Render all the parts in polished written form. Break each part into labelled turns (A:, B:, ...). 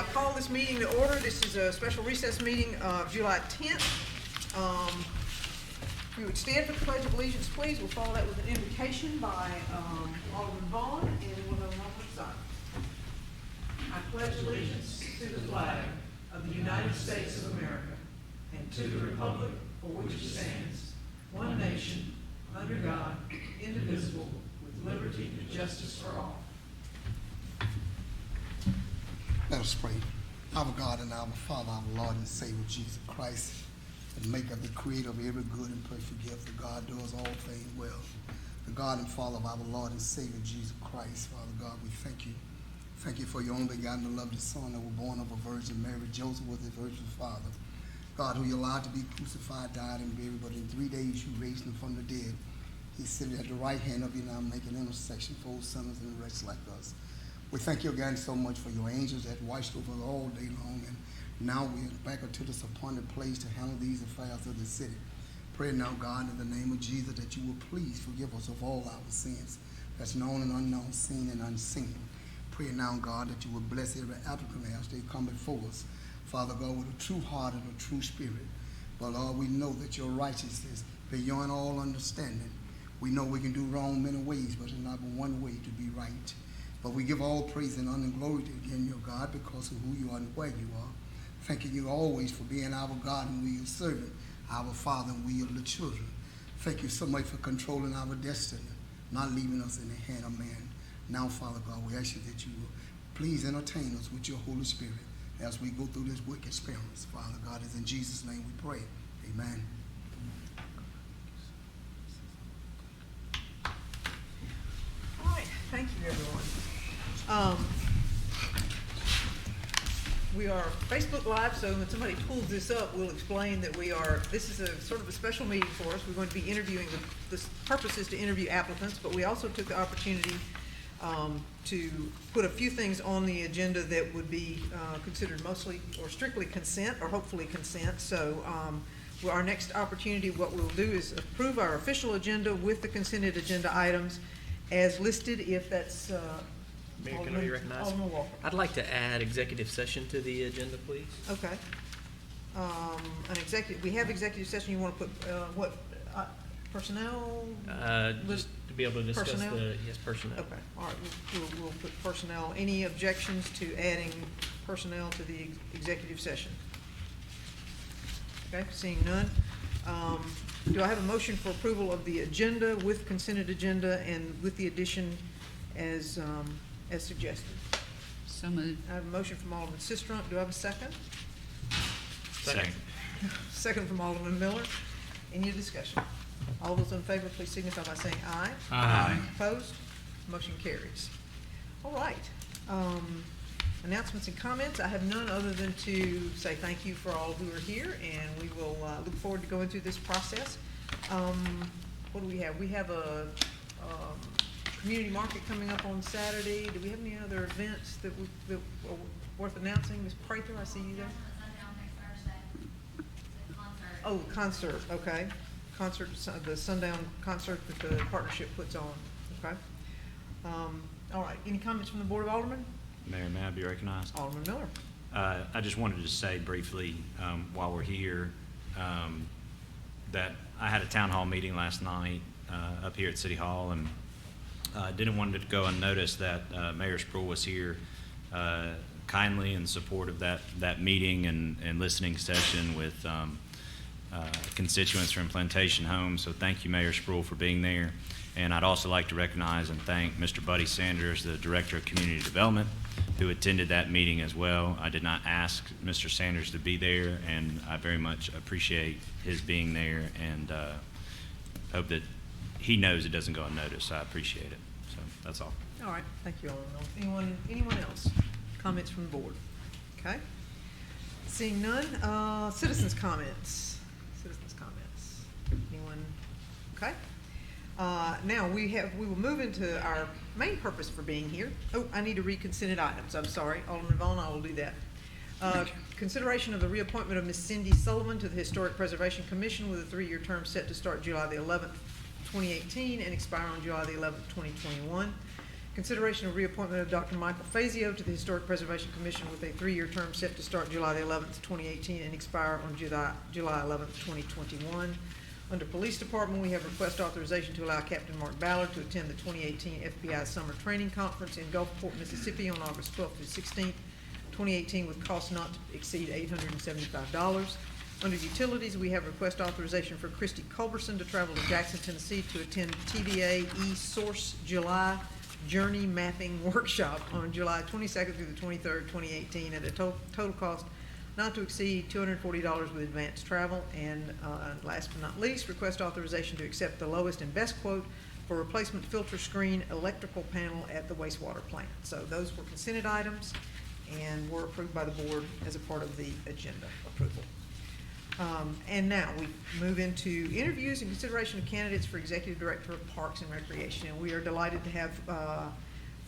A: call this meeting to order. This is a special recess meeting of July 10th. We would stand for the Pledge of Allegiance, please. We'll follow that with an invocation by Alderman Vaughn, and then we'll have a moment of silence. I pledge allegiance to the flag of the United States of America and to the republic for which it stands, one nation, under God, indivisible, with liberty and justice for all.
B: Let us pray. Our God and our Father, our Lord and Savior Jesus Christ, and maker, the creator of every good and perfect gift, the God does all things well. The God and Father of our Lord and Savior Jesus Christ, Father God, we thank you. Thank you for your only begotten and beloved Son that was born of a Virgin Mary. Joseph was his virgin father. God, who you allowed to be crucified, died, and buried, but in 3 days you raised him from the dead. He's sitting at the right hand of you now, making intercession for sinners and wretches like us. We thank you again so much for your angels that watched over us all day long, and now we're back into this appointed place to handle these affairs of the city. Pray now, God, in the name of Jesus, that you will please forgive us of all our sins, that's known and unknown, seen and unseen. Pray now, God, that you will bless every applicant as they come before us, Father God, with a true heart and a true spirit. But Lord, we know that your righteousness is beyond all understanding. We know we can do wrong many ways, but there's not but one way to be right. But we give all praise and honor and glory to again, your God, because of who you are and where you are. Thanking you always for being our God and we your servant, our Father and we are the children. Thank you so much for controlling our destiny, not leaving us in the hand of man. Now, Father God, we ask you that you will please entertain us with your Holy Spirit as we go through this wicked experience. Father God, it's in Jesus' name we pray. Amen.
A: All right, thank you, everyone. We are Facebook Live, so when somebody pulls this up, we'll explain that this is a sort of a special meeting for us. We're going to be interviewing, the purpose is to interview applicants, but we also took the opportunity to put a few things on the agenda that would be considered mostly or strictly consent, or hopefully consent. So our next opportunity, what we'll do is approve our official agenda with the consented agenda items as listed, if that's
C: Mayor, can I be recognized? I'd like to add executive session to the agenda, please.
A: Okay. We have executive session. You want to put what personnel?
C: Just to be able to discuss
A: personnel?
C: Personnel.
A: Okay. All right. We'll put personnel. Any objections to adding personnel to the executive session? Okay. Seeing none. Do I have a motion for approval of the agenda with consented agenda and with the addition as suggested?
D: So moved.
A: I have a motion from Alderman Sistrunk. Do I have a second?
C: Second.
A: Second from Alderman Miller. Any discussion? All those in favor, please signify by saying aye.
C: Aye.
A: Opposed? Motion carries. All right. Announcements and comments. I have none other than to say thank you for all who are here, and we will look forward to going through this process. What do we have? We have a community market coming up on Saturday. Do we have any other events that are worth announcing? Ms. Prather, I see you there. Oh, concert. Okay. Concert, the Sundown concert that the partnership puts on. Okay. All right. Any comments from the Board of Aldermen?
E: Mayor, may I be recognized?
A: Alderman Miller.
E: I just wanted to say briefly while we're here that I had a town hall meeting last night up here at City Hall, and didn't want it to go unnoticed that Mayor Sproul was here kindly in support of that meeting and listening session with constituents from Plantation Homes. So thank you, Mayor Sproul, for being there. And I'd also like to recognize and thank Mr. Buddy Sanders, the Director of Community Development, who attended that meeting as well. I did not ask Mr. Sanders to be there, and I very much appreciate his being there, and hope that he knows it doesn't go unnoticed. So I appreciate it. So that's all.
A: All right. Thank you, Alderman. Anyone else? Comments from the board? Okay. Seeing none. Citizens' comments. Anyone? Okay. Now we will move into our main purpose for being here. Oh, I need to read consented items. I'm sorry. Alderman Vaughn, I will do that. Consideration of the reappointment of Ms. Cindy Sullivan to the Historic Preservation Commission with a 3-year term set to start July the 11th, 2018 and expire on July the 11th, 2021. Consideration of reappointment of Dr. Michael Fazio to the Historic Preservation Commission with a 3-year term set to start July the 11th, 2018 and expire on July 11th, 2021. Under Police Department, we have request authorization to allow Captain Mark Ballard to attend the 2018 FBI Summer Training Conference in Gulfport, Mississippi on August 12th through 16th, 2018 with costs not to exceed $875. Under Utilities, we have request authorization for Christy Culberson to travel to Jackson, Tennessee to attend TVA eSource July Journey Mapping Workshop on July 22nd through the 23rd, 2018 at a total cost not to exceed $240 with advanced travel. And last but not least, request authorization to accept the lowest and best quote for replacement filter screen electrical panel at the wastewater plant. So those were consented items and were approved by the board as a part of the agenda approval. And now we move into interviews and consideration of candidates for Executive Director of Parks and Recreation. And we are delighted to have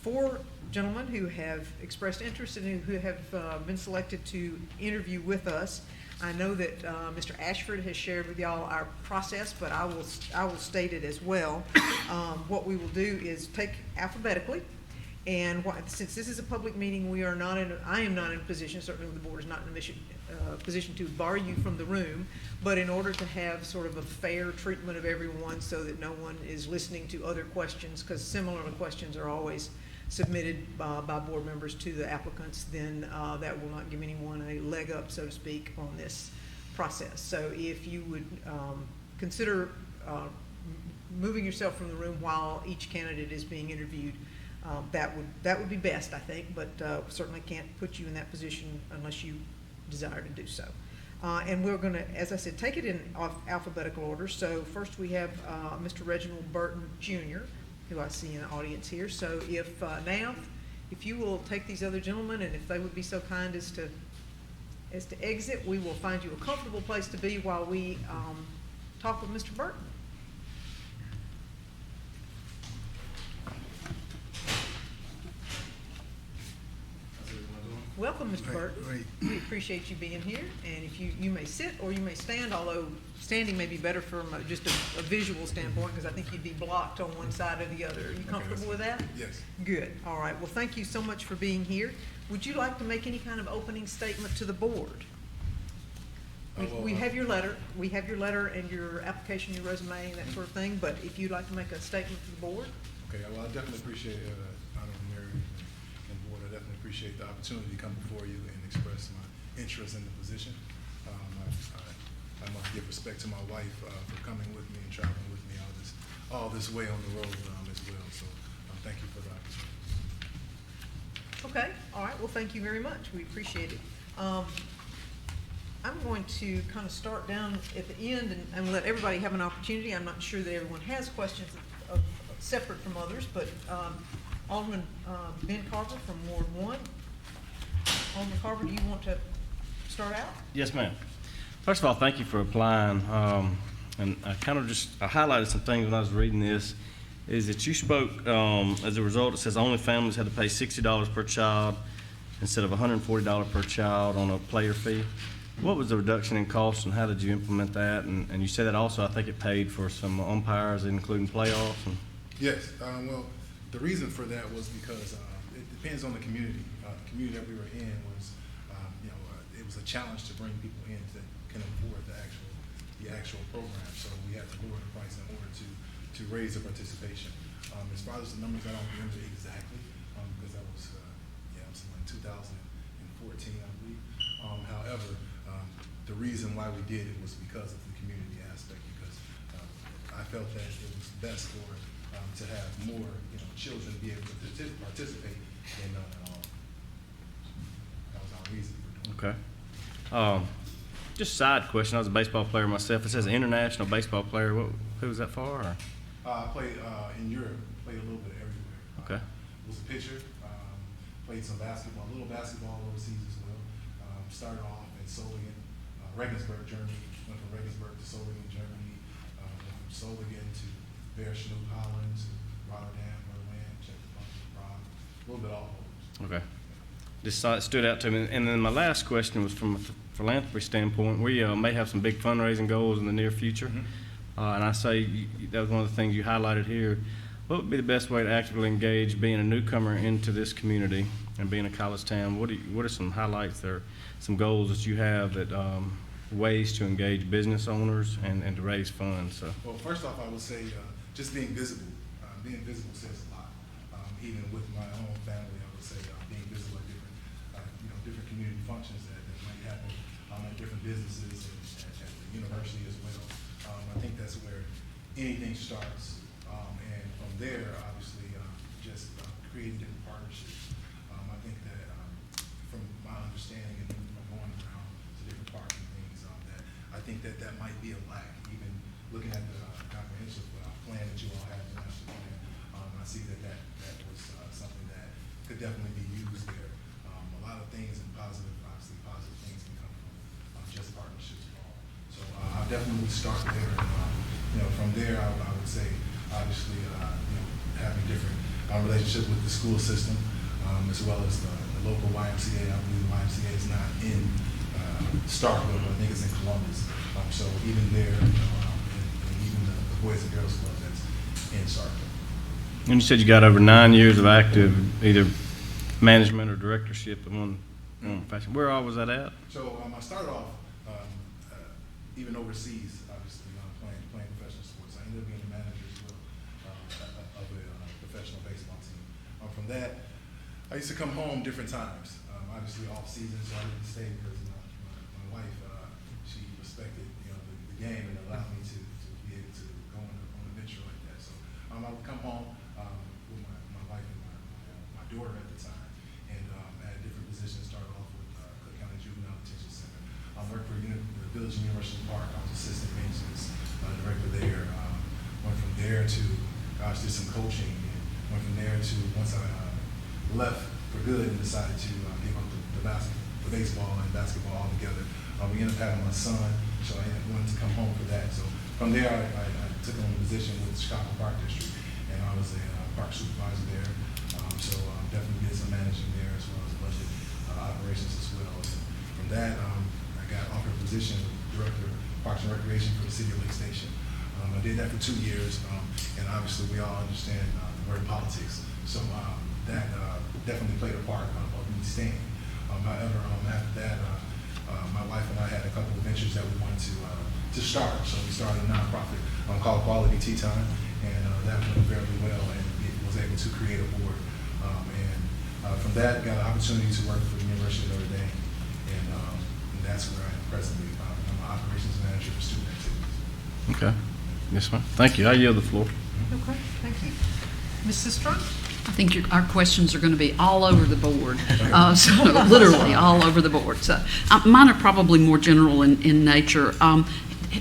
A: 4 gentlemen who have expressed interest and who have been selected to interview with us. I know that Mr. Ashford has shared with y'all our process, but I will state it as well. What we will do is take alphabetically. And since this is a public meeting, I am not in a position, certainly the board is not in a position to bar you from the room, but in order to have sort of a fair treatment of everyone so that no one is listening to other questions, because similar questions are always submitted by board members to the applicants, then that will not give anyone a leg up, so to speak, on this process. So if you would consider moving yourself from the room while each candidate is being interviewed, that would be best, I think, but certainly can't put you in that position unless you desire to do so. And we're going to, as I said, take it in alphabetical order. So first we have Mr. Reginald Burton Jr., who I see in the audience here. So if you will take these other gentlemen, and if they would be so kind as to exit, we will find you a comfortable place to be while we talk with Mr. Burton. Welcome, Mr. Burton.
B: Great.
A: We appreciate you being here, and if you may sit or you may stand, although standing may be better from just a visual standpoint, because I think you'd be blocked on one side or the other. Are you comfortable with that?
B: Yes.
A: Good. All right. Well, thank you so much for being here. Would you like to make any kind of opening statement to the board? We have your letter. We have your letter and your application, your resume, and that sort of thing. But if you'd like to make a statement to the board.
D: Okay. Well, I definitely appreciate Honorable Mayor and board. I definitely appreciate the opportunity to come before you and express my interest in the position. I must give respect to my wife for coming with me and traveling with me all this way on the road as well. So thank you for the opportunity.
A: Okay. All right. Well, thank you very much. We appreciate it. I'm going to kind of start down at the end and let everybody have an opportunity. I'm not sure that everyone has questions separate from others, but Alderman Ben Carver from Ward 1. Alderman Carver, do you want to start out?
F: Yes, ma'am. First of all, thank you for applying. And I highlighted some things when I was reading this, is that you spoke, as a result, it says only families had to pay $60 per child instead of $140 per child on a player fee. What was the reduction in cost and how did you implement that? And you said that also, I think it paid for some umpires, including playoffs.
D: Yes. Well, the reason for that was because it depends on the community. The community that we were in was, it was a challenge to bring people in that can afford the actual program. So we had to lower the price in order to raise the participation. As far as the numbers, I don't remember exactly because that was something like 2014, I believe. However, the reason why we did it was because of the community aspect. Because I felt that it was best for to have more children be able to participate in that was our reason for doing it.
F: Okay. Just a side question. I was a baseball player myself. It says international baseball player. Who was that for? Or?
D: I played in Europe. Played a little bit everywhere.
F: Okay.
D: Was a pitcher. Played some basketball, a little basketball overseas as well. Started off in Sullivan, Regensburg, Germany. Went from Regensburg to Sullivan, Germany. Went from Sullivan to Beerschot, Holland, to Rotterdam, Berlin, Czech Republic, Prague. A little bit all over.
F: Okay. Just thought it stood out to me. And then my last question was from a philanthropy standpoint. We may have some big fundraising goals in the near future.
D: Mm-hmm.
F: And I say that was one of the things you highlighted here. what would be the best way to actively engage being a newcomer into this community and being a college town? What are some highlights or some goals that you have that ways to engage business owners and to raise funds? So.
D: Well, first off, I would say just being visible. Being visible says a lot. Even with my own family, I would say being visible at different community functions that might happen at different businesses and at the university as well. I think that's where anything starts. And from there, obviously, just creating different partnerships. I think that from my understanding and from going around to different parks and things, that I think that might be a lack. Even looking at the comprehensive plan that you all have, the master plan, I see that was something that could definitely be used there. A lot of things and obviously positive things can come from just partnerships and all. So I definitely would start there. And, from there, I would say, obviously, having different relationships with the school system, as well as the local YMCA. I believe the YMCA is not in Starkville, but I think it's in Columbus. So even there, and even the Boys and Girls Club that's in Starkville.
F: And you said you got over 9 years of active either management or directorship in one fashion. Where all was that at?
D: So I started off even overseas, obviously, playing professional sports. I ended up being a manager as well of a professional baseball team. From that, I used to come home different times. Obviously, off season, so I didn't stay because my wife, she respected the game and allowed me to be able to go on a venture like that. So I would come home with my wife and my daughter at the time, and at different positions. Started off with Cook County Juvenile Detention Center. I worked for the Village University Park. I was assistant maintenance director there. Went from there to did some coaching, and went from there to once I left for good and decided to give up the baseball and basketball altogether. We ended up having my son, so I wanted to come home for that. So from there, I took on a position with the Chicago Park District, and I was a park supervisor there. So definitely did some managing there as well as budget operations as well. So from that, I got offered a position with Director of Parks and Recreation for the City of Lake Station. I did that for 2 years, and obviously we all understand the word politics. So that definitely played a part of me staying. However, after that, my wife and I had a couple of ventures that we wanted to start. So we started a nonprofit called Quality Tea Time, and that went fairly well, and was able to create a board. And from that, got an opportunity to work for the University of Notre Dame, and that's where I am presently. I'm an operations manager for student activities.
F: Okay. Yes, ma'am. Thank you. I yield the floor.
A: Okay, thank you. Ms. Sister?
G: I think our questions are going to be all over the board, so literally all over the board. So mine are probably more general in nature.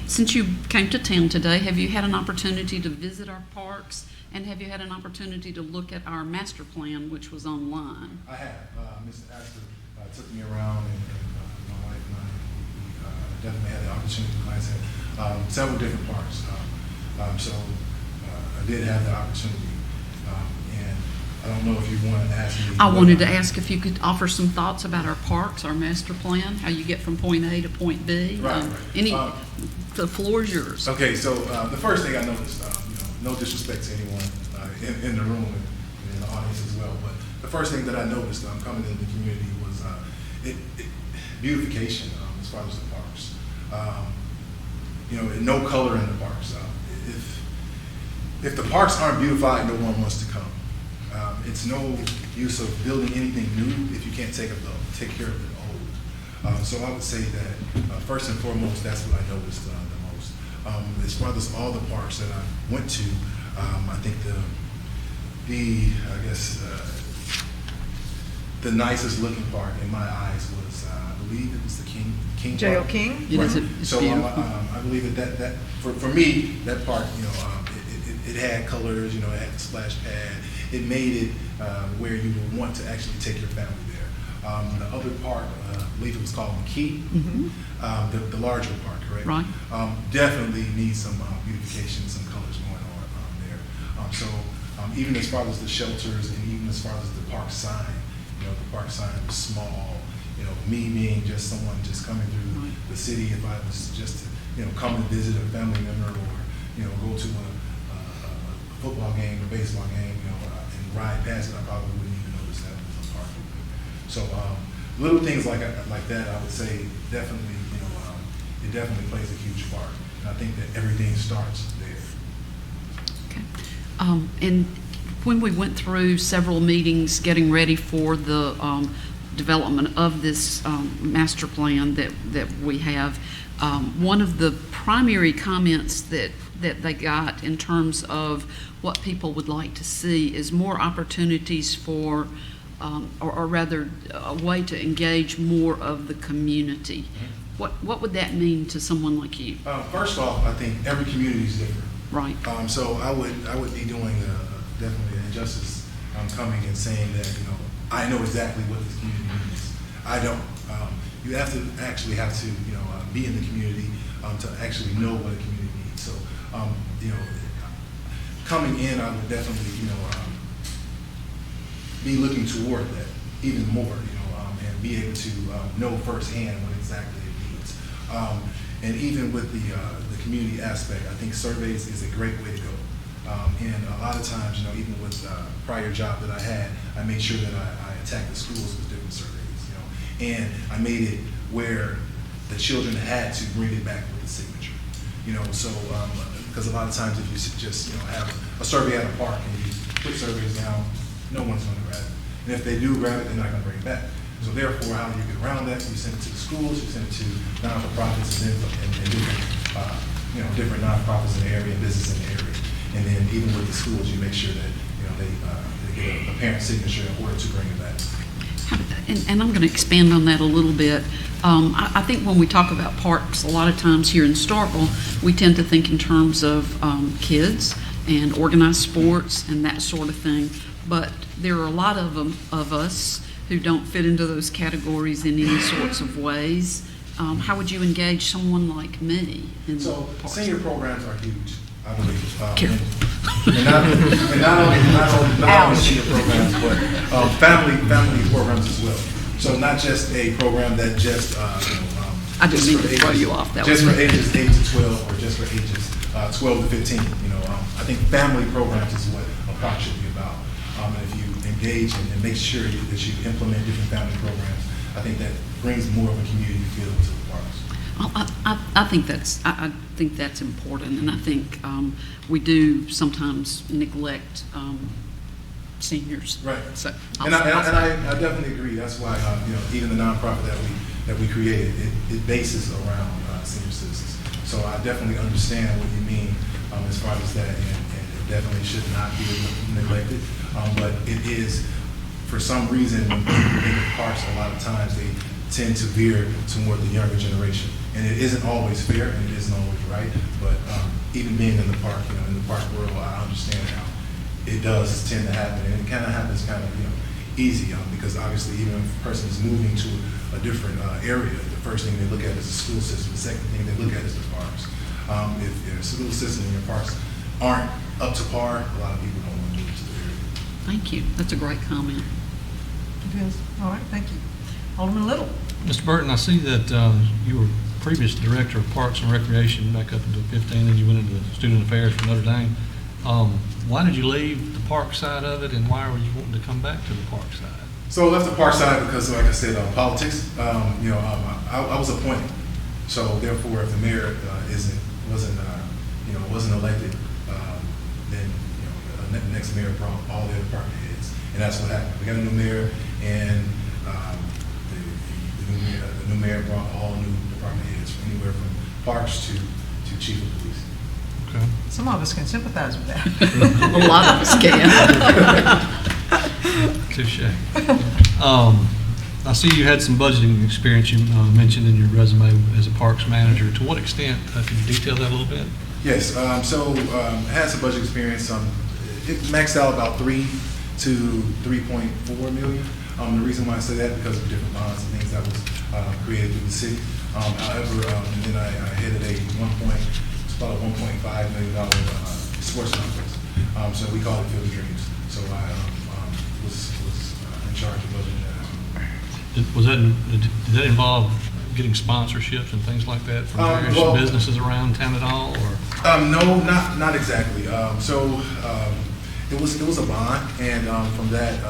G: Since you came to town today, have you had an opportunity to visit our parks, and have you had an opportunity to look at our master plan, which was online?
D: I have. Mr. Astor took me around, and my wife and I definitely had the opportunity to glance at several different parks. So I did have the opportunity. I don't know if you want to ask me.
G: I wanted to ask if you could offer some thoughts about our parks, our master plan, how you get from point A to point B.
D: Right.
G: The floor is yours.
D: Okay, so the first thing I noticed, no disrespect to anyone in the room and in the audience as well, but the first thing that I noticed coming into the community was beautification as far as the parks. No color in the parks. If the parks aren't beautified, no one wants to come. It's no use of building anything new if you can't take care of the old. So I would say that first and foremost, that's what I noticed the most. As far as all the parks that I went to, I think the nicest looking park in my eyes was, I believe it was the King
A: J.O.
D: Park.
A: King?
G: It
D: Right.
G: is, it's
D: So
G: beautiful.
D: I believe that for me, that park, it had colors, it had the splash pad. It made it where you would want to actually take your family there. The other park, I believe it was called McKee, the larger park, correct?
G: Right.
D: Definitely needs some beautification, some colors going on there. So even as far as the shelters and even as far as the park sign, the park sign was small. Me being just someone just coming through the city, if I was just to, come and visit a family member or, go to a football game or baseball game, and ride past it, I probably wouldn't even notice that it was a park. So little things like that, I would say definitely, it definitely plays a huge part. And I think that everything starts there.
G: Okay. And when we went through several meetings getting ready for the development of this master plan that we have, one of the primary comments that they got in terms of what people would like to see is more opportunities for, or rather, a way to engage more of the community. What would that mean to someone like you?
D: First off, I think every community is different.
G: Right.
D: So I would be doing definitely an injustice coming and saying that I know exactly what this community needs. I don't. You have to actually be in the community to actually know what a community needs. So coming in, I would definitely be looking toward that even more. And be able to know firsthand what exactly it needs. And even with the community aspect, I think surveys is a great way to go. And a lot of times, even with prior job that I had, I made sure that I attacked the schools with different surveys, and I made it where the children had to bring it back with the signature, so because a lot of times if you just have a survey at a park and you put surveys down, no one's going to grab it, and if they do grab it, they're not going to bring it back. So therefore, how do you get around that? You send it to the schools, you send it to non-for-profits and different different non-profits in the area, business in the area. And then even with the schools, you make sure that they get a parent signature in order to bring it back.
G: And I'm going to expand on that a little bit. I think when we talk about parks, a lot of times here in Starkville, we tend to think in terms of kids and organized sports and that sort of thing. But there are a lot of us who don't fit into those categories in any sorts of ways. How would you engage someone like me?
D: So senior programs are huge, I believe.
G: Careful.
D: And not only senior programs, but family programs as well. So not just a program that just
G: I didn't mean to throw you off. That
D: just
G: was
D: for ages 8 to 12 or just for ages 12 to 15. I think family programs is what a park should be about. And if you engage and make sure that you implement different family programs, I think that brings more of a community feel to the parks.
G: I think that's important, and I think we do sometimes neglect seniors.
D: Right.
G: So
D: I definitely agree. That's why even the nonprofit that we created, it bases around senior citizens. So I definitely understand what you mean as far as that, and it definitely should not be neglected. But it is, for some reason, when people think of parks, a lot of times they tend to veer toward the younger generation. And it isn't always fair, and it isn't always right. But even being in the park, in the park world, I understand how it does tend to happen. And it kind of happens easy, because obviously even if a person is moving to a different area, the first thing they look at is the school system. The second thing they look at is the parks. If your school system and your parks aren't up to par, a lot of people don't want to move to the area.
G: Thank you. That's a great comment.
A: All right, thank you. Alderman Little.
H: Mr. Burton, I see that you were previous director of Parks and Recreation back up until 15, and you went into Student Affairs for Notre Dame. Why did you leave the park side of it, and why were you wanting to come back to the park side?
D: So I left the park side because, like I said, politics. I was appointed, so therefore, if the mayor wasn't elected, then the next mayor brought all the department heads, and that's what happened. We got a new mayor, and the new mayor brought all new department heads, anywhere from parks to chief of police.
H: Okay.
A: Some of us can sympathize with that.
G: A lot of us can.
H: Touche. I see you had some budgeting experience you mentioned in your resume as a parks manager. To what extent? Can you detail that a little bit?
D: Yes. I had some budget experience. It maxed out about 3 to 3.4 million. The reason why I say that because of different bonds and things that was created through the city. However, and then I headed it's about a $1.5 million sports complex. So we call it Field of Dreams. So I was in charge of budgeting that.
H: Did that involve getting sponsorships and things like that from various
D: Well,
H: businesses around town at all, or?
D: No, not exactly. It was a bond, and from that,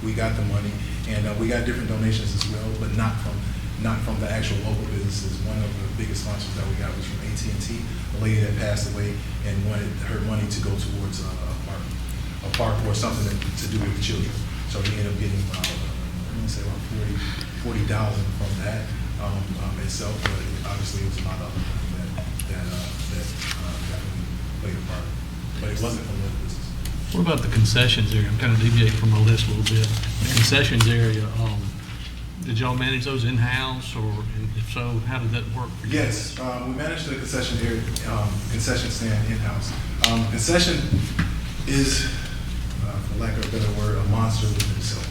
D: we got the money, and we got different donations as well, but not from the actual local businesses. One of the biggest sponsors that we got was from AT&T, a lady that passed away and wanted her money to go towards a park or something to do with the children. So we ended up getting about $40,000 from that itself, but obviously it was a lot of other money that definitely played a part. But it wasn't from the business.
H: What about the concessions area? I'm kind of deviating from my list a little bit. The concessions area, did y'all manage those in-house, or if so, how did that work for you?
D: Yes, we managed the concession area, concession stand in-house. Concession is, for lack of a better word, a monster within itself.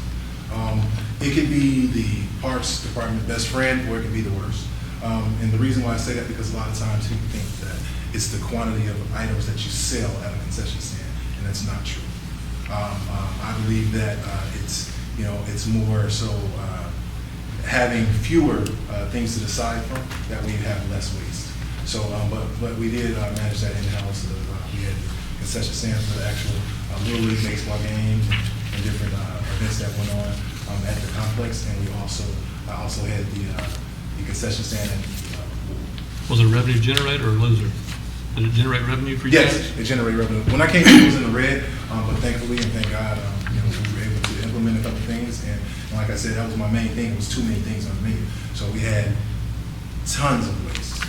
D: It could be the parks department best friend, or it could be the worst. And the reason why I say that, because a lot of times people think that it's the quantity of items that you sell at a concession stand, and that's not true. I believe that it's more so having fewer things to decide from, that way you have less waste. So, but we did manage that in-house. We had concession stands for the actual Little League baseball games and different events that went on at the complex, and I also had the concession stand at the
H: Was it a revenue generator or a loser? Did it generate revenue for you
D: Yes,
H: guys?
D: it generated revenue. When I came in, it was in the red, but thankfully and thank God, we were able to implement a couple things. And like I said, that was my main thing. It was too many things on the menu. So we had tons of waste.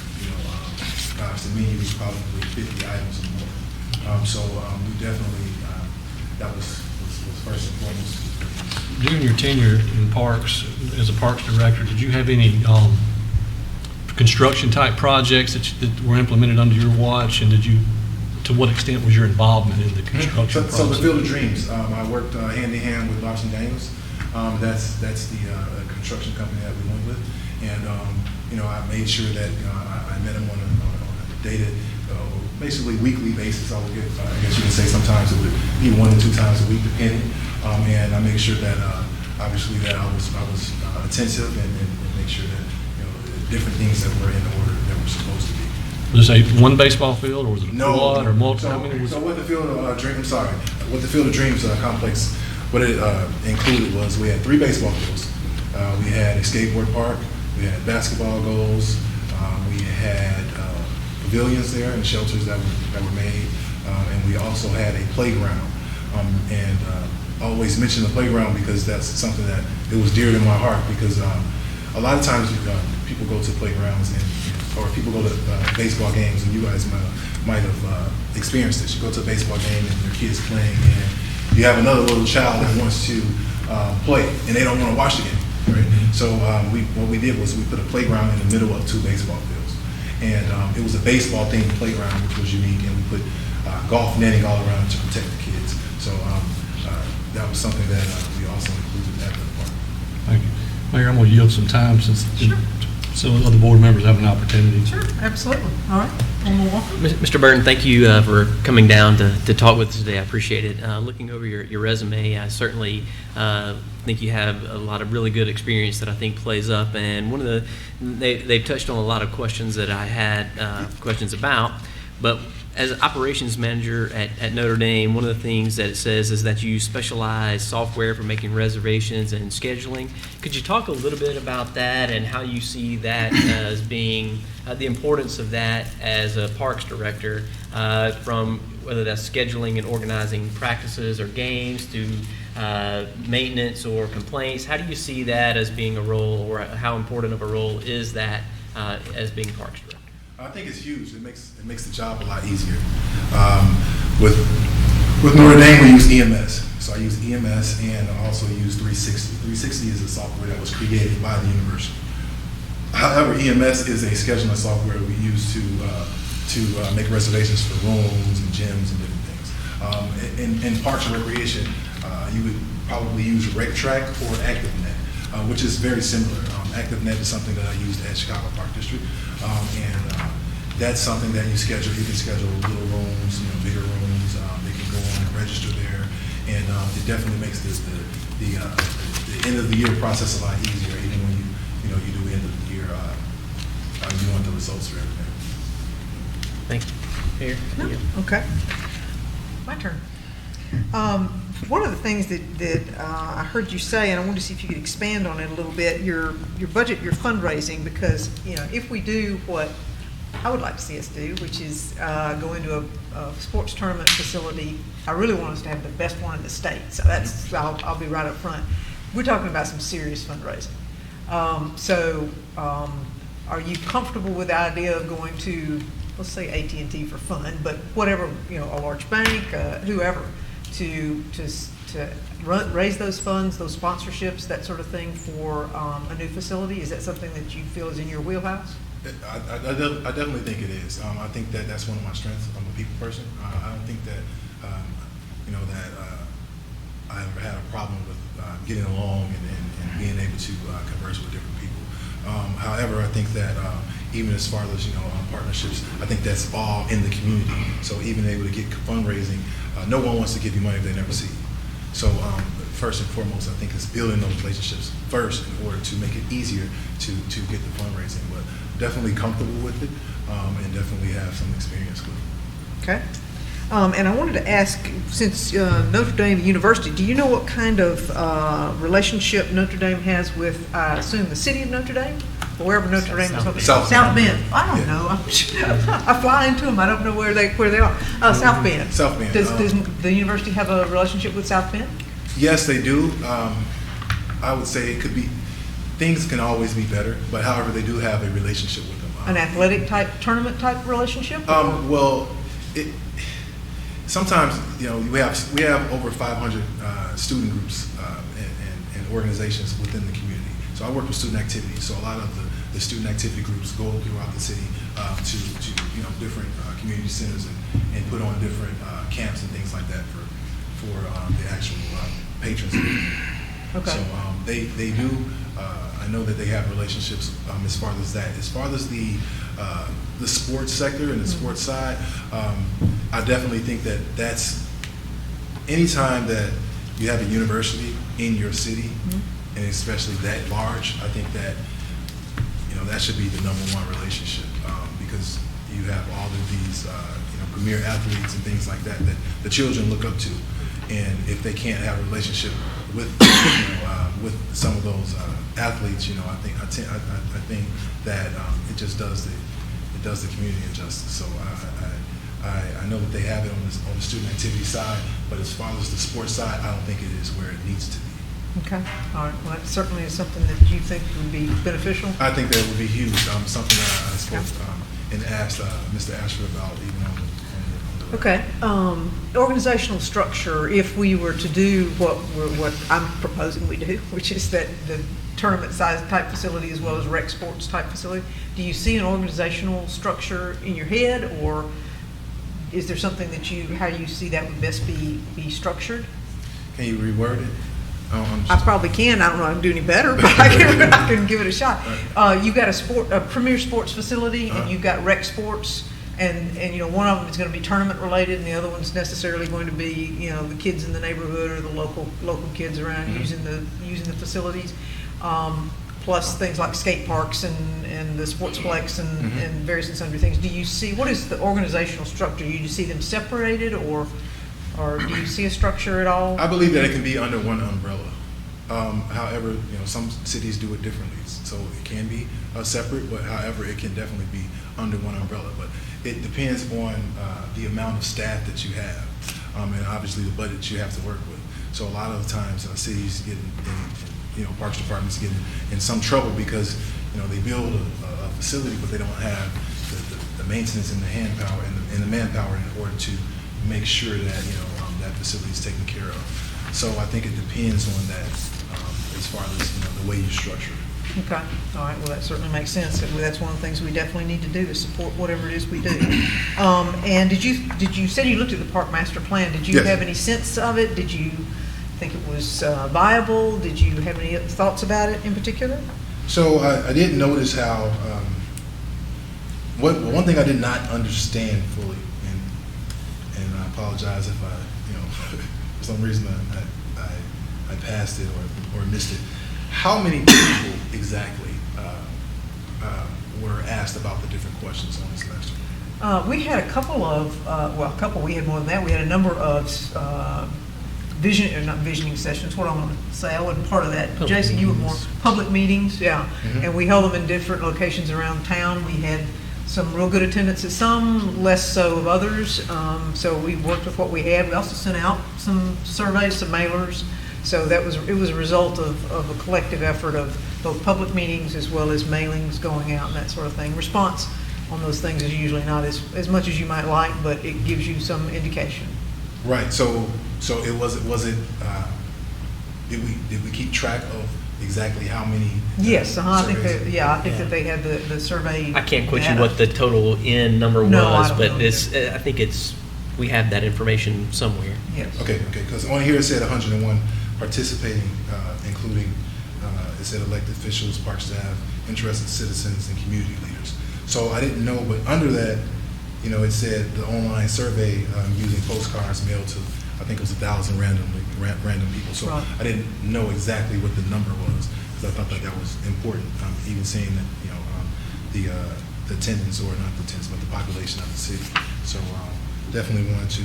D: Gosh, the menu was probably 50 items or more. We definitely, that was first and foremost.
H: During your tenure in parks, as a parks director, did you have any construction type projects that were implemented under your watch, and to what extent was your involvement in the construction process?
D: So the Field of Dreams, I worked hand in hand with Larson Daniels. That's the construction company that we went with, and I made sure that I met him on a dated, basically weekly basis. I would get, I guess you could say sometimes it would be 1 to 2 times a week, depending. And I made sure that obviously that I was attentive and make sure that different things that were in order that were supposed to be.
H: Was this one baseball field, or was it a quad or multiple?
D: So what the Field of Dreams, what the Field of Dreams complex, what it included was we had 3 baseball fields. We had a skateboard park, we had basketball goals, we had pavilions there and shelters that were made, and we also had a playground. I always mention the playground because that's something that it was dear to my heart, because a lot of times people go to playgrounds or people go to baseball games, and you guys might have experienced this. You go to a baseball game and your kid's playing, and you have another little child that wants to play, and they don't want to watch the game. Right? So what we did was we put a playground in the middle of 2 baseball fields, and it was a baseball themed playground, which was unique, and we put golf netting all around to protect the kids. So that was something that we also included at the park.
H: Thank you. Mayor, I'm going to yield some time since
A: Sure.
H: some other board members have an opportunity.
A: Sure, absolutely. All right, Alderman Walker.
C: Mr. Burton, thank you for coming down to talk with us today. I appreciate it. Looking over your resume, I certainly think you have a lot of really good experience that I think plays up. And one of they've touched on a lot of questions that I had questions about, but as an operations manager at Notre Dame, one of the things that it says is that you specialize software for making reservations and scheduling. Could you talk a little bit about that and how you see that as being the importance of that as a parks director, from whether that's scheduling and organizing practices or games to maintenance or complaints? How do you see that as being a role, or how important of a role is that as being parks director?
D: I think it's huge. It makes the job a lot easier. With Notre Dame, we use EMS. So I use EMS, and I also use 360. 360 is a software that was created by the university. However, EMS is a scheduling software we use to make reservations for rooms and gyms and different things. In Parks and Recreation, you would probably use RecTrack or ActiveNet, which is very similar. ActiveNet is something that I used at Chicago Park District, and that's something that you schedule. You can schedule little rooms, bigger rooms. They can go on and register there, and it definitely makes the end of the year process a lot easier, even when you do you want the results for everything.
C: Thank you. Here.
A: No? Okay. My turn. One of the things that I heard you say, and I wanted to see if you could expand on it a little bit, your budget, your fundraising, because, you know, if we do what I would like to see us do, which is go into a sports tournament facility, I really want us to have the best one in the state. So that's, I'll be right up front. We're talking about some serious fundraising. Are you comfortable with the idea of going to, let's say AT&T for fun, but whatever, you know, a large bank, whoever, to raise those funds, those sponsorships, that sort of thing for a new facility? Is that something that you feel is in your wheelhouse?
D: I definitely think it is. I think that that's one of my strengths. I'm a people person. I don't think that, I ever had a problem with getting along and being able to converse with different people. However, I think that even as far as, partnerships, I think that's all in the community. So even able to get fundraising, no one wants to give you money if they never see you. So first and foremost, I think it's building those relationships first in order to make it easier to get the fundraising. But definitely comfortable with it, and definitely have some experience with it.
A: Okay. And I wanted to ask, since Notre Dame University, do you know what kind of relationship Notre Dame has with, I assume, the city of Notre Dame? Or wherever Notre Dame is located?
D: South Bend.
A: I don't know. I fly into them. I don't know where they are. South Bend.
D: South Bend.
A: Does the university have a relationship with South Bend?
D: Yes, they do. I would say it could be, things can always be better, but however, they do have a relationship with them.
A: An athletic type, tournament type relationship?
D: Well, sometimes, we have over 500 student groups and organizations within the community. So I work with student activity. So a lot of the student activity groups go throughout the city to different community centers and put on different camps and things like that for the actual patrons.
A: Okay.
D: So they do. I know that they have relationships as far as that. As far as the sports sector and the sports side, I definitely think that that's anytime that you have a university in your city, and especially that large, I think that that should be the #1 relationship, because you have all of these premier athletes and things like that that the children look up to, and if they can't have a relationship with with some of those athletes, I think that it just does the community injustice. So I know that they have it on the student activity side, but as far as the sports side, I don't think it is where it needs to be.
A: Okay. All right. Well, that certainly is something that you think would be beneficial.
D: I think that would be huge. Something that I spoke and asked Mr. Asher about even on the
A: Okay. Organizational structure, if we were to do what I'm proposing we do, which is that the tournament size type facility as well as rec sports type facility, do you see an organizational structure in your head, or is there something that how you see that would best be structured?
D: Can you reword it?
A: I probably can. I don't know if I can do any better, but I can give it a shot. You've got a premier sports facility, and you've got rec sports, and one of them is going to be tournament related, and the other one's necessarily going to be the kids in the neighborhood or the local kids around using the facilities, plus things like skate parks and the sportsplex and various and sundry things. Do you see, what is the organizational structure? Do you see them separated, or do you see a structure at all?
D: I believe that it can be under one umbrella. However, some cities do it differently, so it can be separate. But however, it can definitely be under one umbrella. But it depends on the amount of staff that you have, and obviously the budget you have to work with. So a lot of times, cities get parks departments get in some trouble because they build a facility, but they don't have the maintenance and the handpower and the manpower in order to make sure that that facility is taken care of. So I think it depends on that as far as the way you structure it.
A: Okay. All right. Well, that certainly makes sense. That's one of the things we definitely need to do to support whatever it is we do. And did you say you looked at the park master plan? Did you have any sense of it? Did you think it was viable? Did you have any thoughts about it in particular?
D: So I did notice how one thing I did not understand fully, and I apologize if I for some reason I passed it or missed it. How many people exactly were asked about the different questions on this master plan?
A: We had a couple of, we had more than that. We had a number of not visioning sessions, what I'm gonna say, I wasn't part of that.
C: Public
A: Jason, you were more,
C: meetings.
A: public meetings, yeah.
D: Mhm.
A: And we held them in different locations around town. We had some real good attendance at some, less so of others. So we worked with what we had. We also sent out some surveys, some mailers. So it was a result of a collective effort of both public meetings as well as mailings going out and that sort of thing. Response on those things is usually not as much as you might like, but it gives you some indication.
D: Right, so did we keep track of exactly how many?
A: Yes, I think
D: surveys?
A: that, I think that they had the survey.
C: I can't quote you
A: data.
C: what the total in number
A: No, I
C: was,
A: don't
C: but
A: know
C: it's, I think we have that information somewhere.
A: Yes.
D: Okay, because on here it said 101 participating, including, it said elected officials, park staff, interested citizens, and community leaders. So I didn't know, but under that, it said the online survey using postcards mailed to, I think it was 1,000 random people. So
A: Right.
D: I didn't know exactly what the number was, because I thought that was important, even seeing that, the attendance, or not the attendance, but the population of the city. So definitely wanted to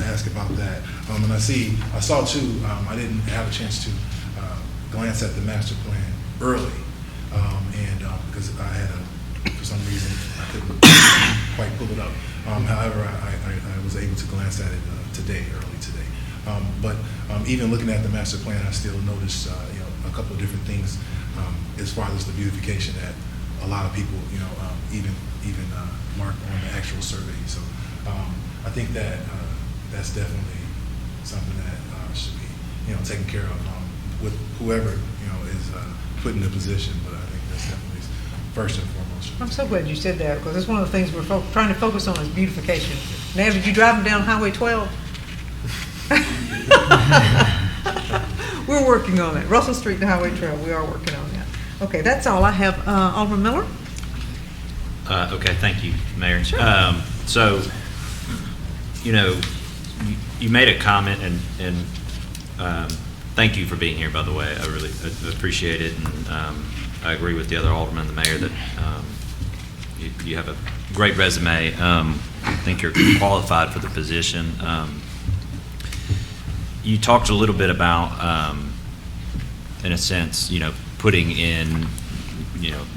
D: ask about that. And I saw too, I didn't have a chance to glance at the master plan early, and because I had for some reason I couldn't quite pull it up. However, I was able to glance at it early today. But even looking at the master plan, I still noticed a couple of different things as far as the beautification that a lot of people even mark on the actual survey. So I think that that's definitely something that should be taken care of with whoever is put in the position. But I think that's definitely first and foremost.
A: I'm so glad you said that, because that's one of the things we're trying to focus on is beautification. Nav, did you drive them down Highway 12? We're working on it. Russell Street to Highway 12, we are working on that. Okay, that's all I have. Alderman Miller?
E: Okay, thank you, Mayor.
A: Sure.
E: So, you made a comment, and thank you for being here, by the way. I really appreciate it, and I agree with the other aldermen and the mayor that you have a great resume. I think you're qualified for the position. You talked a little bit about, in a sense, putting in,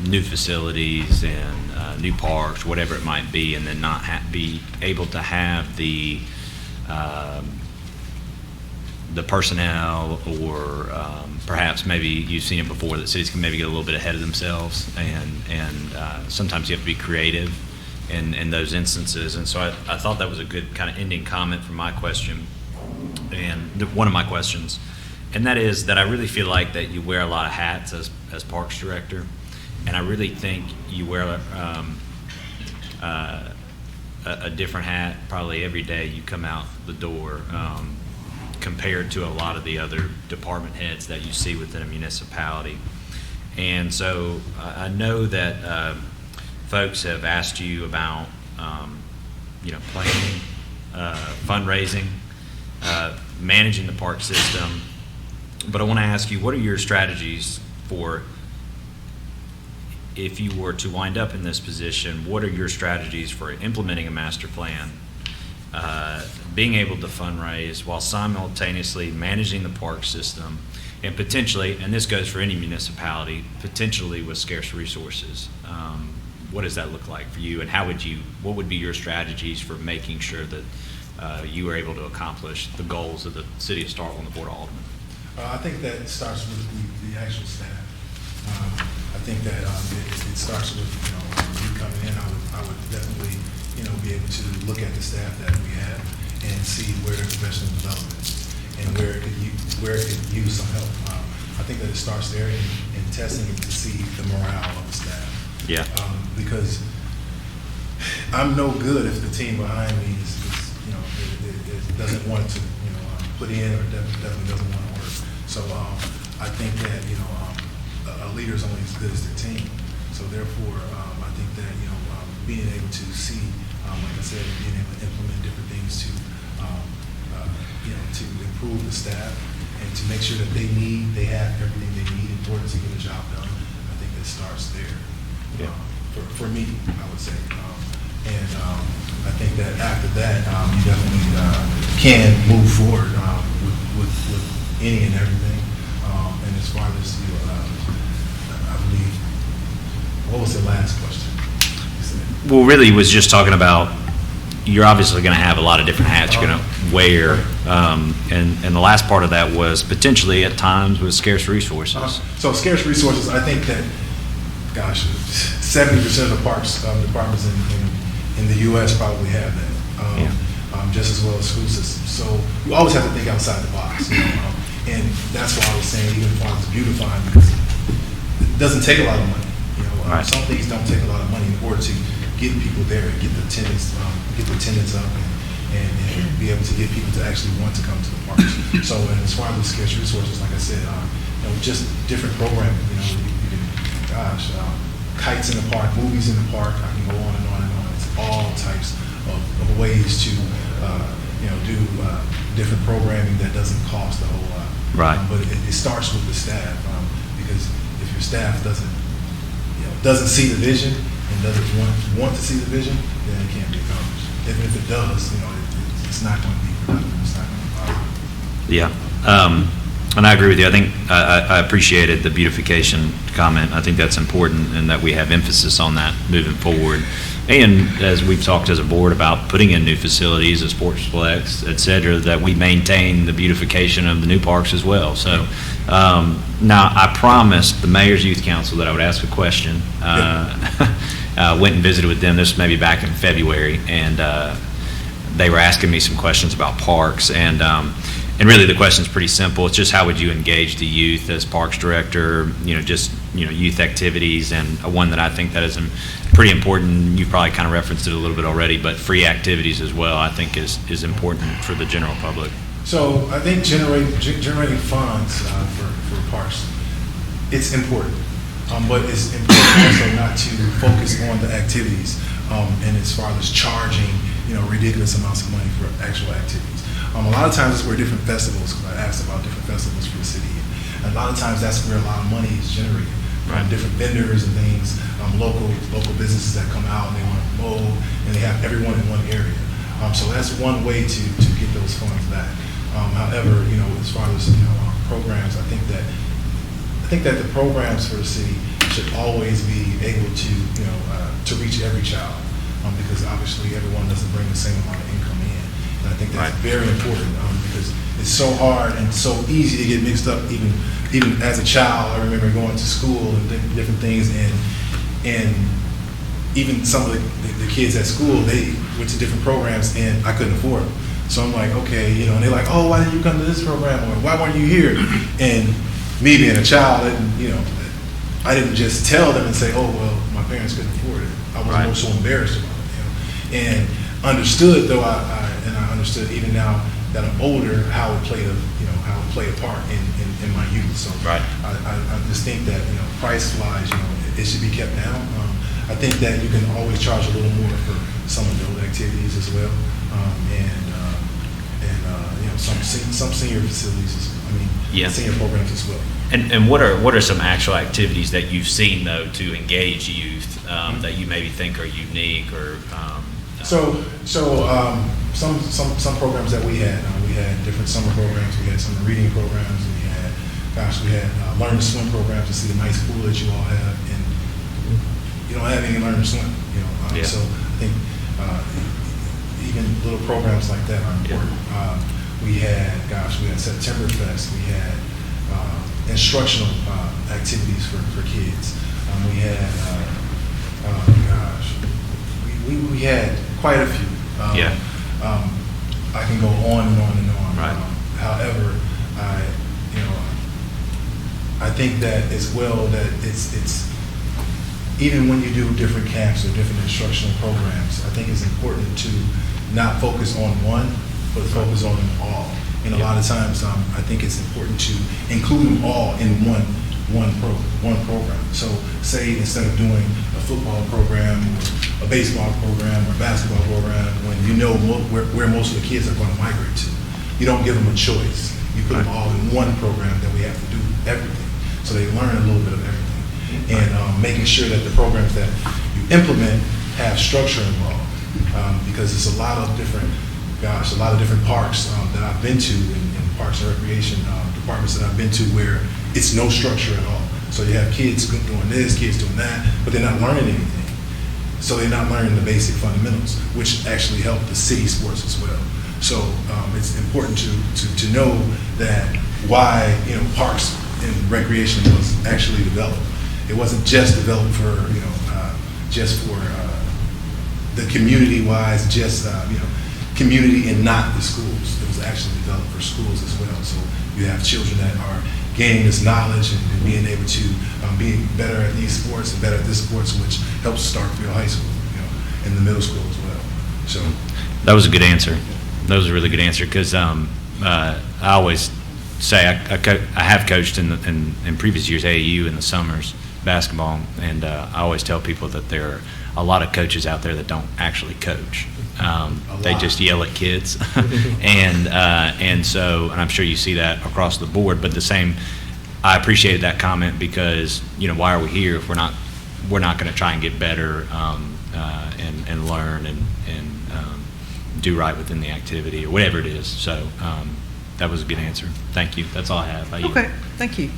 E: new facilities and new parks, whatever it might be, and then not be able to have the personnel, or perhaps maybe you've seen it before that cities can maybe get a little bit ahead of themselves, and sometimes you have to be creative in those instances. And so I thought that was a good kind of ending comment for my question, and one of my questions, and that is that I really feel like that you wear a lot of hats as Parks Director, and I really think you wear a different hat probably every day you come out the door, compared to a lot of the other department heads that you see within a municipality. And so I know that folks have asked you about, planning, fundraising, managing the park system. But I want to ask you, what are your strategies for, if you were to wind up in this position, what are your strategies for implementing a master plan, being able to fundraise while simultaneously managing the park system, and potentially, and this goes for any municipality, potentially with scarce resources? What does that look like for you, and what would be your strategies for making sure that you are able to accomplish the goals of the city of Starkville and the Board of Aldermen?
D: I think that it starts with the actual staff. I think that it starts with you coming in. I would definitely be able to look at the staff that we have and see where there's professional development and where it could use some help. I think that it starts there in testing it to see the morale of the staff.
E: Yeah.
D: Because I'm no good if the team behind me is it doesn't want to put in, or definitely doesn't want to work. So I think that a leader is only as good as their team. So therefore, I think that being able to see, like I said, being able to implement different things to to improve the staff and to make sure that they have everything they need in order to get the job done. I think it starts there.
E: Yeah.
D: For meeting, I would say. I think that after that, you definitely can move forward with any and everything. And as far as I believe, what was the last question?
E: Well, really was just talking about, you're obviously going to have a lot of different hats you're going to wear. And the last part of that was potentially at times with scarce resources.
D: So scarce resources, I think that, gosh, 70% of the parks departments in the U.S. probably have that, just as well as school systems. So you always have to think outside the box, and that's why I was saying even as far as beautifying, because it doesn't take a lot of money.
E: Right.
D: Some things don't take a lot of money in order to get people there and get the attendance up and be able to get people to actually want to come to the parks. So as far as the scarce resources, like I said, just different programming. You can, kites in the park, movies in the park. I can go on and on and on. It's all types of ways to do different programming that doesn't cost a whole lot.
E: Right.
D: But it starts with the staff, because if your staff doesn't see the vision and doesn't want to see the vision, then it can't be accomplished. Even if it does, it's not going to be productive. It's not going to be positive.
E: Yeah. And I agree with you. I think I appreciated the beautification comment. I think that's important, and that we have emphasis on that moving forward. And as we've talked as a board about putting in new facilities, a sportsplex, et cetera, that we maintain the beautification of the new parks as well. So now I promised the Mayor's Youth Council that I would ask a question. Went and visited with them, this maybe back in February, and they were asking me some questions about parks. And really the question is pretty simple. It's just how would you engage the youth as Parks Director, youth activities, and one that I think that is pretty important. You probably kind of referenced it a little bit already, but free activities as well, I think is important for the general public.
D: So I think generating funds for parks, it's important. But it's important also not to focus on the activities, and as far as charging, ridiculous amounts of money for actual activities. A lot of times it's where different festivals, because I asked about different festivals for the city, and a lot of times that's where a lot of money is generated from different vendors and things, local businesses that come out and they want to mow, and they have everyone in one area. So that's one way to get those funds back. However, as far as programs, I think that the programs for the city should always be able to reach every child, because obviously everyone doesn't bring the same amount of income in. And I think that's very important, because it's so hard and so easy to get mixed up. Even as a child, I remember going to school and different things, and even some of the kids at school, they went to different programs and I couldn't afford them. So I'm like, okay, and they're like, oh, why didn't you come to this program, or why weren't you here? And me being a child, I didn't just tell them and say, oh, well, my parents couldn't afford it. I was more so embarrassed about it, and understood, though I understood even now that I'm older, how it played a part in my youth. So I just think that price wise, it should be kept down. I think that you can always charge a little more for some of those activities as well, some senior facilities. Senior programs as well.
E: And what are some actual activities that you've seen though to engage youth that you maybe think are unique or?
D: Some programs that we had different summer programs. We had summer reading programs. We had learn to swim programs to see the nice pool that you all have, and you don't have any learn to swim. So I think even little programs like that are important. We had September Fest. We had instructional activities for kids. We had we had quite a few. I can go on and on and on.
E: Right.
D: However, I think that as well that it's even when you do different camps or different instructional programs, I think it's important to not focus on one, but focus on them all. And a lot of times, I think it's important to include them all in one program. So, say instead of doing a football program, or a baseball program, or a basketball program, when you know where most of the kids are going to migrate to, you don't give them a choice. You put them all in one program that we have to do everything, so they learn a little bit of everything, and making sure that the programs that you implement have structure involved, because it's a lot of different parks that I've been to, and parks and recreation departments that I've been to where it's no structure at all. So you have kids doing this, kids doing that, but they're not learning anything. So they're not learning the basic fundamentals, which actually help the city sports as well. So it's important to know that why parks and recreation was actually developed. It wasn't just developed for just for the community-wise, just community and not the schools. It was actually developed for schools as well. So you have children that are gaining this knowledge and being able to be better at these sports and better at this sports, which helps Starkville High School, and the middle school as well. So
E: That was a good answer. That was a really good answer, because I always say I have coached in previous years AAU in the summers basketball, and I always tell people that there are a lot of coaches out there that don't actually coach. They just yell at kids, and I'm sure you see that across the board. But the same, I appreciated that comment, because why are we here if we're not going to try and get better and learn and do right within the activity or whatever it is. So that was a good answer. Thank you. That's all I have.
A: Okay, thank you.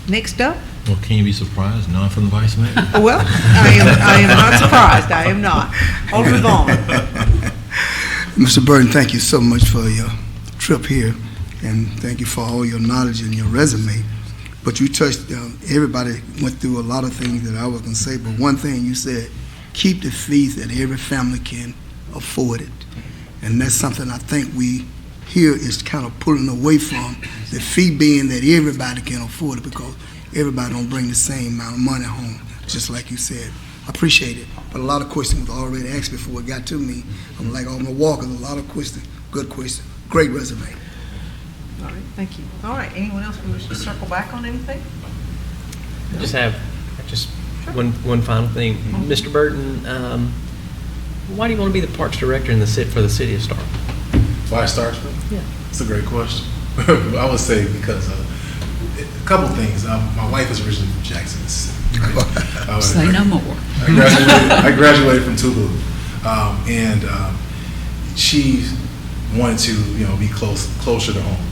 A: Next up.
I: Well, can you be surprised? None from the vice mayor?
A: Well, I am not surprised. I am not. Alderman Vaughn.
B: Mr. Burton, thank you so much for your trip here, and thank you for all your knowledge and your resume. But you touched, everybody went through a lot of things that I was going to say, but one thing you said, keep the fees that every family can afford it. And that's something I think we here is kind of pulling away from, the fee being that everybody can afford it, because everybody don't bring the same amount of money home, just like you said. I appreciate it. But a lot of questions were already asked before it got to me. I'm like Alderman Walker, a lot of questions, good questions, great resume.
A: All right, thank you. All right, anyone else who wishes to circle back on anything?
C: I just have one final thing. Mr. Burton, why do you want to be the parks director for the city of Starkville?
D: Why Starkville?
C: Yeah.
D: It's a great question. I would say because a couple things. My wife is originally from Jackson, Mississippi. Right?
G: Say no more.
D: I graduated from Tulu, and she wanted to be closer to home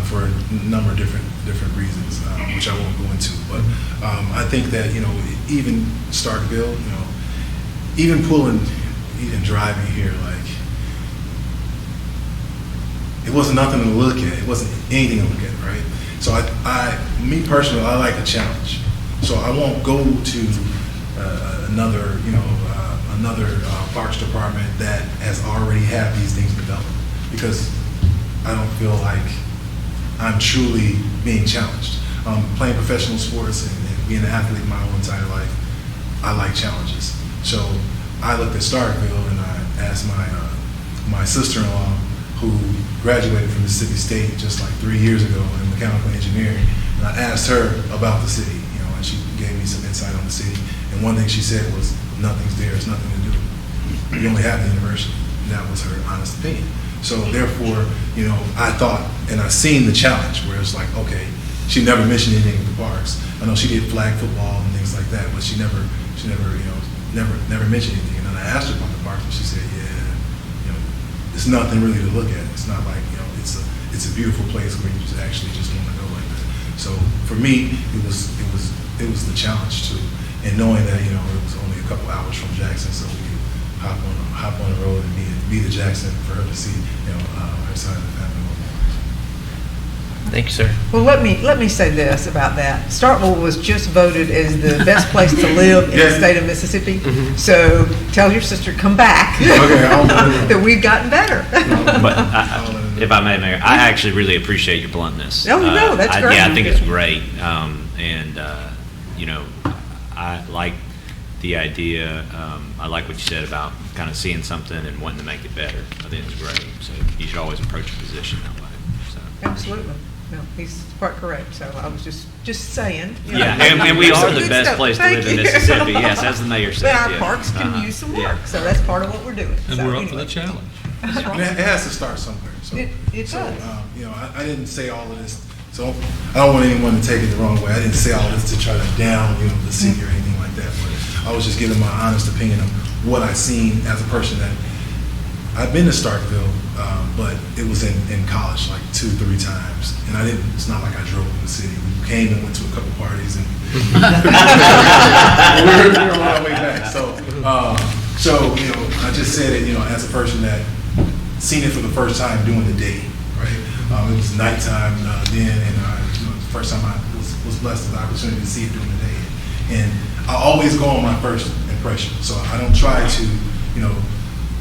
D: for a number of different reasons, which I won't go into. But I think that even Starkville, even driving here, like, it wasn't nothing to look at. It wasn't anything to look at, right? So me personally, I like a challenge. So I won't go to another parks department that has already had these things developed, because I don't feel like I'm truly being challenged. Playing professional sports and being an athlete my whole entire life, I like challenges. So I looked at Starkville and I asked my sister-in-law, who graduated from Mississippi State just like 3 years ago in mechanical engineering, and I asked her about the city, and she gave me some insight on the city. And one thing she said was, nothing's there, there's nothing to do. You only have the university. And that was her honest opinion. So therefore, I thought, and I seen the challenge where it's like, okay, she never mentioned anything with the parks. I know she did flag football and things like that, but she never mentioned anything. And then I asked her about the parks, and she said, it's nothing really to look at. It's not like, it's a beautiful place where you just want to go like that. So for me, it was the challenge too, and knowing that it was only a couple hours from Jackson, so we could hop on the road and be to Jackson for her to see her side of the family.
C: Thank you, sir.
A: Well, let me say this about that. Starkville was just voted as the best place to live in the state of Mississippi.
C: Mm-hmm.
A: So tell your sister, come back, that we've gotten better.
E: But if I may, Mayor, I actually really appreciate your bluntness.
A: Oh, no, that's great.
E: Yeah, I think it's great. I like the idea. I like what you said about kind of seeing something and wanting to make it better. I think it's great. So you should always approach a position that way. So.
A: Absolutely. No, he's quite correct. So I was just saying.
E: Yeah, and we are the
A: Good
E: best
A: stuff.
E: place to
A: Thank
E: live in
A: you.
E: Mississippi. Yes, as the mayor said.
A: But our
E: yeah.
A: parks can use some work,
E: Yeah.
A: so that's part of what we're doing.
H: And
A: So
H: we're up
A: anyway.
H: for the challenge.
A: That's
D: And
A: right.
D: it has to start somewhere. So,
A: It does.
D: I didn't say all of this. So I don't want anyone to take it the wrong way. I didn't say all this to try to down, the city or anything like that. But I was just giving my honest opinion of what I've seen as a person that I've been to Starkville, but it was in college like 2-3 times, and it's not like I drove in the city. We came and went to a couple parties, and we were on our way back. So I just said it, as a person that seen it for the first time during the day, right? It was nighttime then, and the first time I was blessed with the opportunity to see it during the day, and I always go on my first impression. So I don't try to,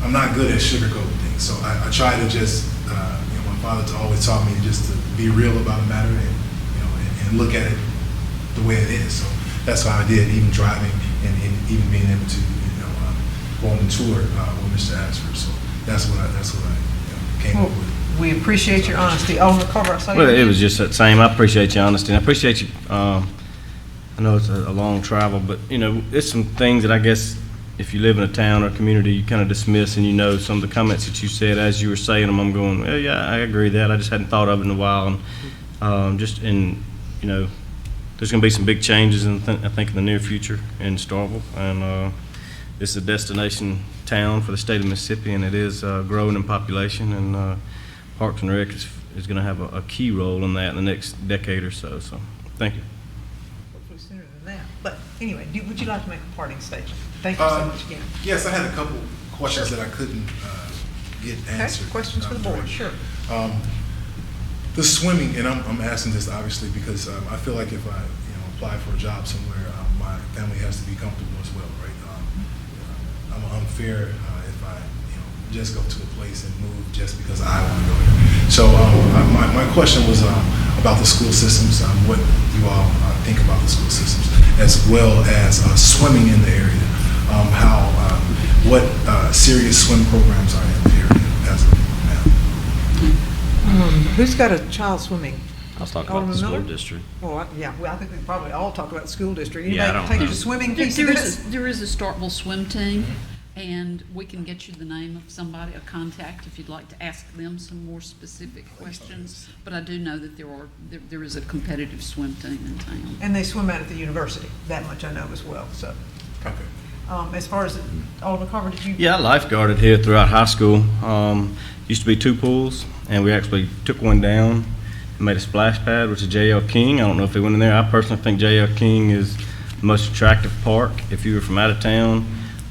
D: I'm not good at sugarcoating things. So I try to just, my father always taught me just to be real about a matter and look at it the way it is. So that's how I did, even driving and even being able to, go on the tour with Mr. Ashford. So that's what I came up with.
A: We appreciate your honesty. Alderman Carver, I saw you.
F: Well, it was just that same. I appreciate your honesty, and I appreciate you. I know it's a long travel, but it's some things that I guess if you live in a town or a community, you kind of dismiss, and some of the comments that you said as you were saying them, I'm going, well, yeah, I agree with that. I just hadn't thought of it in a while, and there's going to be some big changes I think in the near future in Starkville, and it's a destination town for the state of Mississippi, and it is growing in population, and Parks and Rec is going to have a key role in that in the next decade or so. So, thank you.
A: Hopefully sooner than that. But anyway, would you like to make a parting statement? Thank you so much again.
D: Yes, I had a couple questions that I couldn't get answered.
A: Okay, questions for the board, sure.
D: The swimming, and I'm asking this obviously because I feel like if I apply for a job somewhere, my family has to be comfortable as well, right? I'm unfair if I just go to a place and move just because I want to go there. So my question was about the school systems, what you all think about the school systems, as well as swimming in the area. What serious swim programs are in the area as of now?
A: Who's got a child swimming?
E: I was talking
A: Alderman
E: about the school
A: Miller?
E: district.
A: Well, I think we probably all talk about the school district.
E: Yeah, I
A: Anybody
E: don't
A: take
E: know.
A: the swimming piece of this?
G: There is a Starkville swim team, and we can get you the name of somebody, a contact, if you'd like to ask them some more specific questions. But I do know that there is a competitive swim team in town.
A: And they swim out at the university. That much I know as well. So,
D: Okay.
A: as far as Alderman Carver, did you?
F: Yeah, I lifeguarded here throughout high school. Used to be 2 pools, and we actually took one down and made a splash pad, which is J.L. King. I don't know if they went in there. I personally think J.L. King is the most attractive park if you were from out of town.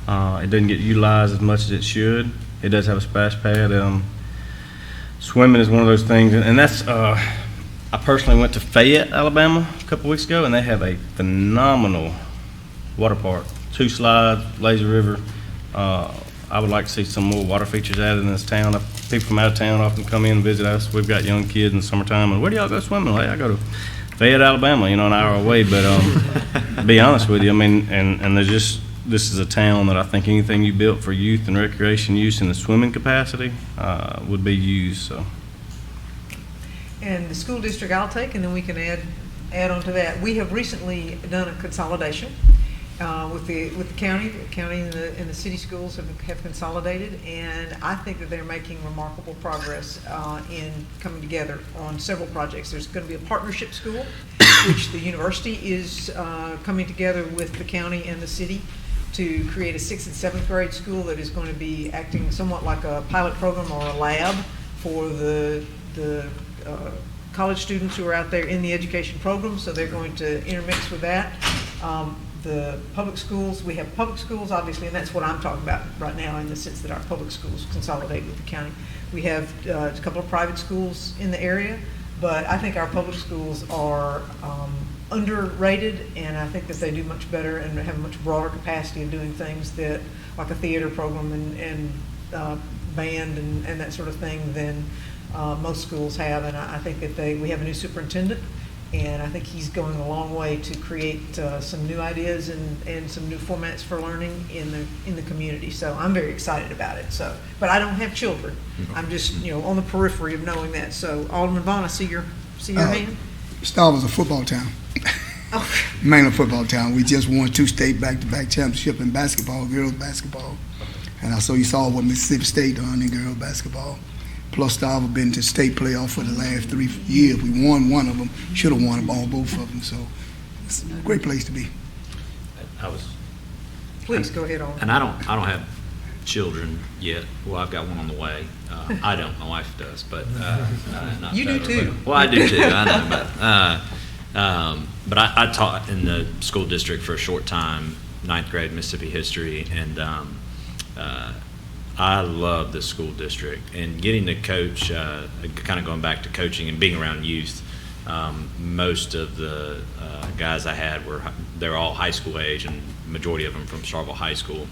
F: It doesn't get utilized as much as it should. It does have a splash pad. Swimming is one of those things, and that's, I personally went to Fayette, Alabama a couple weeks ago, and they have a phenomenal water park. 2 slides, lazy river. I would like to see some more water features added in this town. People from out of town often come in and visit us. We've got young kids in the summertime, and where do y'all go swimming? Hey, I go to Fayette, Alabama, an hour away, but to be honest with you, and there's just, this is a town that I think anything you built for youth and recreation use in the swimming capacity would be used. So.
A: And the school district I'll take, and then we can add on to that. We have recently done a consolidation with the county. The county and the city schools have consolidated, and I think that they're making remarkable progress in coming together on several projects. There's going to be a partnership school, which the university is coming together with the county and the city to create a 6th and 7th grade school that is going to be acting somewhat like a pilot program or a lab for the college students who are out there in the education program. So they're going to intermix with that. The public schools, we have public schools, obviously, and that's what I'm talking about right now in the sense that our public schools consolidate with the county. We have a couple of private schools in the area, but I think our public schools are underrated, and I think that they do much better and have a much broader capacity of doing things that, like a theater program and band and that sort of thing than most schools have. And I think that we have a new superintendent, and I think he's going a long way to create some new ideas and some new formats for learning in the community. So I'm very excited about it. So, but I don't have children. I'm just on the periphery of knowing that. So Alderman Vaughn, I see your hand.
B: Starkville's a football town.
A: Oh.
B: Mainly a football town. We just won 2 state back-to-back championship in basketball, girls basketball. And so you saw what Mississippi State done in girls basketball. Plus, Starkville been to state playoff for the last 3 years. We won one of them. Should have won both of them. So it's a great place to be.
E: I was
A: Please, go ahead, Alderman.
E: And I don't have children yet. Well, I've got one on the way. I don't. My wife does, but not
A: You do
E: better,
A: too.
E: Well, I do too. I know, but I taught in the school district for a short time, ninth grade Mississippi history, and I love the school district and getting to coach. Kind of going back to coaching and being around youth. Most of the guys I had they're all high school age, and majority of them from Starkville High School,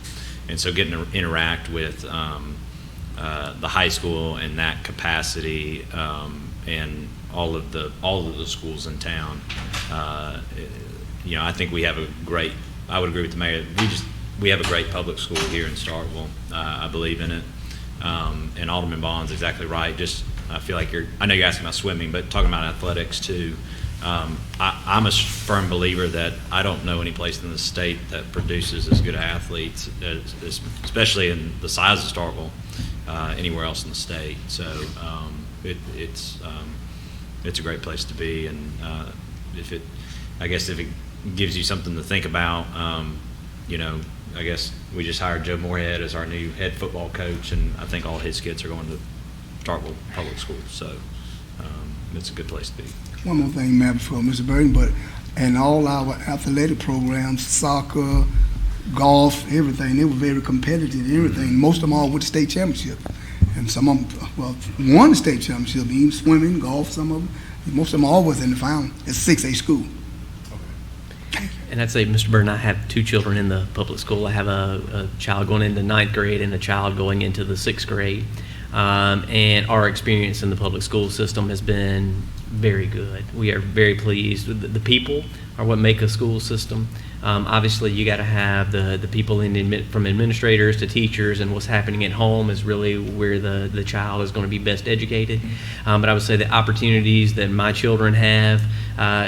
E: and so getting to interact with the high school in that capacity, and all of the schools in town. I think we have a great. I would agree with the mayor. We have a great public school here in Starkville. I believe in it, and Alderman Bond's exactly right. I feel like I know you're asking about swimming, but talking about athletics too. I'm a firm believer that I don't know any place in the state that produces as good athletes, especially in the size of Starkville, anywhere else in the state. So it's a great place to be, and if it gives you something to think about, I guess we just hired Joe Moorhead as our new head football coach, and I think all his kids are going to Starkville Public Schools, so it's a good place to be.
B: One more thing, Matt, before Mr. Burton, and all our athletic programs, soccer, golf, everything, they were very competitive and everything. Most of them all went to state championship. And some of them, won the state championship, even swimming, golf, some of them. Most of them always in the final. It's 6A school.
C: And I'd say, Mr. Burton, I have two children in the public school. I have a child going into ninth grade and a child going into the sixth grade. And our experience in the public school system has been very good. We are very pleased. The people are what make a school system. Obviously, you got to have the people from administrators to teachers, and what's happening at home is really where the child is going to be best educated. But I would say the opportunities that my children have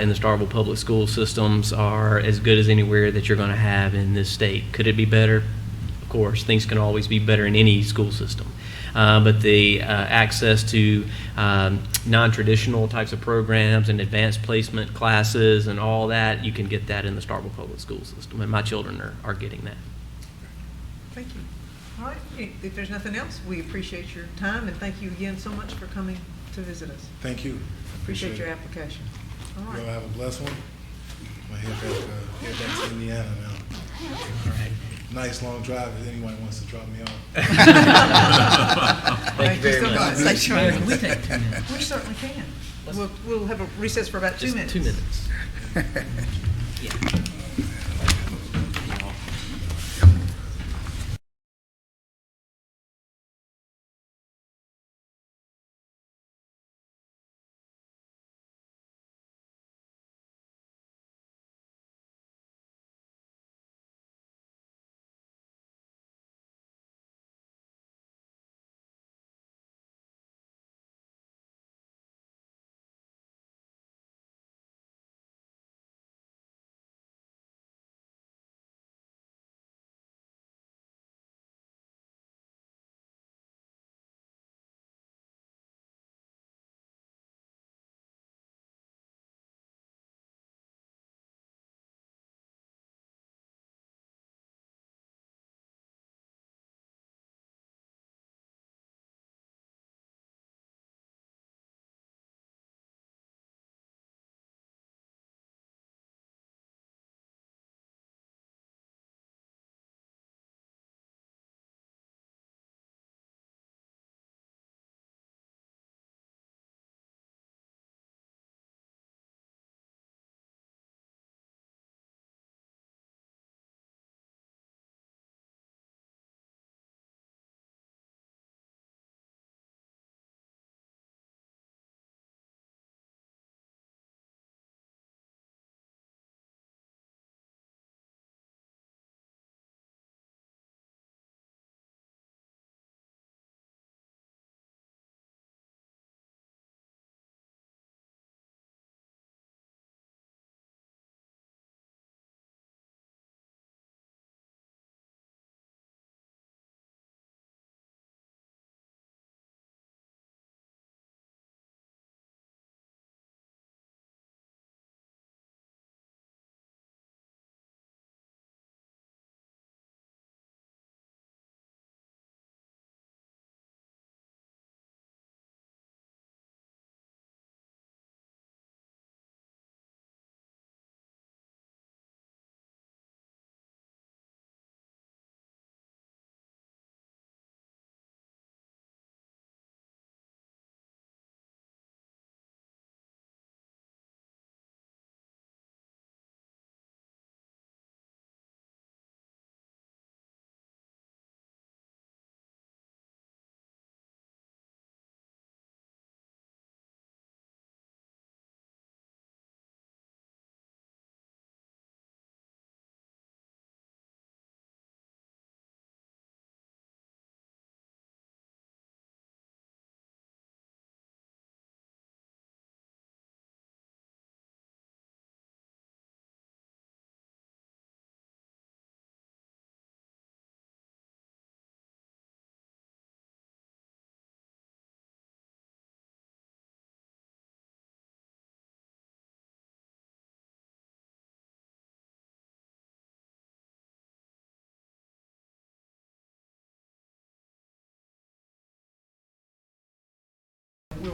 C: in the Starkville public school systems are as good as anywhere that you're going to have in this state. Could it be better? Of course, things can always be better in any school system. But the access to non-traditional types of programs and advanced placement classes and all that, you can get that in the Starkville public school system, and my children are getting that.
A: Thank you. All right, if there's nothing else, we appreciate your time, and thank you again so much for coming to visit us.
D: Thank you.
A: Appreciate your application. All right.
D: You'll have a blessed one. I'm going to head back to Indiana now.
C: All right.
D: Nice long drive if anyone wants to drop me off.
A: Thank you so much.
G: Safe travels. We take 2 minutes.
A: We certainly can. We'll have a recess for about 2 minutes.
C: 2 minutes. Yeah.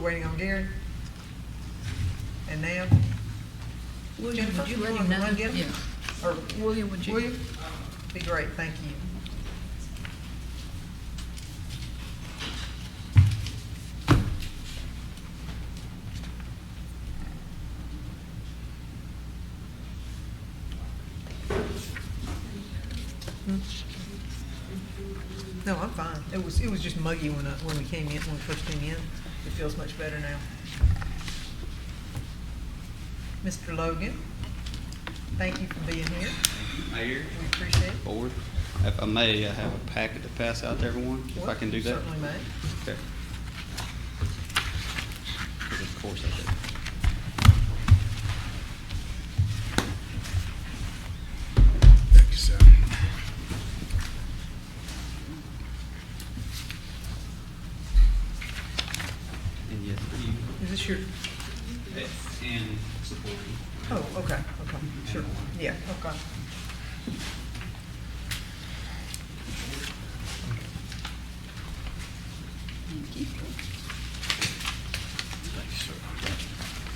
A: still waiting on Gary? And now?
G: William,
A: Jennifer,
G: would you
A: you
G: let
A: want
G: him
A: to
G: know?
A: run get him?
G: Yeah.
A: Or
G: William, would you?
A: William? Be great, thank you. No, I'm fine. It was just muggy when we came in, when we first came in. It feels much better now. Mr. Logan, thank you for being here.
J: Mayor,
A: We appreciate it.
J: Board, if I may, I have a packet to pass out to everyone, if I can do that.
A: Certainly may.
J: Okay. 'Cause of course I did.
D: Thank you, sir.
J: And yes, for you,
A: Is this your,
J: and supporting.
A: oh, okay, sure. Yeah, okay.
G: Thank you.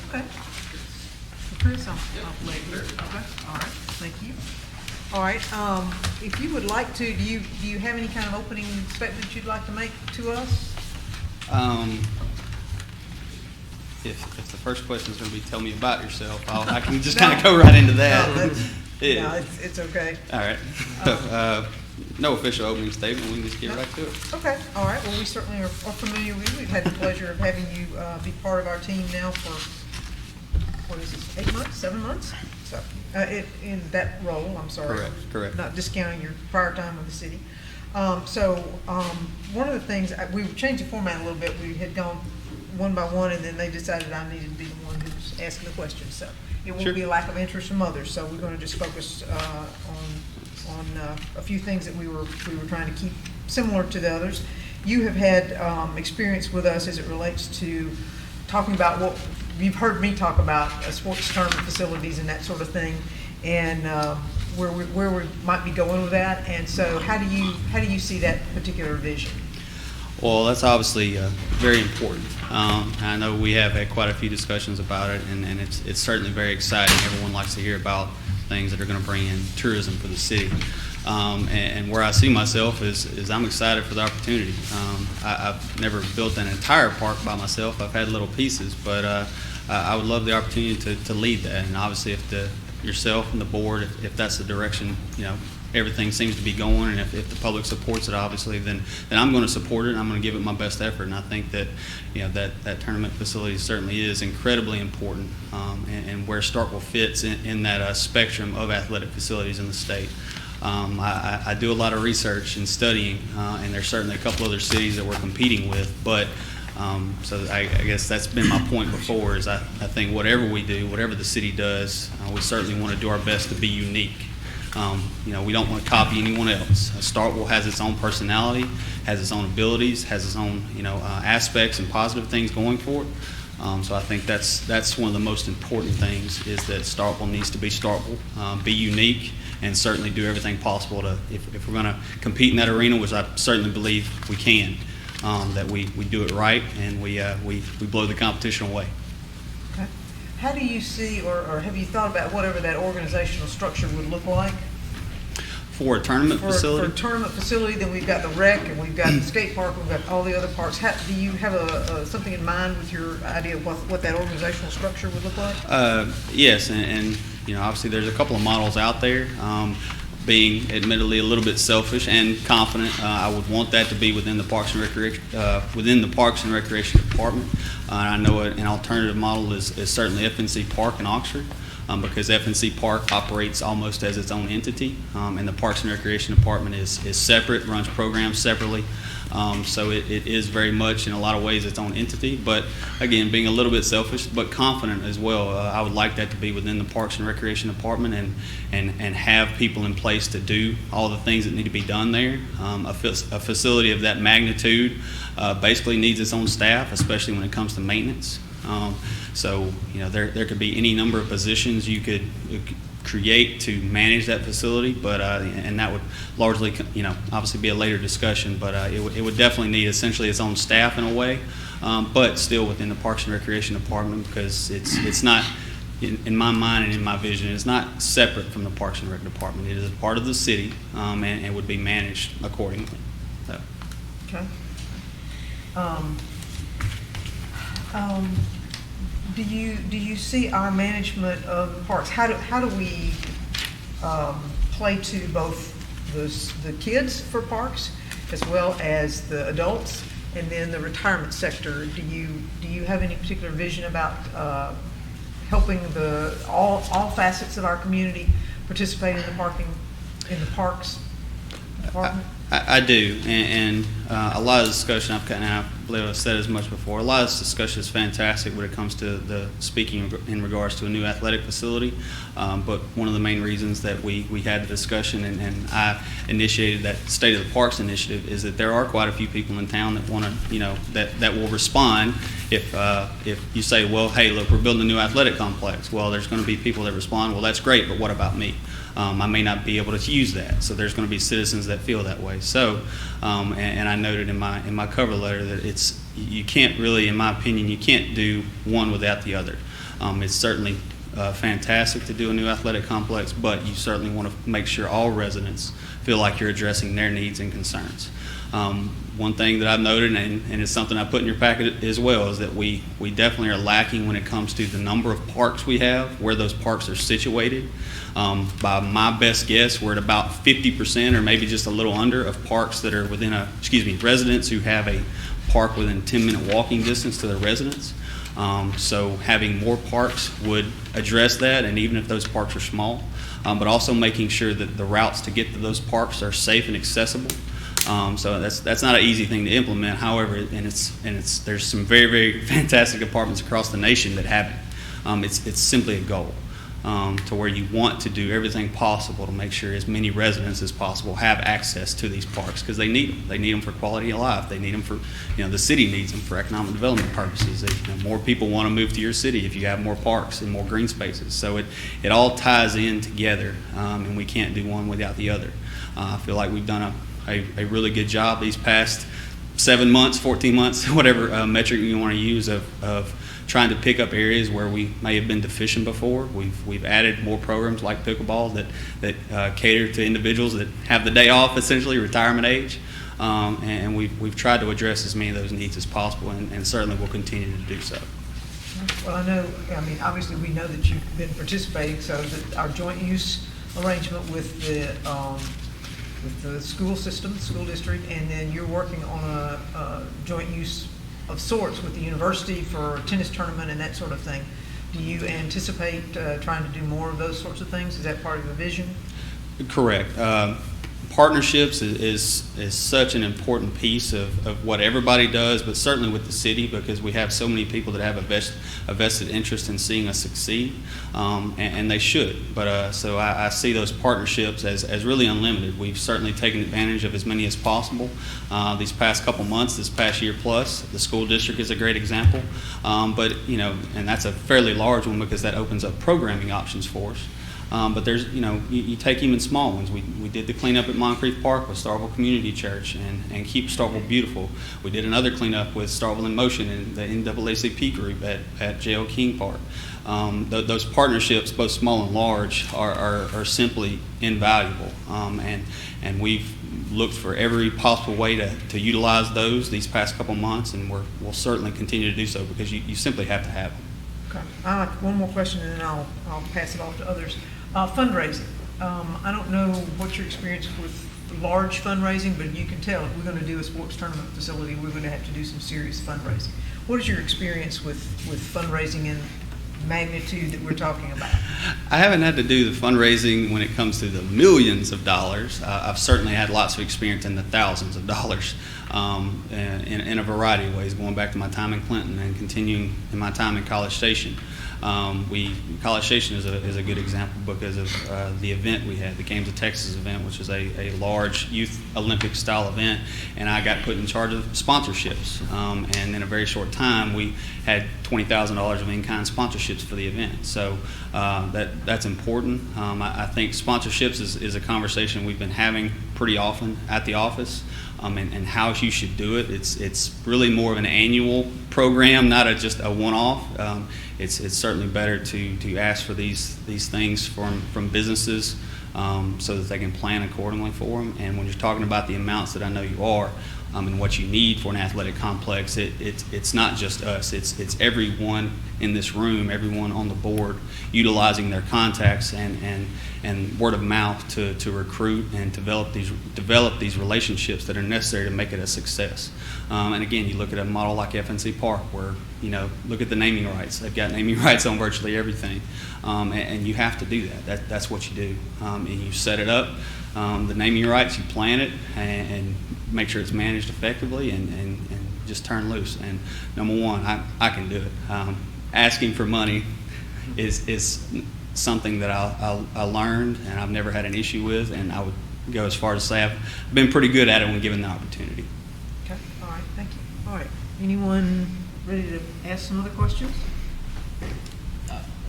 A: Okay. Chris, I'll let you. Okay, all right, thank you. All right, if you would like to, do you have any kind of opening statement you'd like to make to us?
J: If the first question is going to be tell me about yourself, I can just kind of go right into that.
A: No, that's,
J: Yeah.
A: no, it's okay.
J: All right. No official opening statement. We can just get
A: No.
J: right to it.
A: Okay, all right, well, we certainly are familiar with you. We've had the pleasure of having you be part of our team now for, what is this, 8 months, 7 months? So, in that role, I'm sorry.
J: Correct.
A: Not discounting your prior time with the city. One of the things, we changed the format a little bit. We had gone one by one, and then they decided I needed to be the one who's asking the questions. So it won't
J: Sure.
A: be a lack of interest from others. So we're going to just focus on a few things that we were trying to keep similar to the others. You have had experience with us as it relates to talking about what you've heard me talk about, sports tournament facilities and that sort of thing, and where we might be going with that. And so, how do you see that particular vision?
J: Well, that's obviously very important. I know we have had quite a few discussions about it, and it's certainly very exciting. Everyone likes to hear about things that are going to bring in tourism for the city. And where I see myself is I'm excited for the opportunity. I've never built an entire park by myself. I've had little pieces, but I would love the opportunity to lead that. And obviously, if yourself and the board, if that's the direction, everything seems to be going, and if the public supports it, obviously, then I'm going to support it, and I'm going to give it my best effort. And I think that, that tournament facility certainly is incredibly important, and where Starkville fits in that spectrum of athletic facilities in the state. I do a lot of research and studying, and there's certainly a couple other cities that we're competing with, but so I guess that's been my point before, is I think whatever we do, whatever the city does, we certainly want to do our best to be unique. We don't want to copy anyone else. Starkville has its own personality, has its own abilities, has its own aspects and positive things going for it. So I think that's one of the most important things, is that Starkville needs to be Starkville, be unique, and certainly do everything possible to, if we're going to compete in that arena, which I certainly believe we can, that we do it right, and we blow the competition away.
A: Okay. How do you see, or have you thought about whatever that organizational structure would look like?
J: For a tournament facility?
A: For a tournament facility, then we've got the rec, and we've got the skate park, we've got all the other parks. Do you have something in mind with your idea of what that organizational structure would look like?
J: Yes, and obviously there's a couple of models out there. Being admittedly a little bit selfish and confident, I would want that to be within the Parks and Recreation Department. I know an alternative model is certainly FNC Park in Oxford, because FNC Park operates almost as its own entity, and the Parks and Recreation Department is separate, runs programs separately. So it is very much, in a lot of ways, its own entity. But again, being a little bit selfish, but confident as well, I would like that to be within the Parks and Recreation Department, and have people in place to do all the things that need to be done there. A facility of that magnitude basically needs its own staff, especially when it comes to maintenance. So there could be any number of positions you could create to manage that facility, but and that would largely obviously be a later discussion, but it would definitely need essentially its own staff in a way, but still within the Parks and Recreation Department, because it's not, in my mind and in my vision, it's not separate from the Parks and Rec Department. It is a part of the city, and would be managed accordingly. So.
A: Okay. Do you see our management of the parks? How do we play to both the kids for parks as well as the adults, and then the retirement sector? Do you have any particular vision about helping all facets of our community participate in the parks department?
J: I do, and a lot of discussion, I believe I've said as much before, a lot of this discussion is fantastic when it comes to the speaking in regards to a new athletic facility, but one of the main reasons that we had the discussion and I initiated that State of the Parks initiative is that there are quite a few people in town that want to, that will respond if you say, well, hey, look, we're building a new athletic complex. Well, there's going to be people that respond, well, that's great, but what about me? I may not be able to use that, so there's going to be citizens that feel that way. So, and I noted in my cover letter that you can't really, in my opinion, you can't do one without the other. It's certainly fantastic to do a new athletic complex, but you certainly want to make sure all residents feel like you're addressing their needs and concerns. One thing that I've noted, and it's something I put in your packet as well, is that we definitely are lacking when it comes to the number of parks we have, where those parks are situated. By my best guess, we're at about 50% or maybe just a little under of parks that are within residents who have a park within 10-minute walking distance to their residence. So having more parks would address that, and even if those parks are small, but also making sure that the routes to get to those parks are safe and accessible. So that's not an easy thing to implement. However, there's some very, very fantastic departments across the nation that have it. It's simply a goal to where you want to do everything possible to make sure as many residents as possible have access to these parks, because they need them. They need them for quality of life. They need them for, the city needs them for economic development purposes. More people want to move to your city if you have more parks and more green spaces. So it all ties in together, and we can't do one without the other. I feel like we've done a really good job these past 7 months, 14 months, whatever metric you want to use of trying to pick up areas where we may have been deficient before. We've added more programs like pickleball that cater to individuals that have the day off, essentially retirement age, and we've tried to address as many of those needs as possible, and certainly will continue to do so.
A: Well, obviously we know that you've been participating, so that our joint use arrangement with the school system, school district, and then you're working on a joint use of sorts with the university for a tennis tournament and that sort of thing. Do you anticipate trying to do more of those sorts of things? Is that part of the vision? Correct.
J: Partnerships is such an important piece of what everybody does, but certainly with the city, because we have so many people that have a vested interest in seeing us succeed, and they should. But so I see those partnerships as really unlimited. We've certainly taken advantage of as many as possible these past couple months, this past year plus. The school district is a great example, but and that's a fairly large one because that opens up programming options for us. But there's, you take even small ones. We did the cleanup at Moncrief Park with Starkville Community Church and Keep Starkville Beautiful. We did another cleanup with Starkville in Motion and the NAACP group at J.L. King Park. Those partnerships, both small and large, are simply invaluable. And we've looked for every possible way to utilize those these past couple months, and we'll certainly continue to do so because you simply have to have them.
A: Okay. I have one more question, and then I'll pass it off to others. Fundraising. I don't know what your experience with large fundraising, but you can tell if we're going to do a sports tournament facility, we're going to have to do some serious fundraising. What is your experience with fundraising in magnitude that we're talking about?
J: I haven't had to do the fundraising when it comes to the millions of dollars. I've certainly had lots of experience in the thousands of dollars in a variety of ways, going back to my time in Clinton and continuing in my time in College Station. College Station is a good example because of the event we had, the Games of Texas event, which is a large youth Olympic style event, and I got put in charge of sponsorships. And in a very short time, we had $20,000 of in-kind sponsorships for the event. So that's important. I think sponsorships is a conversation we've been having pretty often at the office, and how you should do it. It's really more of an annual program, not just a one-off. It's certainly better to ask for these things from businesses, so that they can plan accordingly for them. And when you're talking about the amounts that I know you are, and what you need for an athletic complex, it's not just us. It's everyone in this room, everyone on the board, utilizing their contacts and word of mouth to recruit and develop these relationships that are necessary to make it a success. And again, you look at a model like FNC Park, where look at the naming rights. They've got naming rights on virtually everything, and you have to do that. That's what you do, and you set it up. The naming rights, you plan it and make sure it's managed effectively, and just turn loose. And number one, I can do it. Asking for money is something that I learned, and I've never had an issue with, and I would go as far as to say I've been pretty good at it when given the opportunity.
A: Okay, all right, thank you. All right, anyone ready to ask some other questions?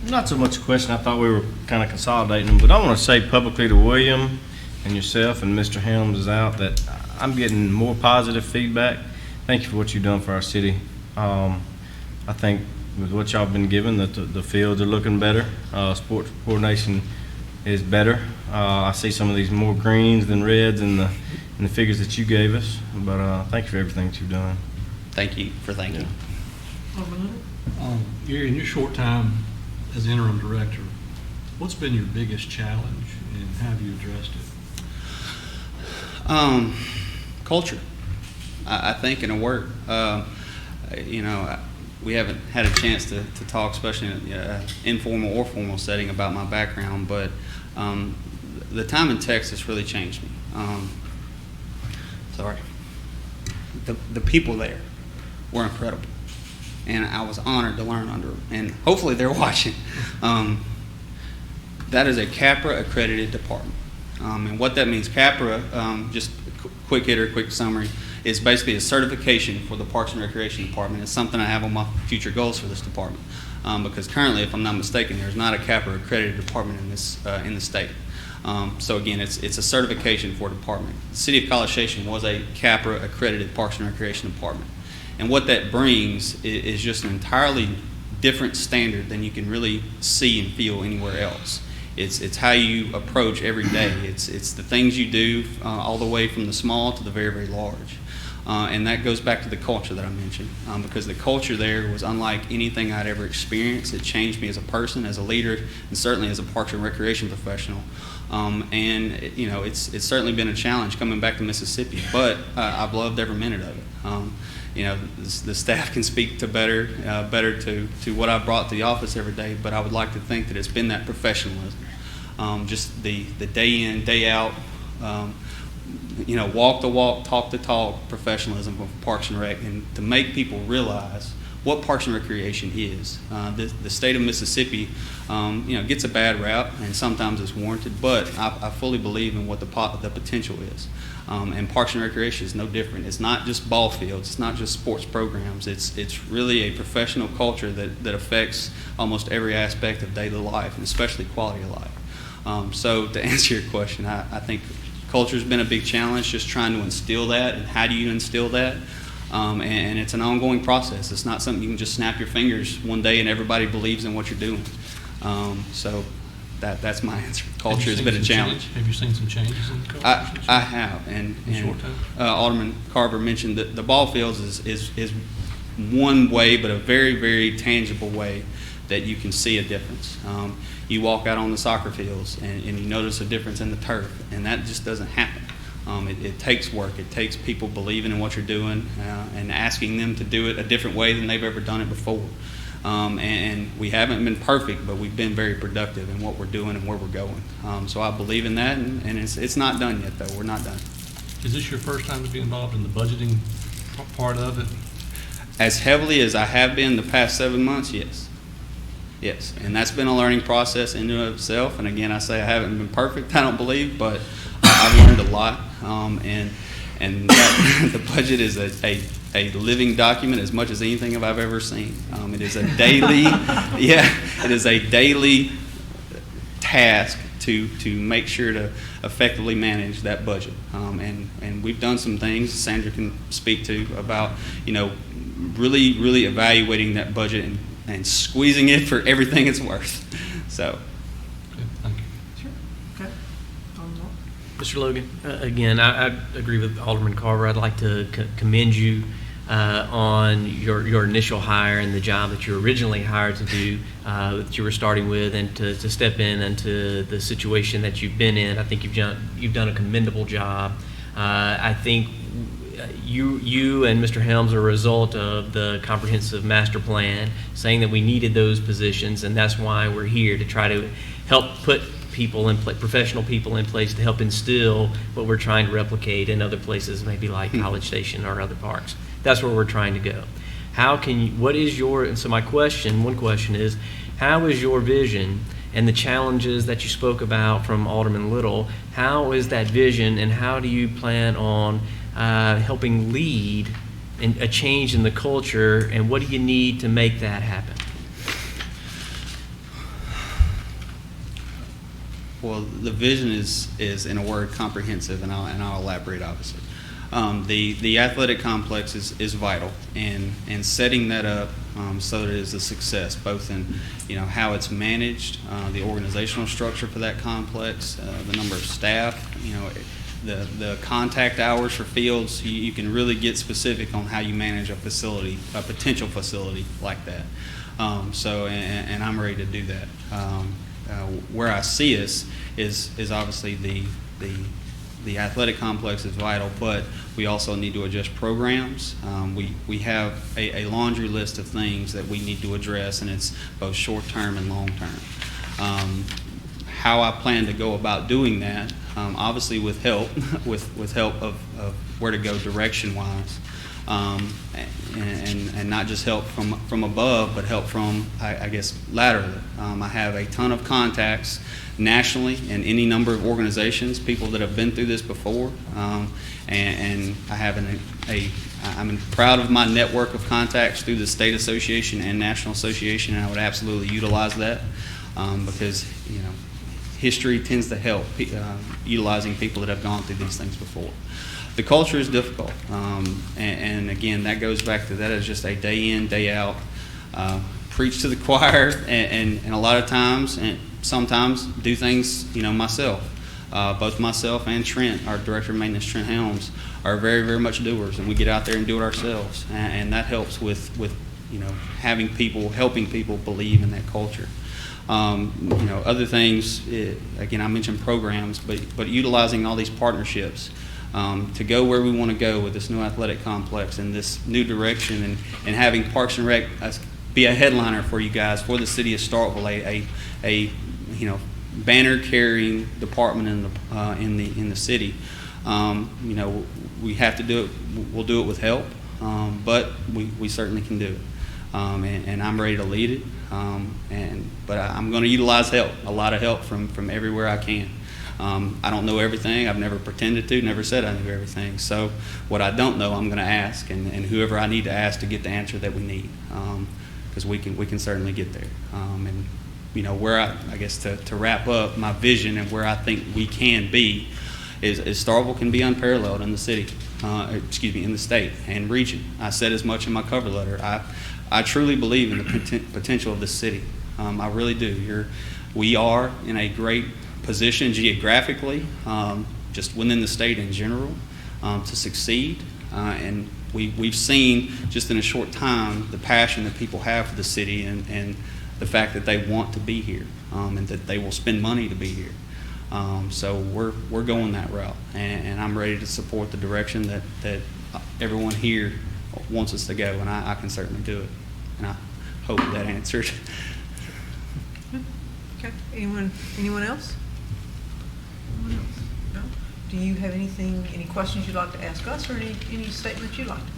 F: Not so much a question. I thought we were kind of consolidating them, but I want to say publicly to William and yourself and Mr. Helms is out that I'm getting more positive feedback. Thank you for what you've done for our city. I think with what y'all been given, that the fields are looking better. Sports coordination is better. I see some of these more greens than reds in the figures that you gave us. But thank you for everything that you've done.
J: Thank you for thanking.
H: In your short time as interim director, what's been your biggest challenge, and how have you addressed it?
J: Culture, I think, in a word. We haven't had a chance to talk, especially in an informal or formal setting, about my background, but the time in Texas really changed me. The people there were incredible, and I was honored to learn under them, and hopefully they're watching. That is a CAPRA accredited department. And what that means, CAPRA, just quick hitter, quick summary, is basically a certification for the Parks and Recreation Department. It's something I have on my future goals for this department, because currently, if I'm not mistaken, there's not a CAPRA accredited department in the state. So again, it's a certification for a department. The City of College Station was a CAPRA accredited Parks and Recreation Department, and what that brings is just an entirely different standard than you can really see and feel anywhere else. It's how you approach every day. It's the things you do, all the way from the small to the very, very large. And that goes back to the culture that I mentioned, because the culture there was unlike anything I'd ever experienced. It changed me as a person, as a leader, and certainly as a Parks and Recreation professional. It's certainly been a challenge coming back to Mississippi, but I've loved every minute of it. The staff can speak to better to what I brought to the office every day, but I would like to think that it's been that professionalism, just the day in, day out, walk the walk, talk the talk professionalism of Parks and Rec, and to make people realize what Parks and Recreation is. The state of Mississippi, gets a bad rap, and sometimes it's warranted, but I fully believe in what the potential is. And Parks and Recreation is no different. It's not just ball fields. It's not just sports programs. It's really a professional culture that affects almost every aspect of daily life, and especially quality of life. So to answer your question, I think culture's been a big challenge, just trying to instill that, and how do you instill that? And it's an ongoing process. It's not something you can just snap your fingers one day and everybody believes in what you're doing. So that's my answer. Culture has been a challenge.
H: Have you seen some changes in the culture?
J: I have, and Alderman Carver mentioned that the ball fields is one way, but a very, very tangible way that you can see a difference. You walk out on the soccer fields and you notice a difference in the turf, and that just doesn't happen. It takes work. It takes people believing in what you're doing and asking them to do it a different way than they've ever done it before. And we haven't been perfect, but we've been very productive in what we're doing and where we're going. So I believe in that, and it's not done yet, though. We're not done.
H: Is this your first time to be involved in the budgeting part of it?
J: As heavily as I have been the past 7 months, yes. Yes, and that's been a learning process in and of itself. And again, I say I haven't been perfect, I don't believe, but I've learned a lot. And the budget is a living document as much as anything I've ever seen. It is a daily, it is a daily task to make sure to effectively manage that budget. And we've done some things Sandra can speak to about, really evaluating that budget and squeezing it for everything it's worth. So.
H: Okay, thank you.
A: Sure. Okay.
C: Mr. Logan, again, I agree with Alderman Carver. I'd like to commend you on your initial hire and the job that you were originally hired to do, that you were starting with, and to step in into the situation that you've been in. I think you've done a commendable job. I think you and Mr. Helms are a result of the comprehensive master plan, saying that we needed those positions, and that's why we're here, to try to help put people in professional people in place to help instill what we're trying to replicate in other places, maybe like College Station or other parks. That's where we're trying to go. So my one question is, how is your vision and the challenges that you spoke about from Alderman Little, how is that vision, and how do you plan on helping lead in a change in the culture, and what do you need to make that happen?
J: Well, the vision is in a word, comprehensive, and I'll elaborate, obviously. The athletic complex is vital, and setting that up so that it is a success, both in how it's managed, the organizational structure for that complex, the number of staff, the contact hours for fields. You can really get specific on how you manage a potential facility like that. And I'm ready to do that. Where I see us is obviously the athletic complex is vital, but we also need to adjust programs. We have a laundry list of things that we need to address, and it's both short-term and long-term. How I plan to go about doing that, obviously with help, with help of where to go direction-wise, and not just help from above, but help from, I guess, laterally. I have a ton of contacts nationally in any number of organizations, people that have been through this before, and I have I'm proud of my network of contacts through the state association and national association, and I would absolutely utilize that because history tends to help utilizing people that have gone through these things before. The culture is difficult, and again, that goes back to that is just a day in, day out, preach to the choir, and a lot of times, and sometimes do things, myself. Both myself and Trent, our director of maintenance, Trent Helms, are very, very much doers, and we get out there and do it ourselves, and that helps with helping people believe in that culture. Other things, again, I mentioned programs, but utilizing all these partnerships to go where we want to go with this new athletic complex and this new direction, and having Parks and Rec be a headliner for you guys, for the city of Starkville, a banner carrying department in the city. We have to do it. We'll do it with help, but we certainly can do it. And I'm ready to lead it. But I'm going to utilize help, a lot of help from everywhere I can. I don't know everything. I've never pretended to, never said I knew everything. So what I don't know, I'm going to ask, and whoever I need to ask to get the answer that we need, because we can certainly get there. Where I guess to wrap up my vision and where I think we can be is Starkville can be unparalleled in the city, in the state and region. I said as much in my cover letter. I truly believe in the potential of this city. I really do. We are in a great position geographically, just within the state in general, to succeed. And we've seen just in a short time the passion that people have for the city and the fact that they want to be here, and that they will spend money to be here. So we're going that route, and I'm ready to support the direction that everyone here wants us to go, and I can certainly do it. And I hope that answered.
A: Okay. Anyone else? No? Do you have any questions you'd like to ask us, or any statements you'd like to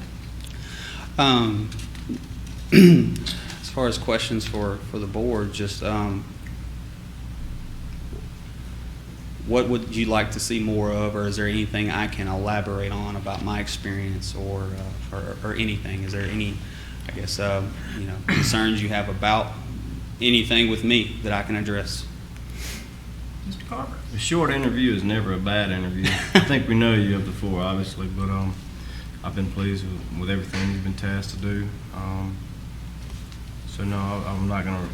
A: make?
J: As far as questions for the board, just what would you like to see more of, or is there anything I can elaborate on about my experience, or anything? Is there any, I guess, concerns you have about anything with me that I can address?
A: Mr. Carver?
F: A short interview is never a bad interview. I think we know you before, obviously, but I've been pleased with everything you've been tasked to do. So no, I'm not gonna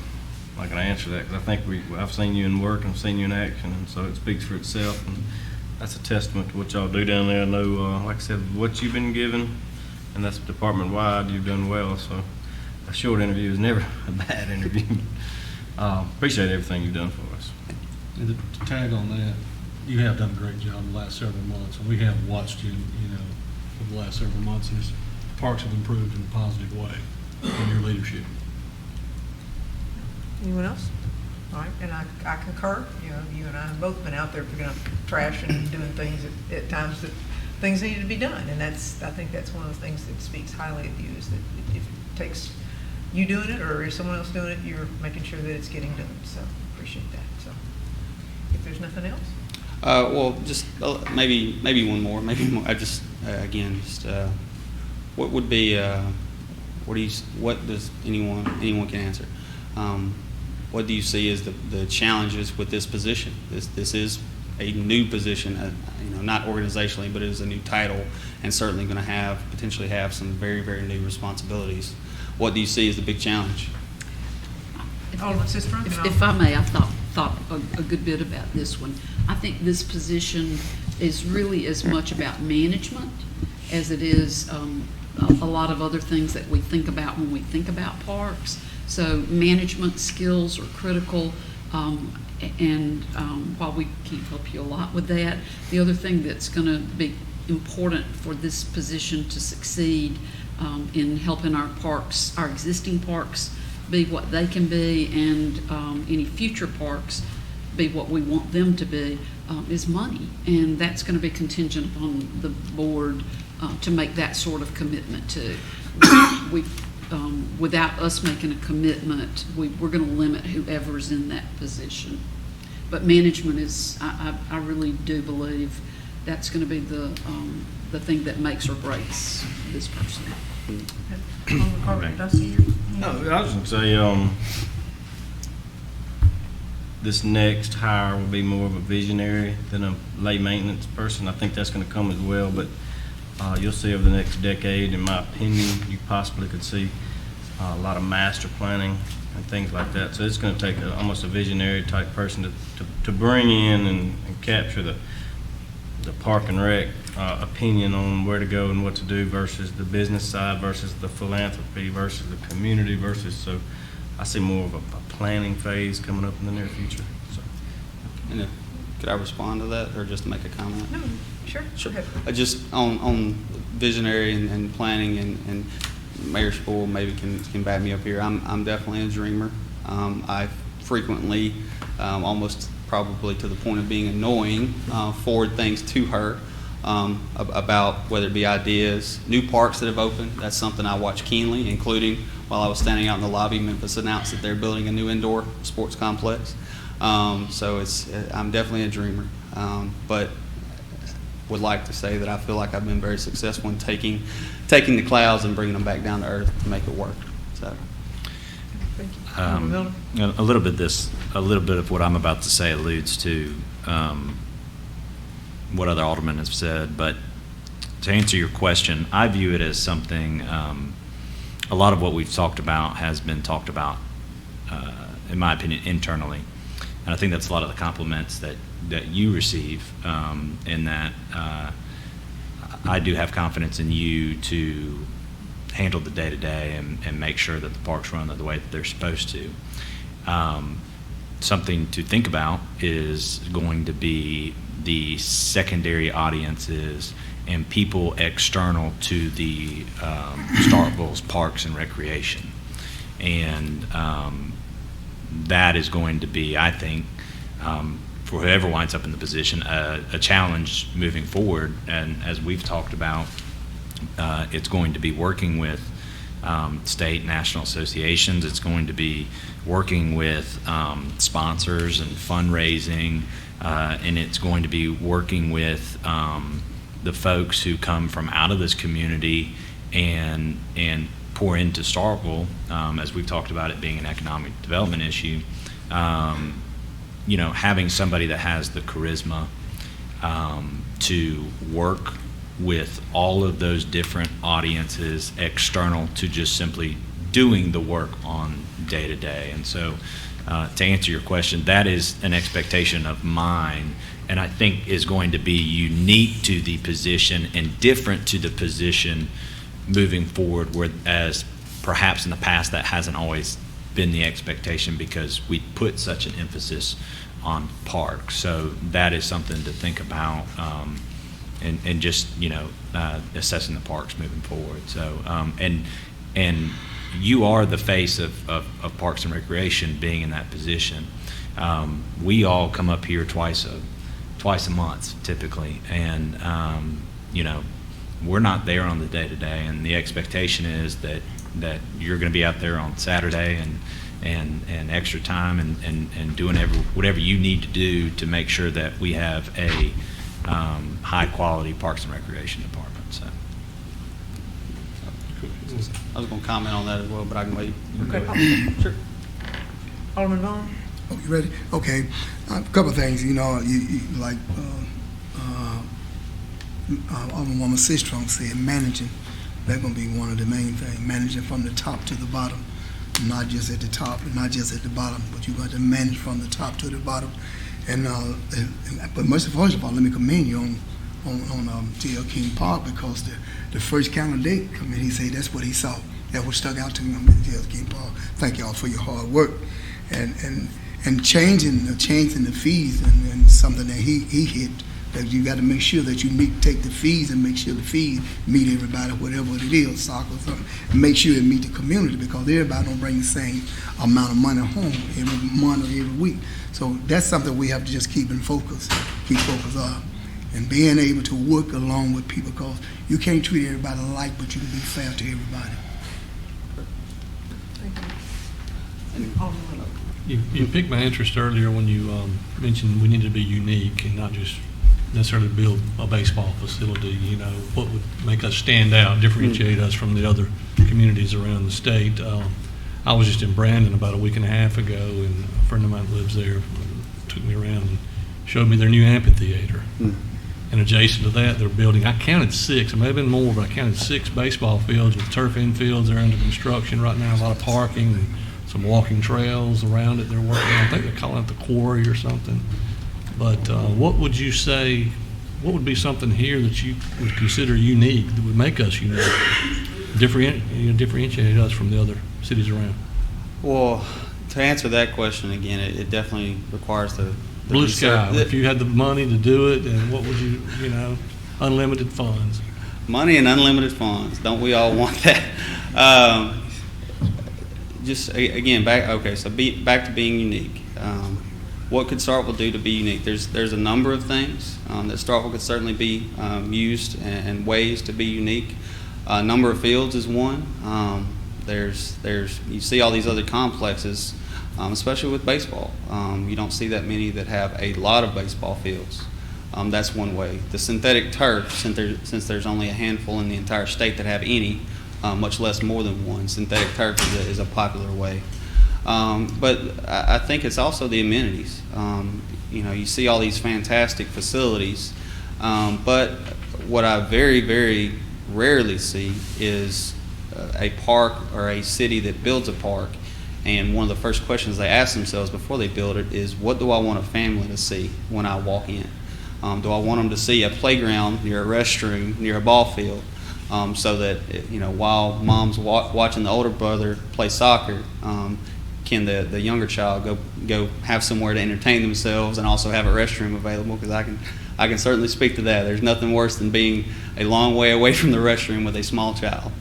F: answer that, because I think I've seen you in work and I've seen you in action, and so it speaks for itself, and that's a testament to what y'all do down there. I know, like I said, what you've been given, and that's department-wide, you've done well, so a short interview is never a bad interview. Appreciate everything you've done for us.
H: And to tag on that, you have done a great job in the last several months, and we have watched you, for the last several months, and the parks have improved in a positive way in your leadership.
A: Anyone else? All right, and I concur. You and I have both been out there picking up trash and doing things at times that things needed to be done, and I think that's one of the things that speaks highly of you, is that if it takes you doing it or if someone else doing it, you're making sure that it's getting done. So appreciate that. So if there's nothing else.
J: Well, just maybe one more. I just what would be what does anyone can answer? What do you see as the challenges with this position? This is a new position, not organizationally, but it is a new title, and certainly going to potentially have some very, very new responsibilities. What do you see as the big challenge?
A: Alderman Sistrom?
G: If I may, I thought a good bit about this one. I think this position is really as much about management as it is a lot of other things that we think about when we think about parks. So management skills are critical, and while we can help you a lot with that, the other thing that's going to be important for this position to succeed in helping our parks, our existing parks, be what they can be, and any future parks be what we want them to be, is money. And that's going to be contingent upon the board to make that sort of commitment to. Without us making a commitment, we're going to limit whoever's in that position. But management is, I really do believe that's going to be the thing that makes or breaks this person.
A: Alderman Carver, did I see your?
F: No, I was going to say, this next hire will be more of a visionary than a lay maintenance person. I think that's going to come as well, but you'll see over the next decade, in my opinion, you possibly could see a lot of master planning and things like that. So it's going to take almost a visionary type person to bring in and capture the park and rec opinion on where to go and what to do versus the business side versus the philanthropy versus the community versus, so I see more of a planning phase coming up in the near future. So.
J: And could I respond to that, or just make a comment?
A: No, sure.
J: Sure.
A: Go ahead.
J: Just on visionary and planning, and Mayor Spool maybe can back me up here. I'm definitely a dreamer. I frequently, almost probably to the point of being annoying, forward things to her about whether it be ideas, new parks that have opened. That's something I watch keenly, including while I was standing out in the lobby, Memphis announced that they're building a new indoor sports complex. So I'm definitely a dreamer, but would like to say that I feel like I've been very successful in taking the clouds and bringing them back down to earth to make it work. So,
A: Thank you.
E: A little bit of what I'm about to say alludes to what other aldermen have said, but to answer your question, I view it as something. A lot of what we've talked about has been talked about, in my opinion, internally. And I think that's a lot of the compliments that you receive, in that I do have confidence in you to handle the day-to-day and make sure that the parks run the way that they're supposed to. Something to think about is going to be the secondary audiences and people external to the Starkville's Parks and Recreation. And that is going to be, I think, for whoever winds up in the position, a challenge moving forward. And as we've talked about, it's going to be working with state, national associations. It's going to be working with sponsors and fundraising, and it's going to be working with the folks who come from out of this community and pour into Starkville, as we've talked about it being an economic development issue. having somebody that has the charisma to work with all of those different audiences external to just simply doing the work on day to day. And so to answer your question, that is an expectation of mine, and I think is going to be unique to the position and different to the position moving forward, whereas perhaps in the past that hasn't always been the expectation because we put such an emphasis on parks. So that is something to think about, and just assessing the parks moving forward. So and you are the face of Parks and Recreation, being in that position. We all come up here twice a month typically, and we're not there on the day-to-day, and the expectation is that you're going to be out there on Saturday and extra time and doing whatever you need to do to make sure that we have a high-quality Parks and Recreation department. So.
J: I was going to comment on that as well, but I can wait.
A: Okay.
J: Sure.
A: Alderman Vaughn?
B: Oh, you ready? Okay. A couple of things, you like Alderwoman Sistrunk said, managing. That's going to be one of the main things, managing from the top to the bottom, not just at the top and not just at the bottom, but you're going to manage from the top to the bottom. But most of all, let me commend you on T.L. King Park, because the first candidate, he said that's what he saw. That what stuck out to him in T.L. King Park. Thank y'all for your hard work. And changing the fees and something that he hit, that you got to make sure that you take the fees and make sure the fees meet everybody, whatever it is, soccer or something. Make sure it meet the community, because everybody don't bring the same amount of money home every month or every week. So that's something we have to just keep focus on, and being able to work along with people, because you can't treat everybody alike, but you can be fair to everybody.
H: You piqued my interest earlier when you mentioned we need to be unique and not just necessarily build a baseball facility. What would make us stand out, differentiate us from the other communities around the state. I was just in Brandon about a week and a half ago, and a friend of mine lives there took me around and showed me their new amphitheater. And adjacent to that, they're building, I counted 6, it may have been more, but I counted 6 baseball fields with turf infields. They're under construction right now, a lot of parking and some walking trails around it they're working on. I think they're calling it the Quarry or something. But what would you say, what would be something here that you would consider unique, that would make us unique, differentiate us from the other cities around?
J: Well, to answer that question again, it definitely requires the
H: blue sky. If you had the money to do it, and what would you, unlimited funds?
J: Money and unlimited funds. Don't we all want that? Just again, back to being unique. What could Starkville do to be unique? There's a number of things that Starkville could certainly be used and ways to be unique. Number of fields is one. You see all these other complexes, especially with baseball. You don't see that many that have a lot of baseball fields. That's one way. The synthetic turf, since there's only a handful in the entire state that have any, much less more than one, synthetic turf is a popular way. But I think it's also the amenities. You see all these fantastic facilities, but what I very, very rarely see is a park or a city that builds a park, and one of the first questions they ask themselves before they build it is, what do I want a family to see when I walk in? Do I want them to see a playground near a restroom, near a ball field, so that while mom's watching the older brother play soccer, can the younger child go have somewhere to entertain themselves and also have a restroom available? Because I can certainly speak to that. There's nothing worse than being a long way away from the restroom with a small child.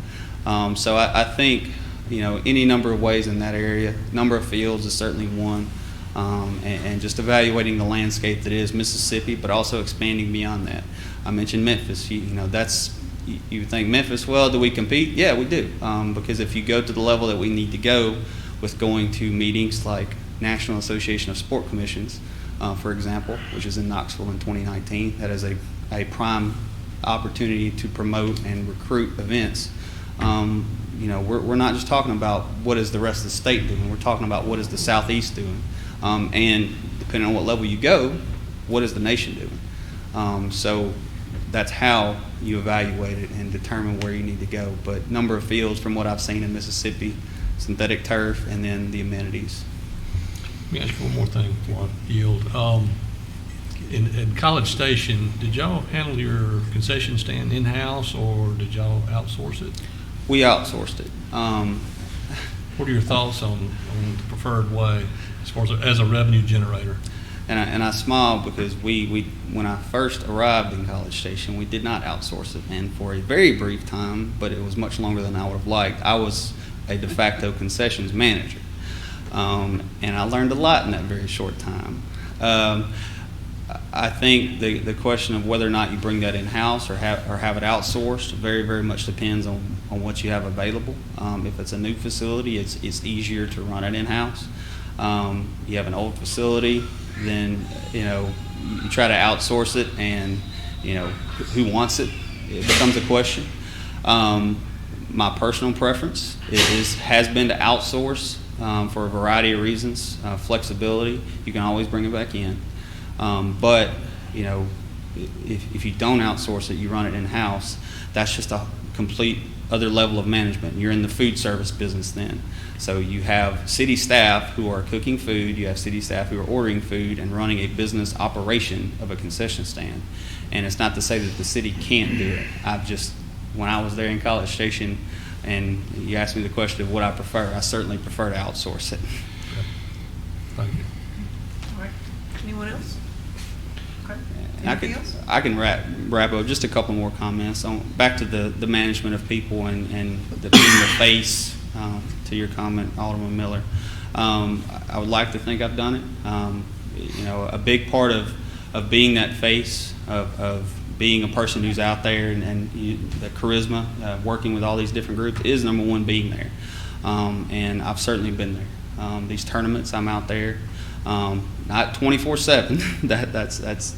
J: So I think any number of ways in that area. Number of fields is certainly one, and just evaluating the landscape that is Mississippi, but also expanding beyond that. I mentioned Memphis. You think Memphis? Well, do we compete? Yeah, we do. Because if you go to the level that we need to go with going to meetings like National Association of Sport Commissions, for example, which is in Knoxville in 2019, that is a prime opportunity to promote and recruit events. We're not just talking about what is the rest of the state doing. We're talking about what is the Southeast doing. And depending on what level you go, what is the nation doing? So that's how you evaluate it and determine where you need to go. But number of fields from what I've seen in Mississippi, synthetic turf, and then the amenities.
H: Let me ask you one more thing before I yield. In College Station, did y'all handle your concession stand in-house or did y'all outsource it?
J: We outsourced it.
H: What are your thoughts on the preferred way as far as a revenue generator?
J: And I smile because we when I first arrived in College Station, we did not outsource it. And for a very brief time, but it was much longer than I would have liked, I was a de facto concessions manager. And I learned a lot in that very short time. I think the question of whether or not you bring that in-house or have it outsourced very, very much depends on what you have available. If it's a new facility, it's easier to run it in-house. You have an old facility, then you try to outsource it, and who wants it? It becomes a question. My personal preference has been to outsource for a variety of reasons. Flexibility, you can always bring it back in. But if you don't outsource it, you run it in-house, that's just a complete other level of management. You're in the food service business then. So you have city staff who are cooking food, you have city staff who are ordering food and running a business operation of a concession stand. And it's not to say that the city can't do it. When I was there in College Station and you asked me the question of what I prefer, I certainly prefer to outsource it.
H: Thank you.
A: All right. Anyone else? Okay.
J: And I can wrap up just a couple more comments on back to the management of people and the being the face. To your comment, Alderman Miller, I would like to think I've done it. A big part of being that face of being a person who's out there and the charisma, working with all these different groups is number one, being there. And I've certainly been there. These tournaments, I'm out there. Not 24/7. That's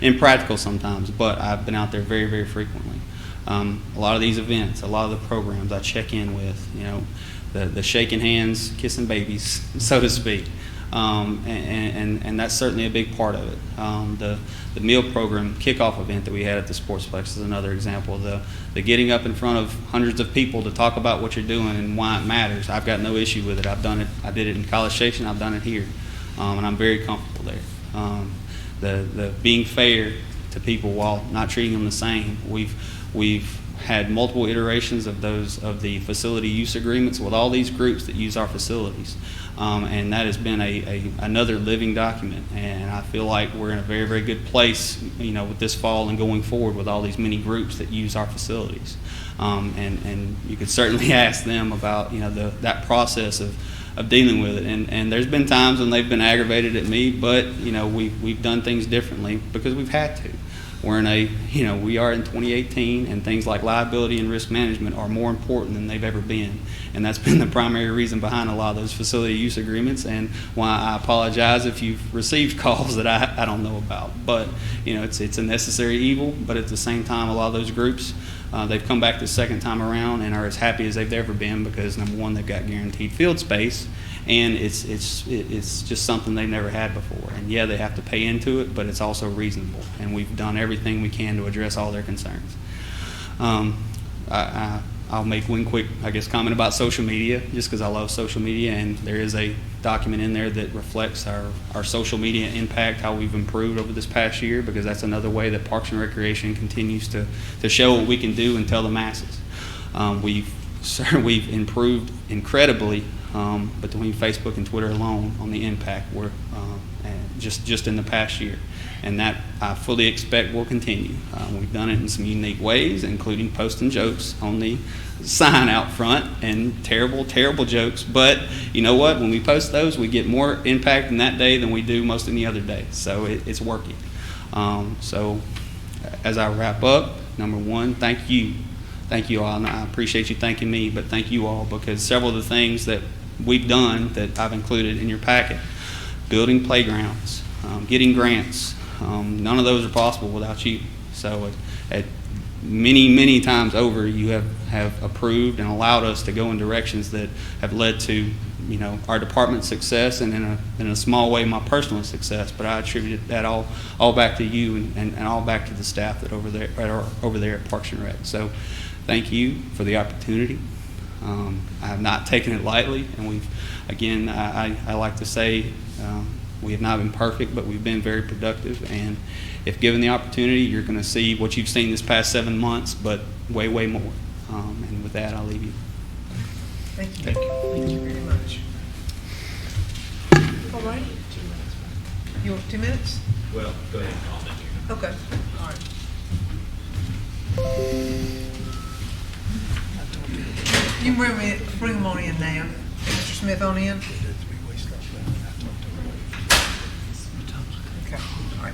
J: impractical sometimes, but I've been out there very, very frequently. A lot of these events, a lot of the programs I check in with, the shaking hands, kissing babies, so to speak, and that's certainly a big part of it. The meal program kickoff event that we had at the Sportsplex is another example. The getting up in front of hundreds of people to talk about what you're doing and why it matters. I've got no issue with it. I've done it. I did it in College Station. I've done it here, and I'm very comfortable there. The being fair to people while not treating them the same. We've had multiple iterations of the facility use agreements with all these groups that use our facilities, and that has been another living document. And I feel like we're in a very, very good place, with this fall and going forward with all these many groups that use our facilities. And you could certainly ask them about that process of dealing with it. And there's been times when they've been aggravated at me, but we've done things differently because we've had to. We're we are in 2018, and things like liability and risk management are more important than they've ever been. And that's been the primary reason behind a lot of those facility use agreements, and why I apologize if you've received calls that I don't know about. But, it's a necessary evil, but at the same time, a lot of those groups, they've come back the second time around and are as happy as they've ever been because, number one, they've got guaranteed field space, and it's just something they've never had before. And yeah, they have to pay into it, but it's also reasonable. And we've done everything we can to address all their concerns. I'll make one quick, comment about social media, just because I love social media, and there is a document in there that reflects our social media impact, how we've improved over this past year, because that's another way that Parks and Recreation continues to show what we can do and tell the masses. We've improved incredibly between Facebook and Twitter alone on the impact we're just in the past year, and that I fully expect will continue. We've done it in some unique ways, including posting jokes on the sign out front, and terrible jokes, but you know what, when we post those, we get more impact in that day than we do most any other day, so it's working. So as I wrap up, number one, thank you all, and I appreciate you thanking me, but thank you all, because several of the things that we've done that I've included in your packet, building playgrounds, getting grants, none of those are possible without you. So at many times over, you have approved and allowed us to go in directions that have led to you know, our department's success, and in a small way, my personal success. But I attribute that all back to you and all back to the staff that are over there at Parks and Rec. So thank you for the opportunity. I have not taken it lightly, and again, I like to say, we have not been perfect, but we've been very productive. And if given the opportunity, you're going to see what you've seen this past 7 months, but way, way more. And with that, I'll leave you.
A: Thank you. Thank you very much. All right. You want 2 minutes?
E: Well, go ahead and comment here.
A: Okay, all right. You can bring them on in now. Mr. Smith on in? Okay, all right.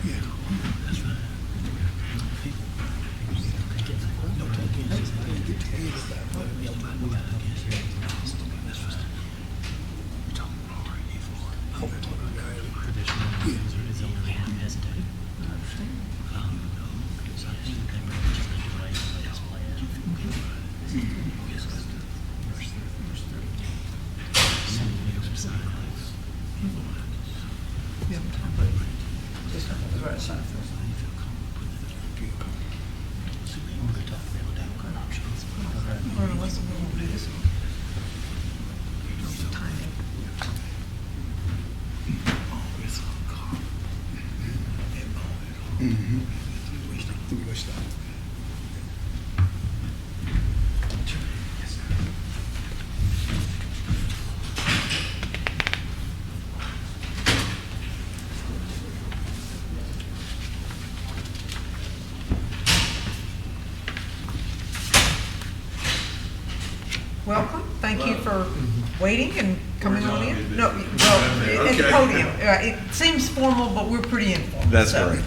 A: Welcome. Thank you for waiting and coming on in. No, well, at the podium. It seems formal, but we're pretty informal.
K: That's great.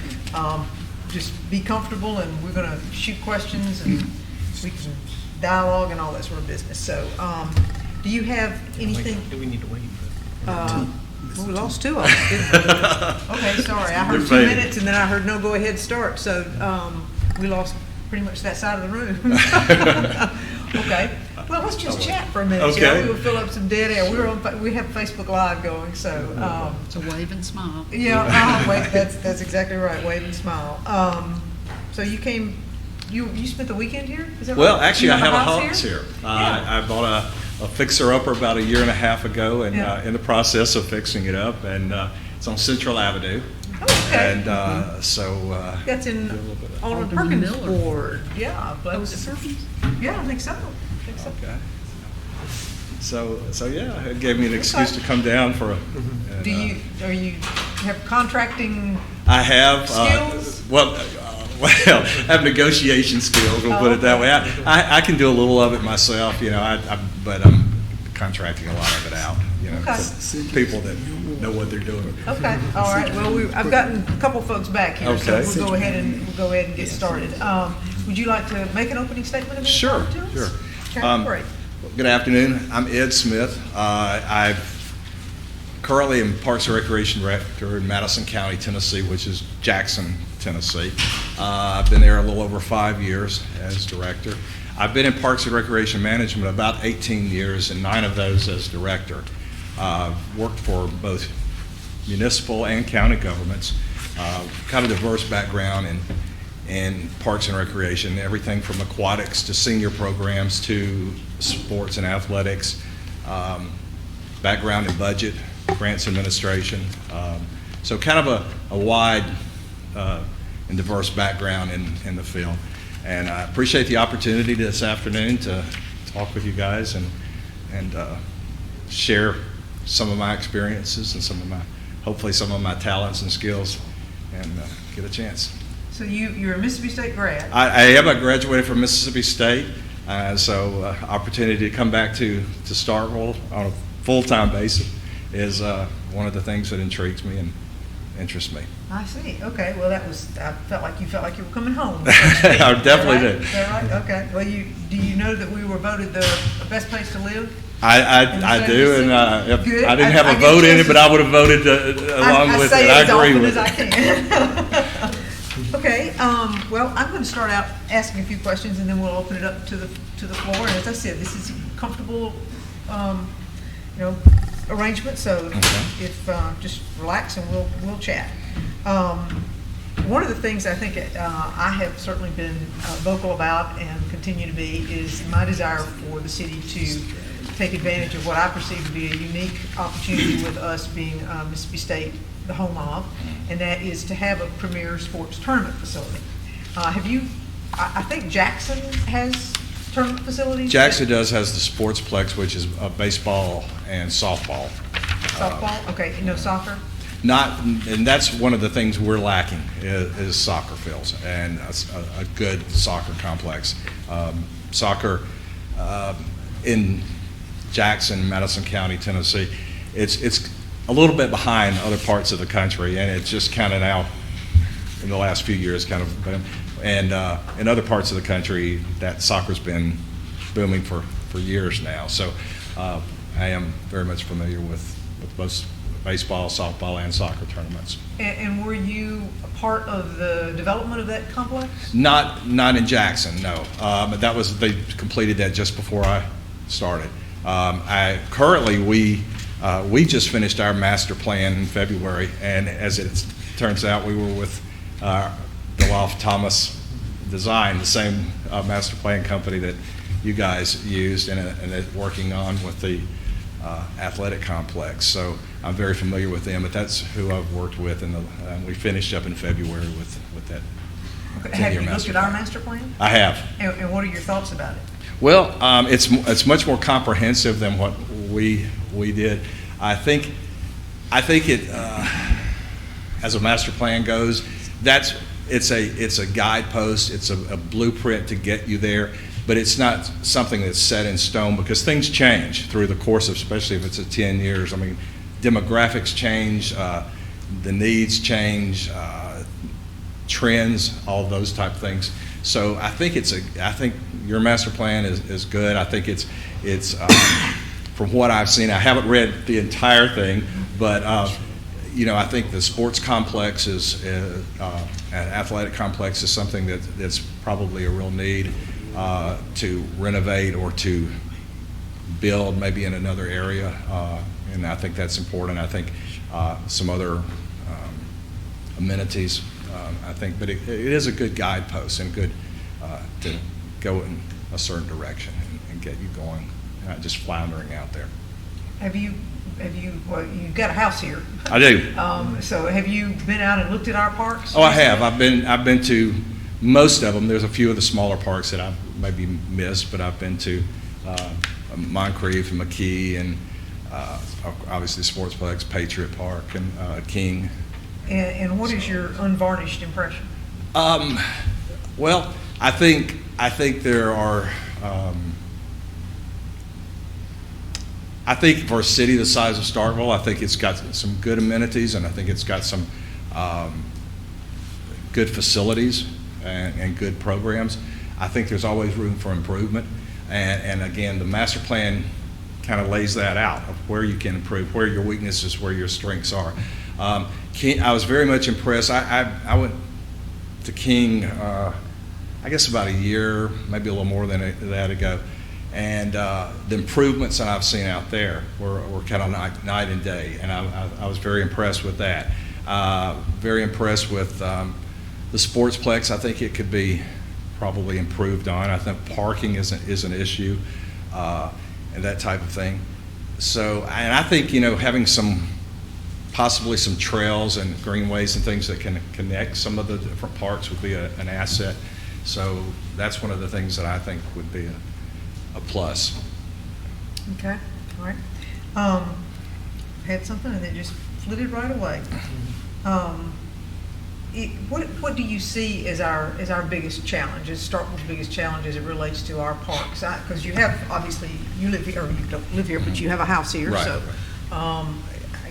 A: Just be comfortable, and we're going to shoot questions, and we can dialogue and all that sort of business. So, do you have anything?
C: Do we need to wait?
A: Well, we lost 2 of them, didn't we? Okay, sorry. I heard 2 minutes, and then I heard no, go ahead, start. So we lost pretty much that side of the room. Okay. Well, let's just chat for a minute.
K: Okay.
A: You know, we'll fill up some dead air. We have Facebook Live going, so.
G: So wave and smile.
A: Yeah, wait, that's exactly right. Wave and smile. So you came. You spent the weekend here? Is that
K: Well,
A: right?
K: actually,
A: You
K: I have a
A: house
K: house here.
A: Yeah.
K: I bought a fixer-upper about 1.5 years ago, and
A: Yeah.
K: in the process of fixing it up, and it's on Central Avenue.
A: Okay.
K: And so.
A: That's in Alderman
G: Alderman
A: Perkins'
G: Miller.
A: ward. Yeah. But
G: Oh, is it Perkins?
A: Yeah, I think so.
K: Okay. So yeah, it gave me an excuse to come down for a. And,
A: Do you have contracting?
K: I have.
A: Skills?
K: Well, I have negotiation skills. We'll put it that way. I can do a little of it myself, you know. But I'm contracting a lot of it out, you know,
A: Okay.
K: to people that know what they're doing.
A: Okay, all right. Well, I've gotten a couple folks back here, so
K: Okay.
A: we'll go ahead and get started. Would you like to make an opening statement? And then
K: Sure,
A: talk to us?
K: sure.
A: Okay, great.
K: Good afternoon. I'm Ed Smith. I'm currently in Parks and Recreation Director in Madison County, Tennessee, which is Jackson, Tennessee. I've been there a little over 5 years as director. I've been in Parks and Recreation Management about 18 years, and 9 of those as director. Worked for both municipal and county governments. Kind of diverse background in Parks and Recreation, everything from aquatics to senior programs to sports and athletics, background in budget, grants administration. So kind of a wide and diverse background in the field. And I appreciate the opportunity this afternoon to talk with you guys and share some of my experiences and hopefully some of my talents and skills, and get a chance.
A: So you're a Mississippi State grad?
K: I am. I graduated from Mississippi State, so opportunity to come back to Starkville on a full-time basis is one of the things that intrigues me and interests me.
A: I see. Okay. Well, I felt like you were coming home.
K: I definitely did.
A: Is that right? Okay. Well, do you know that we were voted the best place to live?
K: I do, and if
A: Good.
K: I didn't have
A: I
K: a
A: get
K: vote in
A: this.
K: it, but I would have voted along with it. I agree with
A: as I can. Okay. Well, I'm going to start out asking a few questions, and then we'll open it up to the floor. And as I said, this is comfortable, arrangement, so if just relax and we'll chat. One of the things I think I have certainly been vocal about and continue to be is my desire for the city to take advantage of what I perceive to be a unique opportunity with us being Mississippi State, the home of, and that is to have a premier sports tournament facility. I think Jackson has tournament facilities?
K: Jackson has the Sportsplex, which is baseball and softball.
A: Softball? Okay, no soccer?
K: And that's one of the things we're lacking is soccer fields and a good soccer complex. Soccer in Jackson, Madison County, Tennessee, it's a little bit behind other parts of the country, and it's just kind of now, in the last few years, kind of been. And in other parts of the country, that soccer's been booming for years now. So I am very much familiar with both baseball, softball, and soccer tournaments.
A: And were you a part of the development of that complex?
K: Not in Jackson, no. But they completed that just before I started. Currently, we just finished our master plan in February, and as it turns out, we were with DeLoff Thomas Design, the same master plan company that you guys used and working on with the athletic complex. So I'm very familiar with them, but that's who I've worked with, and we finished up in February with that.
A: Okay. Have you looked at our master plan?
K: I have.
A: And what are your thoughts about it?
K: Well, it's much more comprehensive than what we did. I think it, as a master plan goes, it's a guidepost. It's a blueprint to get you there, but it's not something that's set in stone because things change through the course of, especially if it's 10 years. I mean, demographics change, the needs change, trends, all those type of things. So I think your master plan is good. I think it's from what I've seen, I haven't read the entire thing, but I think the sports complex an athletic complex is something that's probably a real need to renovate or to build maybe in another area, and I think that's important. I think some other amenities, I think, but it is a good guidepost and good to go in a certain direction and get you going, not just floundering out there. Well, you've got a house here. I do.
A: So have you been out and looked at our parks?
K: Oh, I have. I've been to most of them. There's a few of the smaller parks that I've maybe missed, but I've been to Moncrief and McKee and obviously Sportsplex, Patriot Park, and King.
A: And what is your unvarnished impression?
K: Well, I think there are. I think for a city the size of Starkville, I think it's got some good amenities, and I think it's got some good facilities and good programs. I think there's always room for improvement, and again, the master plan kind of lays that out of where you can improve, where your weaknesses, where your strengths are. I was very much impressed. I went to King, I guess about a year, maybe a little more than that ago. And the improvements that I've seen out there were kind of night and day, and I was very impressed with that. Very impressed with the Sportsplex. I think it could be probably improved on. I think parking is an issue and that type of thing. So, and I think having possibly some trails and greenways and things that can connect some of the different parks would be an asset. So that's one of the things that I think would be a plus.
A: Okay, all right. Had something and it just flitted right away. What do you see as our biggest challenge, as Starkville's biggest challenge as it relates to our parks? Because you have, obviously, you live here, or you don't live here, but you have a house here,
K: right,
A: so
K: right.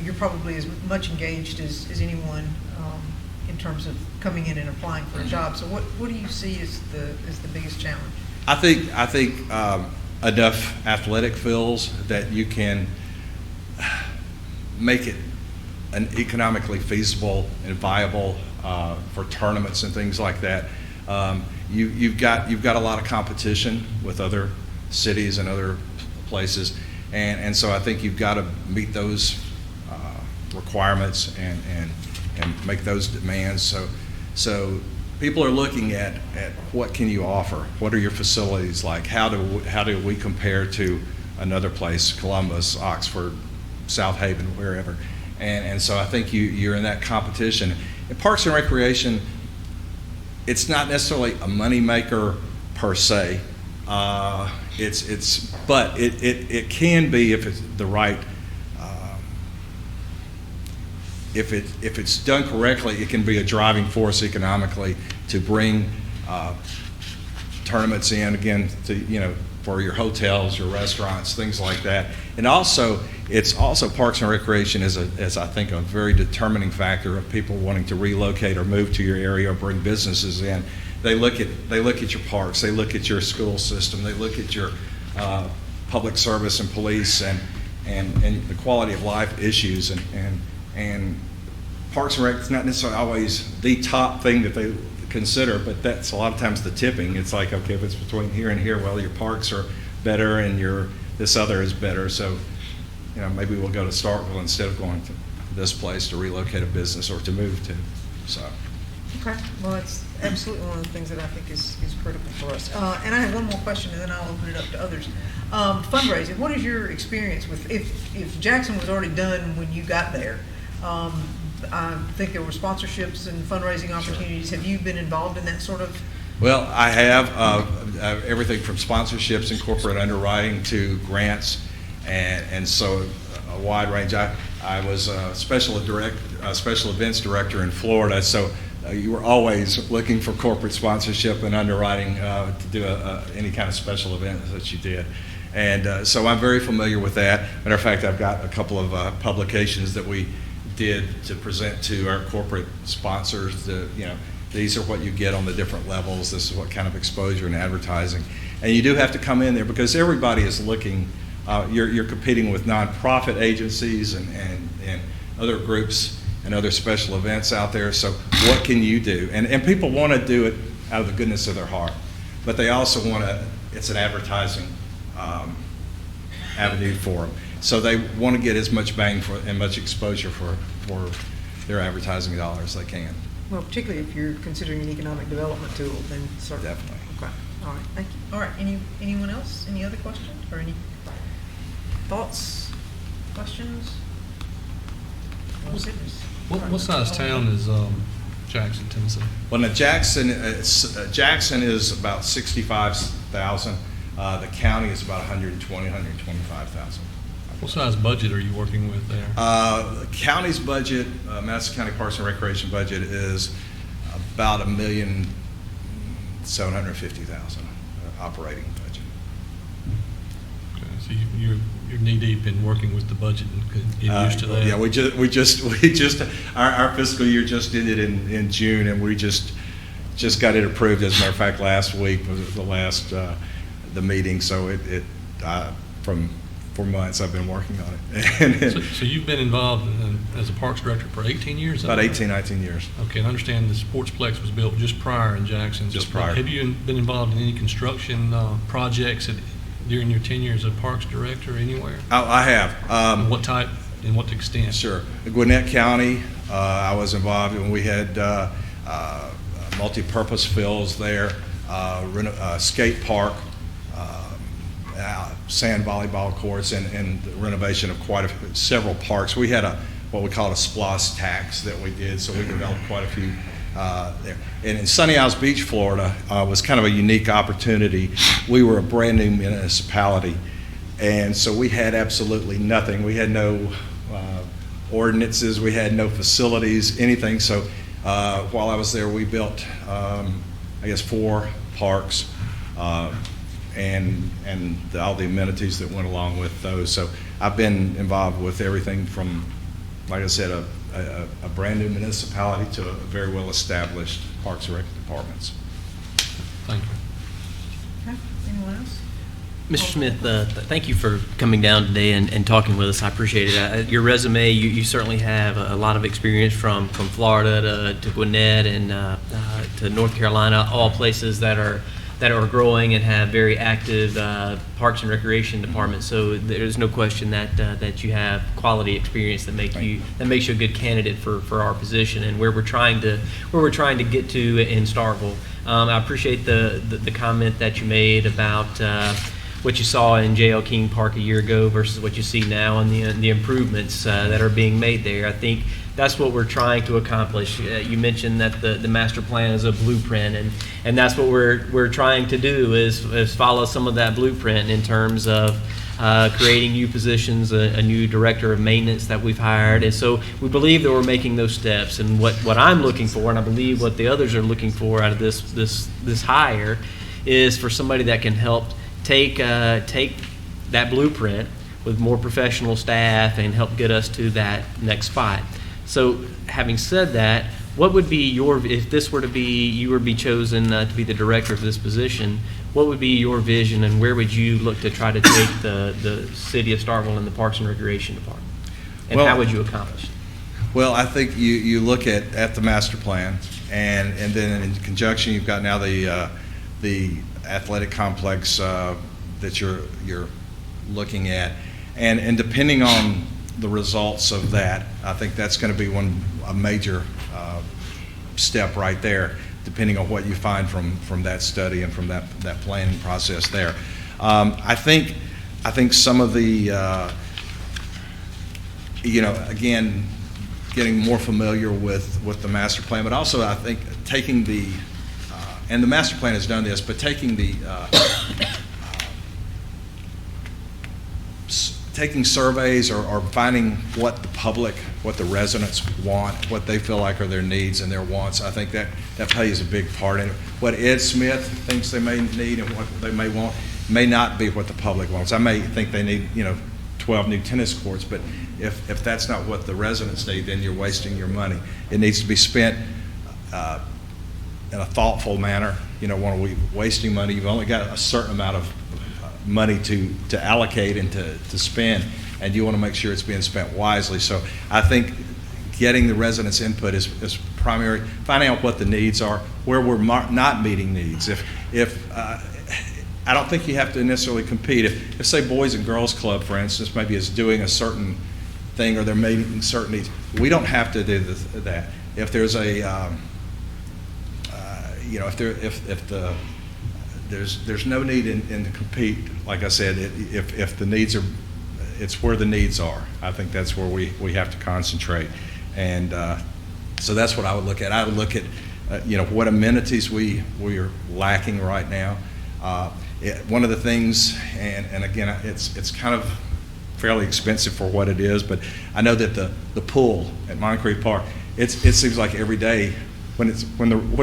A: You're probably as much engaged as anyone in terms of coming in and applying for a job. So what do you see as the biggest challenge?
K: I think enough athletic fields that you can make it an economically feasible and viable for tournaments and things like that. You've got a lot of competition with other cities and other places, And so I think you've got to meet those requirements and make those demands. So people are looking at what can you offer? What are your facilities like? How do we compare to another place, Columbus, Oxford, South Haven, wherever? And so I think you're in that competition. In Parks and Recreation, it's not necessarily a moneymaker per se. But it can be if it's the right. If it's done correctly, it can be a driving force economically to bring tournaments in again to for your hotels, your restaurants, things like that. And also, it's also Parks and Recreation is I think a very determining factor of people wanting to relocate or move to your area or bring businesses in. They look at your parks, they look at your school system, they look at your public service and police and the quality of life issues and Parks and Rec is not necessarily always the top thing that they consider, but that's a lot of times the tipping. It's like, okay, if it's between here and here, well, your parks are better and this other is better. So, maybe we'll go to Starkville instead of going to this place to relocate a business or to move to. So.
A: Okay, well, it's absolutely one of the things that I think is critical for us. And I have one more question, and then I'll open it up to others. Fundraising, what is your experience with, if Jackson was already done when you got there, I think there were sponsorships and fundraising opportunities. Have you been involved in that sort of?
K: Well, I have everything from sponsorships and corporate underwriting to grants, and so a wide range. I was a special events director in Florida, so you were always looking for corporate sponsorship and underwriting to do any kind of special event that you did. And so I'm very familiar with that. Matter of fact, I've got a couple of publications that we did to present to our corporate sponsors. These are what you get on the different levels. This is what kind of exposure and advertising. And you do have to come in there because everybody is looking. You're competing with nonprofit agencies and other groups and other special events out there. So what can you do? And people want to do it out of the goodness of their heart, but they also want to. It's an advertising avenue for them. So they want to get as much bang for and much exposure for their advertising dollars they can.
A: Well, particularly if you're considering an economic development tool, then certainly.
K: Definitely.
A: Okay. All right. Thank you. All right. Anyone else? Any other questions or any thoughts? Questions? No sickness.
H: What size town is Jackson, Tennessee?
K: Well, now Jackson is about 65,000. The county is about 125,000.
H: What size budget are you working with there?
K: The county's budget, Madison County Parks and Recreation budget, is about $1,750,000 operating budget.
H: Okay, so you're knee deep in working with the budget and get used to that.
K: Yeah, we just our fiscal year just ended in June, and we just got it approved. As a matter of fact, last week was the last the meeting. So from 4 months I've been working on it.
H: So you've been involved as a parks director for 18 years?
K: About 18, 19 years.
H: Okay, and I understand the Sportsplex was built just prior in Jackson.
K: Just prior.
H: Have you been involved in any construction projects during your tenure as a parks director anywhere?
K: I have.
H: What type and what extent?
K: Sure. Gwinnett County, I was involved when we had multi-purpose fields there, skate park, sand volleyball courts, and the renovation of several parks. We had what we call a SPLOS tax that we did, so we developed quite a few there. And in Sunny Isles Beach, Florida, was kind of a unique opportunity. We were a brand new municipality, and so we had absolutely nothing. We had no ordinances, we had no facilities, anything. So while I was there, we built, 4 parks. And all the amenities that went along with those. So I've been involved with everything from, like I said, a brand new municipality to a very well-established Parks and Rec departments.
H: Thank you.
A: Okay. Anyone else?
C: Mr. Smith, thank you for coming down today and talking with us. I appreciate it. Your resume, you certainly have a lot of experience from Florida to Gwinnett and to North Carolina, all places that are that are growing and have very active Parks and Recreation departments. So there's no question that that you have quality experience that makes you a good candidate for our position and where we're trying to get to in Starkville. I appreciate the comment that you made about what you saw in J.L. King Park a year ago versus what you see now and the improvements that are being made there. I think that's what we're trying to accomplish. You mentioned that the master plan is a blueprint, and that's what we're trying to do is follow some of that blueprint in terms of creating new positions, a new director of maintenance that we've hired. And so we believe that we're making those steps. And what I'm looking for, and I believe what the others are looking for out of this hire, is for somebody that can help take that blueprint with more professional staff and help get us to that next spot. So having said that, what would be if this were to be, you were to be chosen to be the director of this position, what would be your vision and where would you look to try to take the city of Starkville and the Parks and Recreation Department? And how would you accomplish it?
K: Well, I think you look at the master plan, and then in conjunction, you've got now the athletic complex that you're looking at, and depending on the results of that, I think that's going to be a major step right there, depending on what you find from that study and from that planning process there. I think some of the again, getting more familiar with the master plan, but also I think taking and the master plan has done this, but taking taking surveys or finding what the public, what the residents want, what they feel like are their needs and their wants, I think that plays a big part in it. What Ed Smith thinks they may need and what they may want may not be what the public wants. I may think they need 12 new tennis courts, but if that's not what the residents need, then you're wasting your money. It needs to be spent in a thoughtful manner. When we're wasting money, you've only got a certain amount of money to allocate and to spend, and you want to make sure it's being spent wisely. So I think getting the residents' input is primary, finding out what the needs are, where we're not meeting needs. If I don't think you have to necessarily compete. If say Boys and Girls Club, for instance, maybe is doing a certain thing or they're meeting certain needs, we don't have to do that. If there's there's no need in to compete, like I said, if the needs are, it's where the needs are. I think that's where we have to concentrate. And so that's what I would look at. I would look at, what amenities we are lacking right now. One of the things, and again, it's kind of fairly expensive for what it is, but I know that the pool at Moncrief Park, it seems like every day when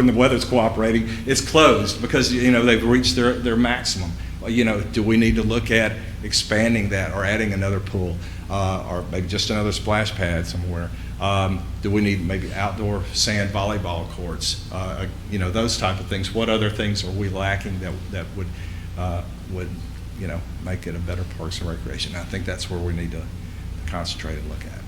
K: the weather's cooperating, it's closed because they've reached their maximum. Do we need to look at expanding that or adding another pool or maybe just another splash pad somewhere? Do we need maybe outdoor sand volleyball courts? Those type of things. What other things are we lacking that would make it a better Parks and Recreation? I think that's where we need to concentrate and look at.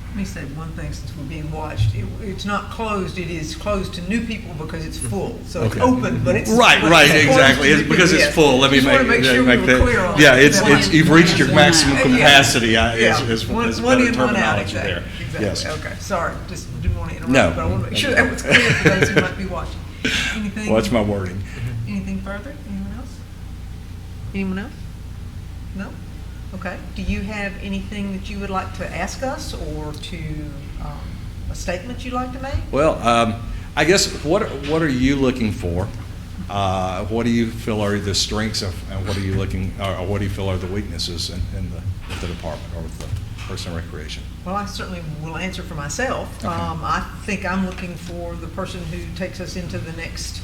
A: Let me say one thing since we're being watched. It's not closed, it is closed to new people because it's full. So it's open, but it's
K: right, exactly. It's because it's full. Let me make
A: sure
K: that.
A: Clear on
K: yeah, it's you've reached your maximum capacity. Is
A: one
K: better
A: in, one out,
K: terminology there.
A: Exactly.
K: Yes.
A: Okay. Sorry, just didn't want to interrupt.
K: No.
A: But I want to make sure that was clear for those who might be watching. Anything?
K: Watch my wording.
A: Anything further? Anyone else? Anyone else? No? Okay. Do you have anything that you would like to ask us or to a statement you'd like to make?
K: Well, I guess what are you looking for? What do you feel are the strengths of, and what are you looking, or what do you feel are the weaknesses in the department or with the Parks and Recreation?
A: Well, I certainly will answer for myself.
K: Okay.
A: I think I'm looking for the person who takes us into the next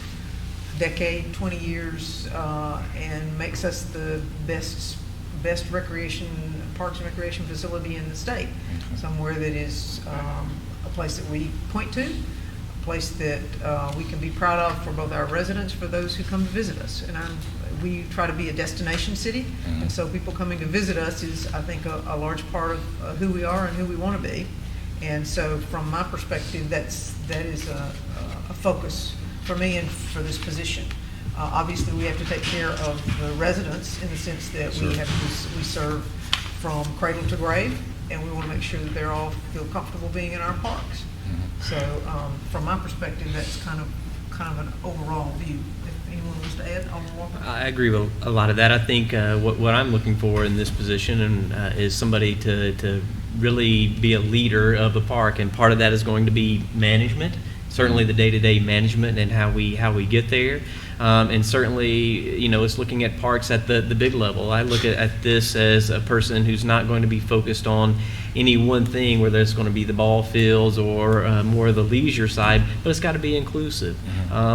A: decade, 20 years, and makes us the best Parks and Recreation facility in the state. Somewhere that is a place that we point to, a place that we can be proud of for both our residents, for those who come to visit us. And we try to be a destination city, and so people coming to visit us is, I think, a large part of who we are and who we want to be. And so from my perspective, that is a focus for me and for this position. Obviously, we have to take care of the residents in the sense that we serve from cradle to grave, and we want to make sure that they're all feel comfortable being in our parks. So, from my perspective, that's kind of an overall view. If anyone wants to add, Alderman Walker?
C: I agree with a lot of that. I think what I'm looking for in this position is somebody to really be a leader of the park, and part of that is going to be management, certainly the day-to-day management and how we get there. And certainly, it's looking at parks at the big level. I look at this as a person who's not going to be focused on any one thing, whether it's going to be the ball fields or more of the leisure side, but it's got to be inclusive.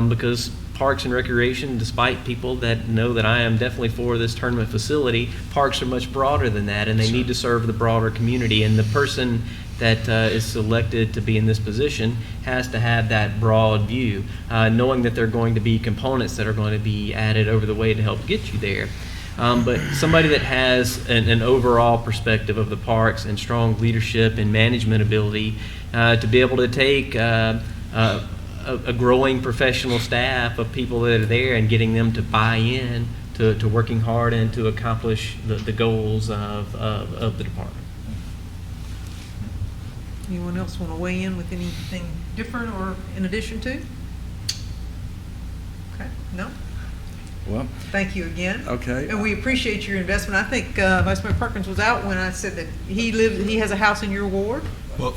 C: Because parks and recreation, despite people that know that I am definitely for this tournament facility, parks are much broader than that, and they need to serve the broader community. And the person that is selected to be in this position has to have that broad view, knowing that there are going to be components that are going to be added over the way to help get you there. But somebody that has an overall perspective of the parks and strong leadership and management ability to be able to take a growing professional staff of people that are there and getting them to buy in to working hard and to accomplish the goals of the department.
A: Anyone else want to weigh in with anything different or in addition to? Okay, no?
K: Well,
A: Thank you again.
K: okay.
A: And we appreciate your investment. I think Vice Mayor Perkins was out when I said that he has a house in your ward,
I: Well,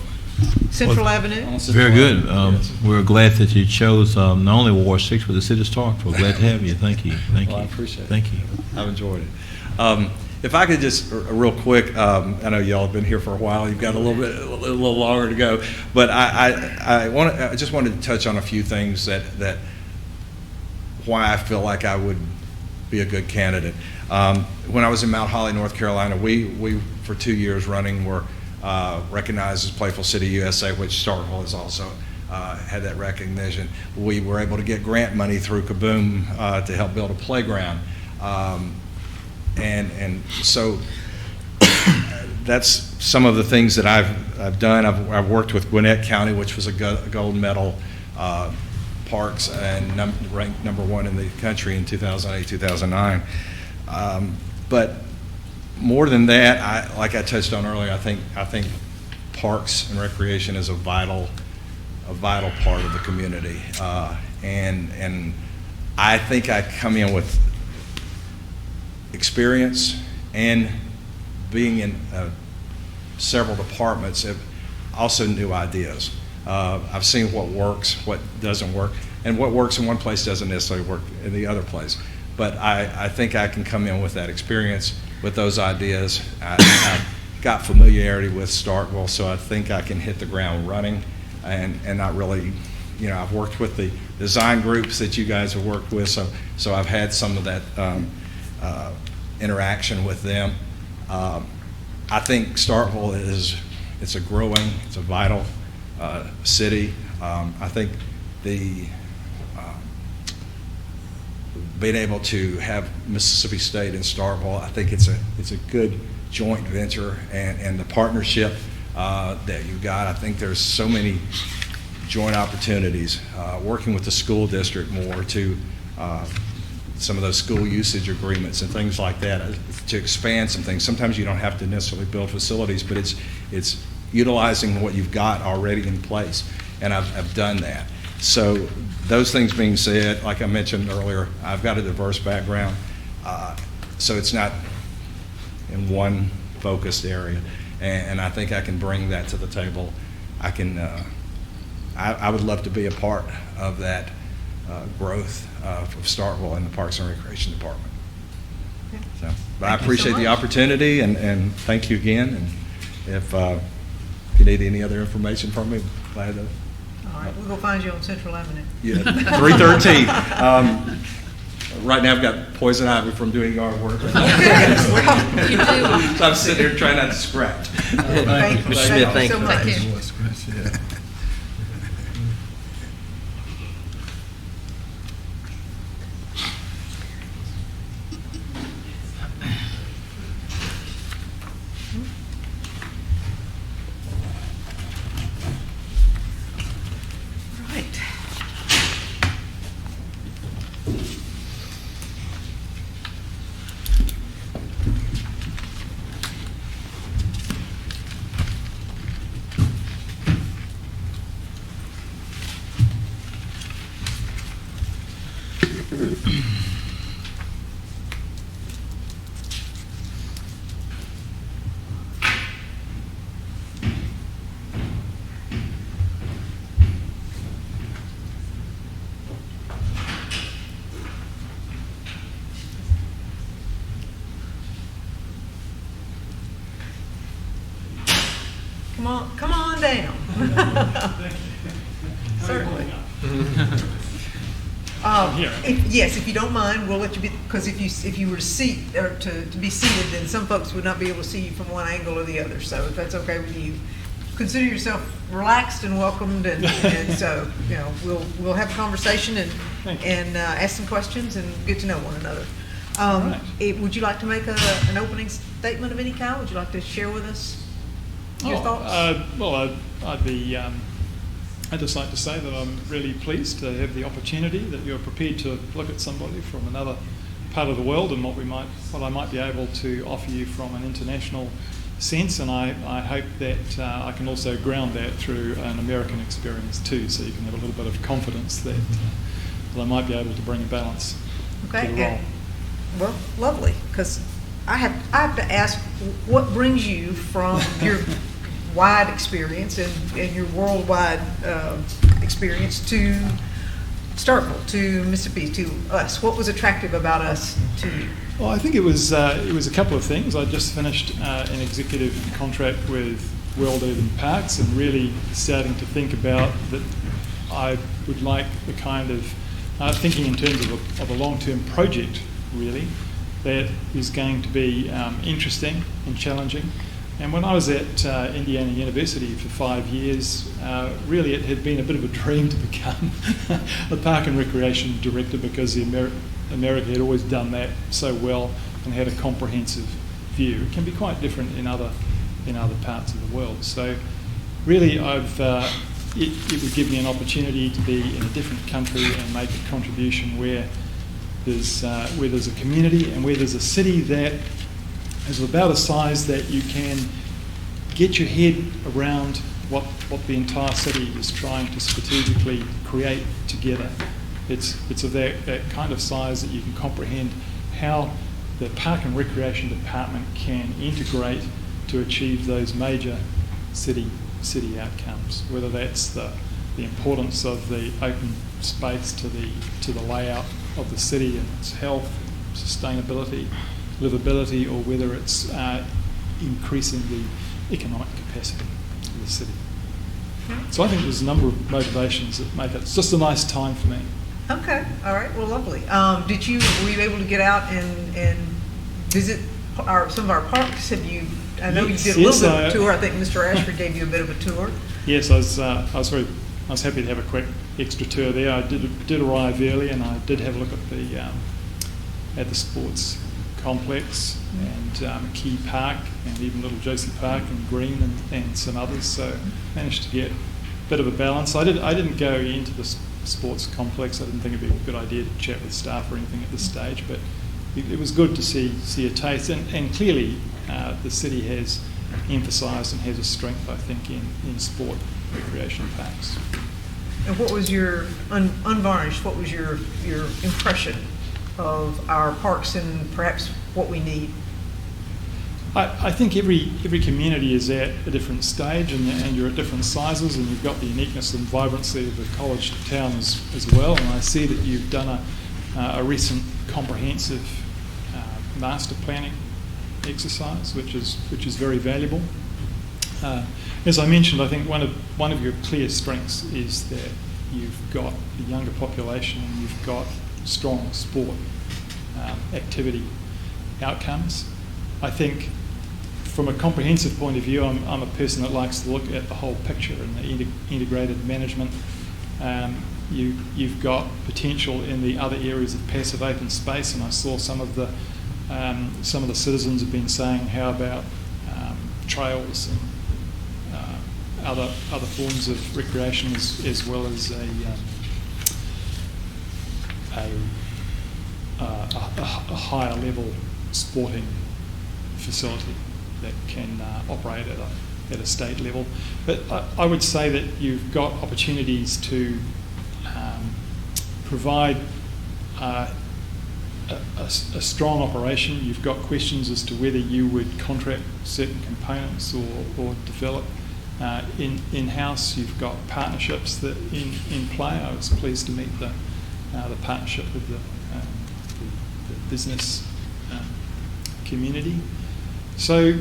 A: Central Avenue.
I: very good. We're glad that you chose not only Ward 6, but the city of Starkville. Glad to have you. Thank you. Thank
K: Well,
I: you.
K: I appreciate it.
I: Thank you.
K: I've enjoyed it. If I could just, real quick, I know y'all have been here for a while. You've got a little longer to go, but I just wanted to touch on a few things that why I feel like I would be a good candidate. When I was in Mount Holly, North Carolina, we for 2 years running were recognized as Playful City USA, which Starkville has also had that recognition. We were able to get grant money through Kaboom to help build a playground. And so that's some of the things that I've done. I've worked with Gwinnett County, which was a gold medal parks and ranked #1 in the country in 2008, 2009. But more than that, like I touched on earlier, I think parks and recreation is a vital part of the community, and I think I come in with experience and being in several departments, have also new ideas. I've seen what works, what doesn't work, and what works in one place doesn't necessarily work in the other place. But I think I can come in with that experience, with those ideas. I've got familiarity with Starkville, so I think I can hit the ground running and not really, I've worked with the design groups that you guys have worked with, so I've had some of that interaction with them. I think Starkville it's a growing, it's a vital city. I think being able to have Mississippi State and Starkville, I think it's a good joint venture, and the partnership that you've got. I think there's so many joint opportunities, working with the school district more to some of those school usage agreements and things like that, to expand some things. Sometimes you don't have to necessarily build facilities, but it's utilizing what you've got already in place, and I've done that. So those things being said, like I mentioned earlier, I've got a diverse background, so it's not in one focused area, and I think I can bring that to the table. I would love to be a part of that growth of Starkville in the Parks and Recreation Department. So, but I appreciate the opportunity, and thank you again. And if you need any other information from me, glad to.
A: All right, we'll go find you on Central Avenue.
K: Yeah, 313. Right now I've got poison ivy from doing yard work. So I'm sitting here trying not to scratch.
A: Thank you so much.
G: Thank you.
A: come on down. Certainly. Yes, if you don't mind, we'll let you be, because if you were to be seated, then some folks would not be able to see you from one angle or the other. So if that's okay with you, consider yourself relaxed and welcomed, and so we'll have a conversation and ask some questions and get to know one another. Would you like to make an opening statement of any kind? Would you like to share with us your thoughts?
L: I'd just like to say that I'm really pleased to have the opportunity that you're prepared to look at somebody from another part of the world and what I might be able to offer you from an international sense, and I hope that I can also ground that through an American experience too, so you can have a little bit of confidence that I might be able to bring a balance to the role.
A: Well, lovely, because I have to ask, what brings you from your wide experience and your worldwide experience to Starkville, to Mississippi, to us? What was attractive about us to you?
L: Well, I think it was a couple of things. I just finished an executive contract with World Urban Parks, and really starting to think about that I would like the kind of thinking in terms of a long-term project, really, that is going to be interesting and challenging. And when I was at Indiana University for 5 years, really it had been a bit of a dream to become a park and recreation director, because America had always done that so well and had a comprehensive view. It can be quite different in other parts of the world. So really it would give me an opportunity to be in a different country and make a contribution where there's a community and where there's a city that is about a size that you can get your head around what the entire city is trying to strategically create together. It's of that kind of size that you can comprehend how the Park and Recreation Department can integrate to achieve those major city outcomes, whether that's the importance of the open space to the layout of the city and its health, sustainability, livability, or whether it's increasing the economic capacity of the city. So I think there's a number of motivations that make it, it's just a nice time for me.
A: Okay, all right, well, lovely. Were you able to get out and visit some of our parks? I know you did a little bit of a tour. I think Mr. Ashford gave you a bit of a tour.
L: Yes, I was happy to have a quick extra tour there. I did arrive early, and I did have a look at the sports complex and Key Park, and even Little Josie Park and Green and some others. So managed to get a bit of a balance. I didn't go into the sports complex. I didn't think it'd be a good idea to chat with staff or anything at this stage, but it was good to see a taste. And clearly the city has emphasised and has a strength, I think, in sport recreation parks.
A: And what was your unvarnished? What was your impression of our parks and perhaps what we need?
L: I think every community is at a different stage, and you're at different sizes, and you've got the uniqueness and vibrancy of the college town as well. And I see that you've done a recent comprehensive master planning exercise, which is very valuable. As I mentioned, I think one of your clear strengths is that you've got the younger population and you've got strong sport activity outcomes. I think from a comprehensive point of view, I'm a person that likes to look at the whole picture and the integrated management. You've got potential in the other areas of passive open space, and I saw some of the citizens have been saying, how about trails and other forms of recreation as well as a higher level sporting facility that can operate at a state level. But I would say that you've got opportunities to provide a strong operation. You've got questions as to whether you would contract certain components or develop in-house. You've got partnerships that in play. I was pleased to meet the partnership with the business community. So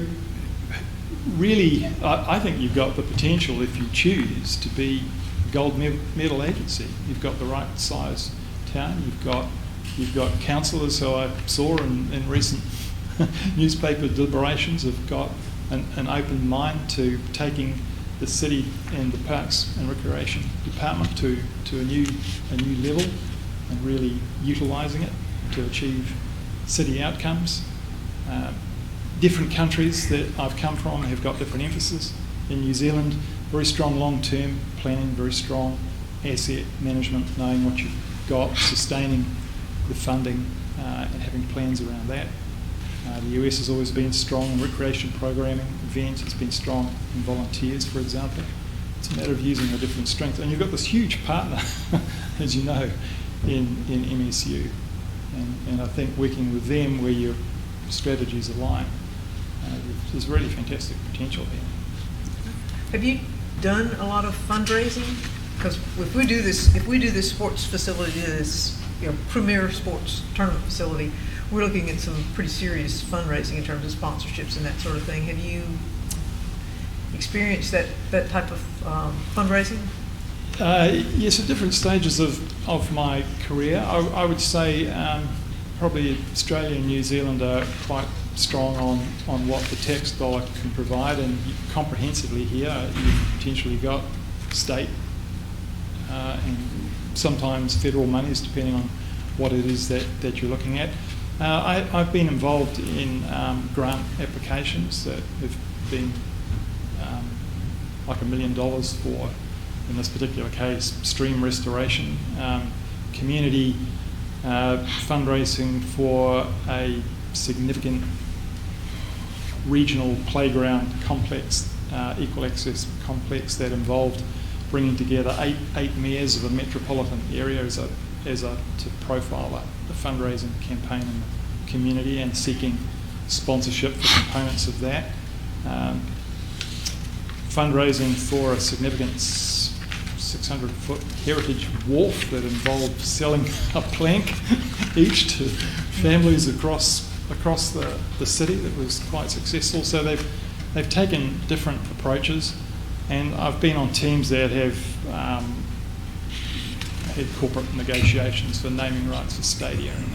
L: really, I think you've got the potential, if you choose, to be a gold medal agency. You've got the right size town. You've got councillors who I saw in recent newspaper deliberations have got an open mind to taking the city and the Parks and Recreation Department to a new level and really utilising it to achieve city outcomes. Different countries that I've come from have got different emphasis. In New Zealand, very strong long-term planning, very strong asset management, knowing what you've got, sustaining the funding and having plans around that. The US has always been strong in recreation programming, events. It's been strong in volunteers, for example. It's a matter of using a different strength. And you've got this huge partner, as you know, in MSU. And I think working with them where your strategies align, there's really fantastic potential here.
A: Have you done a lot of fundraising? Because if we do this sports facility, this premier sports tournament facility, we're looking at some pretty serious fundraising in terms of sponsorships and that sort of thing. Have you experienced that type of fundraising?
L: Yes, at different stages of my career. I would say probably Australia and New Zealand are quite strong on what the tax dollar can provide, and comprehensively here you've potentially got state and sometimes federal monies depending on what it is that you're looking at. I've been involved in grant applications that have been like $1 million for, in this particular case, stream restoration, community fundraising for a significant regional playground complex, equal access complex that involved bringing together eight mayors of a metropolitan area to profile a fundraising campaign in the community and seeking sponsorship for components of that. Fundraising for a significant 600-foot heritage wharf that involved selling a plank each to families across the city that was quite successful. So they've taken different approaches, and I've been on teams that have had corporate negotiations for naming rights for stadia and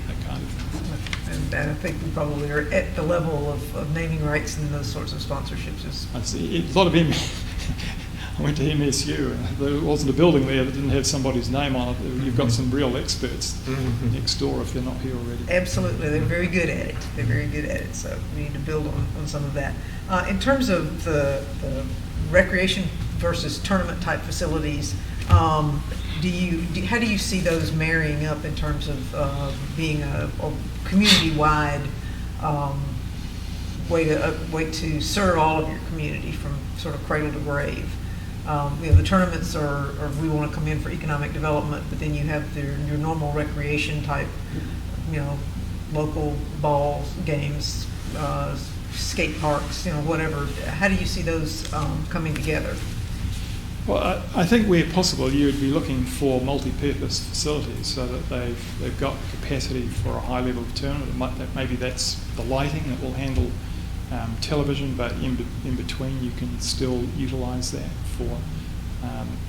L: that kind of thing.
A: And I think we probably are at the level of naming rights and those sorts of sponsorships.
L: I see a lot of I went to MSU, and there wasn't a building there that didn't have somebody's name on it. You've got some real experts next door if they're not here already.
A: Absolutely, they're very good at it. So we need to build on some of that. In terms of the recreation versus tournament type facilities, how do you see those marrying up in terms of being a community-wide way to serve all of your community from sort of cradle to grave? The tournaments are we want to come in for economic development, but then you have your normal recreation type, local balls, games, skate parks, whatever. How do you see those coming together?
L: Well, I think where possible, you would be looking for multi-purpose facilities so that they've got capacity for a high level of tournament. Maybe that's the lighting that will handle television, but in between you can still utilise that for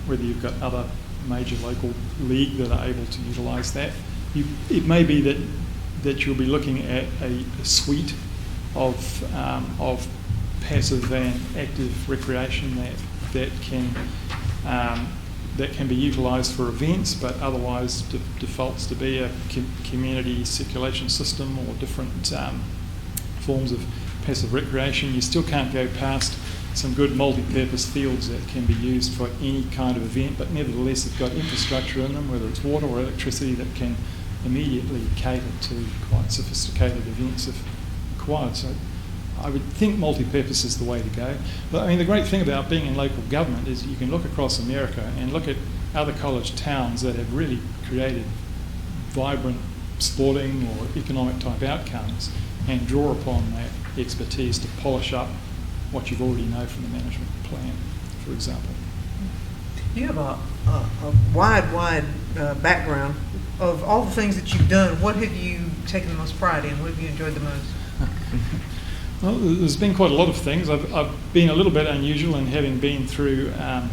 L: whether you've got other major local league that are able to utilise that. It may be that you'll be looking at a suite of passive and active recreation that can be utilised for events, but otherwise defaults to be a community circulation system or different forms of passive recreation. You still can't go past some good multi-purpose fields that can be used for any kind of event, but nevertheless have got infrastructure in them, whether it's water or electricity, that can immediately cater to quite sophisticated events if required. So I would think multi-purpose is the way to go. But I mean, the great thing about being in local government is you can look across America and look at other college towns that have really created vibrant sporting or economic type outcomes and draw upon that expertise to polish up what you already know from the management plan, for example.
A: You have a wide background. Of all the things that you've done, what have you taken the most pride in? What have you enjoyed the most?
L: Well, there's been quite a lot of things. I've been a little bit unusual in having been through a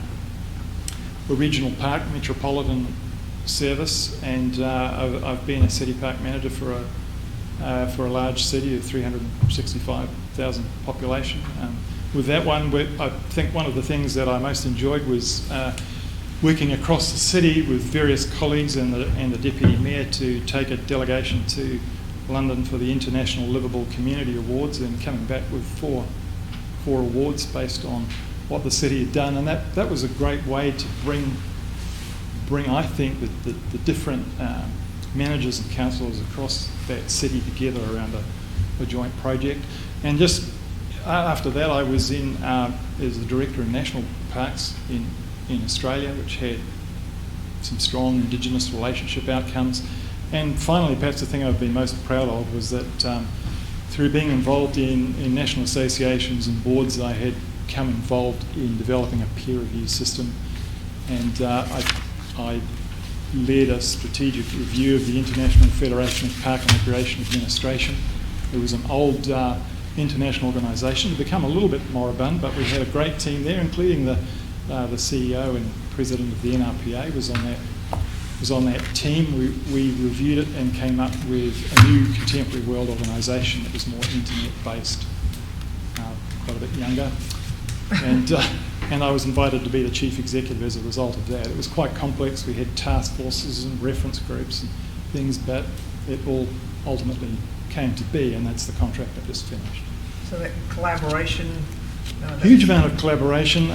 L: regional park metropolitan service, and I've been a city park manager for a large city of 365,000 population. With that one, I think one of the things that I most enjoyed was working across the city with various colleagues and the deputy mayor to take a delegation to London for the International Livable Community Awards, and coming back with four awards based on what the city had done. And that was a great way to bring I think, the different managers and councillors across that city together around a joint project. And just after that, I was in as the director of national parks in Australia, which had some strong Indigenous relationship outcomes. And finally, perhaps the thing I've been most proud of was that through being involved in national associations and boards, I had become involved in developing a peer review system, and I led a strategic review of the International Federation of Park and Recreation Administration. It was an old international organisation, it's become a little bit moribund, but we had a great team there, including the CEO and president of the NRPA was on that team. We reviewed it and came up with a new contemporary world organisation that was more internet-based, quite a bit younger, and I was invited to be the chief executive as a result of that. It was quite complex. We had task forces and reference groups and things, but it all ultimately came to be, and that's the contract I just finished.
A: So that collaboration.
L: Huge amount of collaboration,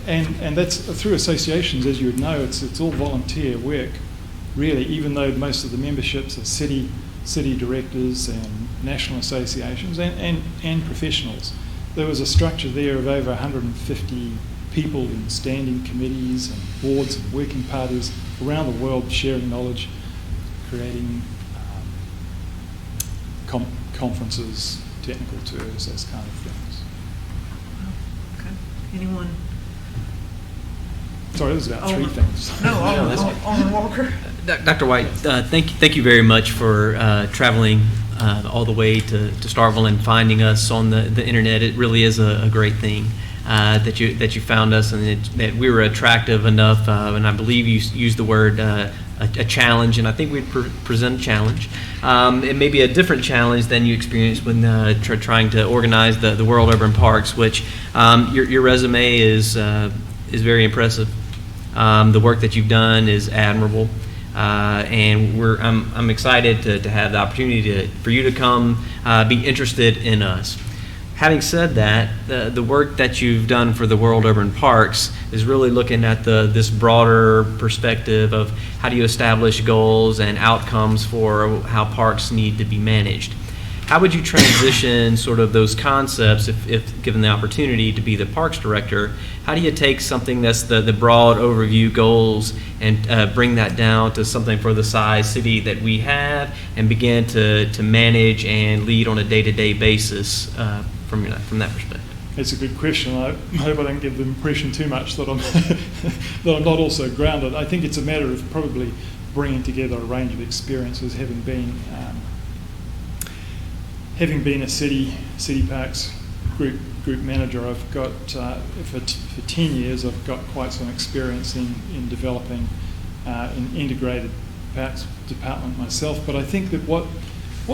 L: and that's through associations, as you would know. It's all volunteer work, really. Even though most of the memberships are city directors and national associations and professionals. There was a structure there of over 150 people in standing committees and boards and working parties around the world, sharing knowledge, creating conferences, technical tours, those kind of things.
A: Okay. Anyone?
L: Sorry, this is about three things.
A: No, Alderman Walker.
C: Dr. White, thank you very much for traveling all the way to Starkville and finding us on the internet. It really is a great thing that you found us, and that we were attractive enough. And I believe you used the word a challenge, and I think we'd present a challenge. It may be a different challenge than you experienced when trying to organize the World Urban Parks, which your resume is very impressive. The work that you've done is admirable. And I'm excited to have the opportunity for you to come be interested in us. Having said that, the work that you've done for the World Urban Parks is really looking at this broader perspective of how do you establish goals and outcomes for how parks need to be managed. How would you transition sort of those concepts, if given the opportunity to be the parks director? How do you take something that's the broad overview goals and bring that down to something for the size city that we have and begin to manage and lead on a day-to-day basis from that perspective?
L: It's a good question. I hope I don't give the impression too much that I'm that I'm not also grounded. I think it's a matter of probably bringing together a range of experiences, having been a city parks group manager. I've got for 10 years I've got quite some experience in developing an integrated parks department myself. But I think that what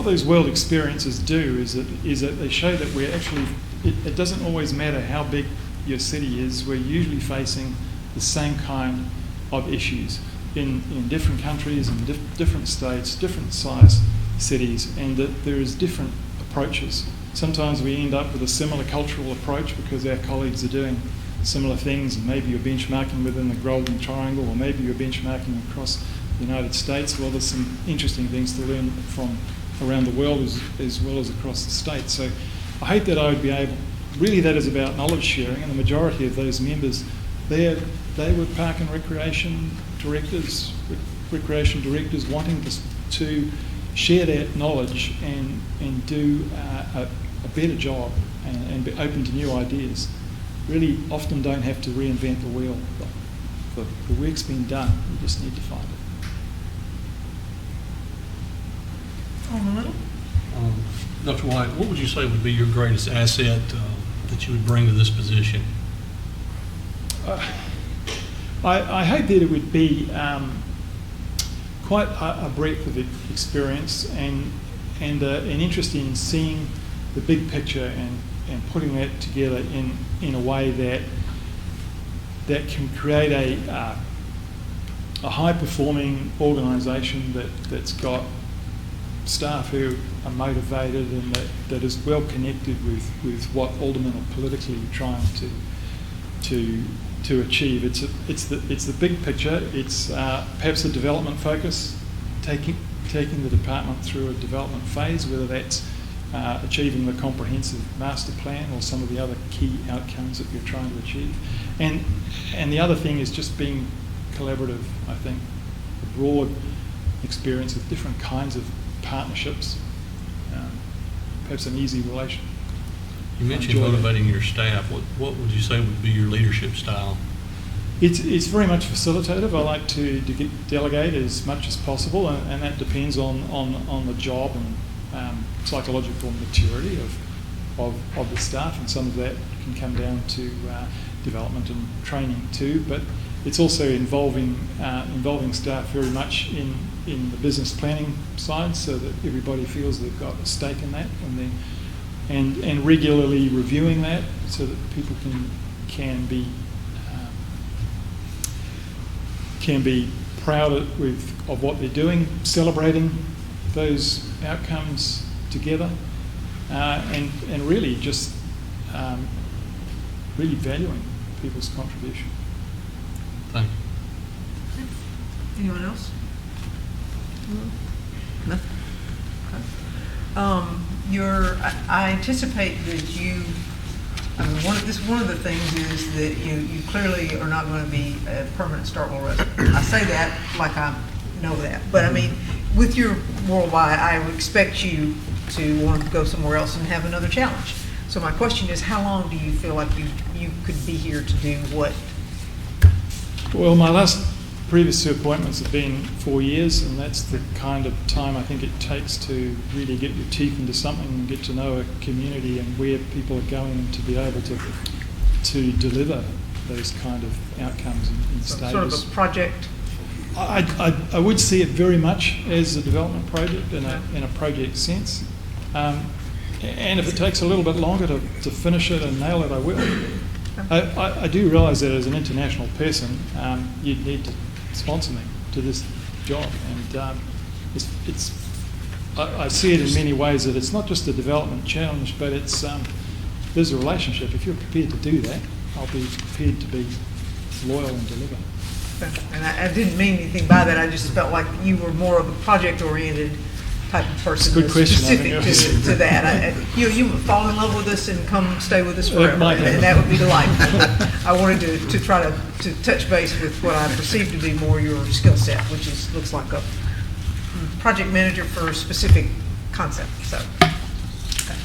L: those world experiences do is that they show that we're actually, it doesn't always matter how big your city is. We're usually facing the same kind of issues in different countries and different states, different size cities, and that there is different approaches. Sometimes we end up with a similar cultural approach because our colleagues are doing similar things, and maybe you're benchmarking within the Golden Triangle, or maybe you're benchmarking across the United States. Well, there's some interesting things to learn from around the world as well as across the states. So I hope that I would be able, really that is about knowledge sharing, and the majority of those members, they were park and recreation directors wanting to share that knowledge and do a better job and be open to new ideas. Really often don't have to reinvent the wheel. The work's been done, we just need to find it.
A: On the middle?
H: Dr. White, what would you say would be your greatest asset that you would bring to this position?
L: I hope that it would be quite a breadth of experience and an interest in seeing the big picture and putting that together in a way that can create a high-performing organisation that's got staff who are motivated and that is well connected with what aldermen are politically trying to achieve. It's the big picture. It's perhaps a development focus, taking the department through a development phase, whether that's achieving the comprehensive master plan or some of the other key outcomes that you're trying to achieve. And the other thing is just being collaborative, I think, a broad experience with different kinds of partnerships, perhaps an easy relation.
H: You mentioned motivating your staff. What would you say would be your leadership style?
L: It's very much facilitative. I like to delegate as much as possible, and that depends on the job and psychological maturity of the staff, and some of that can come down to development and training too. But it's also involving staff very much in the business planning side, so that everybody feels they've got a stake in that, and regularly reviewing that so that people can be proud of what they're doing, celebrating those outcomes together, and really just really valuing people's contribution.
H: Thank you.
A: Anyone else? Nothing? Okay. I anticipate that you, I mean, one of the things is that you clearly are not going to be a permanent Starkville resident. I say that like I know that, but I mean, with your worldwide, I would expect you to want to go somewhere else and have another challenge. So my question is, how long do you feel like you could be here to do what?
L: Well, my last previous two appointments have been 4 years, and that's the kind of time I think it takes to really get your teeth into something and get to know a community and where people are going, and to be able to deliver those kind of outcomes in stages.
A: Sort of a project?
L: I would see it very much as a development project in a project sense. And if it takes a little bit longer to finish it and nail it, I will. I do realise that as an international person, you'd need to sponsor me to this job, and I see it in many ways that it's not just a development challenge, but there's a relationship. If you're prepared to do that, I'll be prepared to be loyal and deliver.
A: And I didn't mean anything by that. I just felt like you were more of a project-oriented type of person.
L: Good question.
A: Specific to that. You would fall in love with us and come stay with us forever, and that would be delightful. I wanted to try to touch base with what I perceive to be more your skill set, which looks like a project manager for a specific concept. So, okay.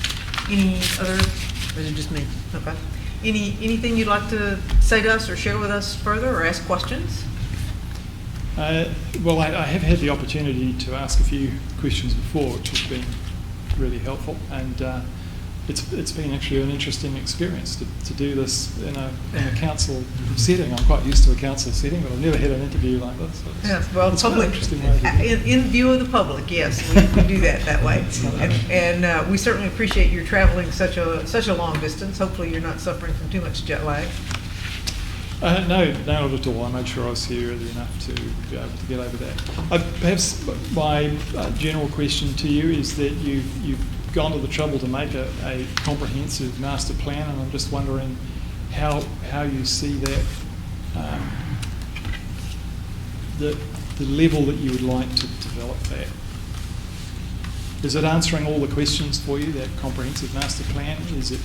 A: Any other? Or is it just me? Okay. Anything you'd like to say to us or share with us further, or ask questions?
L: Well, I have had the opportunity to ask a few questions before, which has been really helpful, and it's been actually an interesting experience to do this in a council setting. I'm quite used to a council setting, but I've never had an interview like this. So
A: yes, well, public, in view of the public, yes, we do that way, and we certainly appreciate your traveling such a long distance. Hopefully, you're not suffering from too much jet lag.
L: No, not at all. I made sure I was here early enough to be able to get over that. Perhaps my general question to you is that you've gone to the trouble to make a comprehensive master plan, and I'm just wondering how you see that, the level that you would like to develop that. Is it answering all the questions for you, that comprehensive master plan? Is it,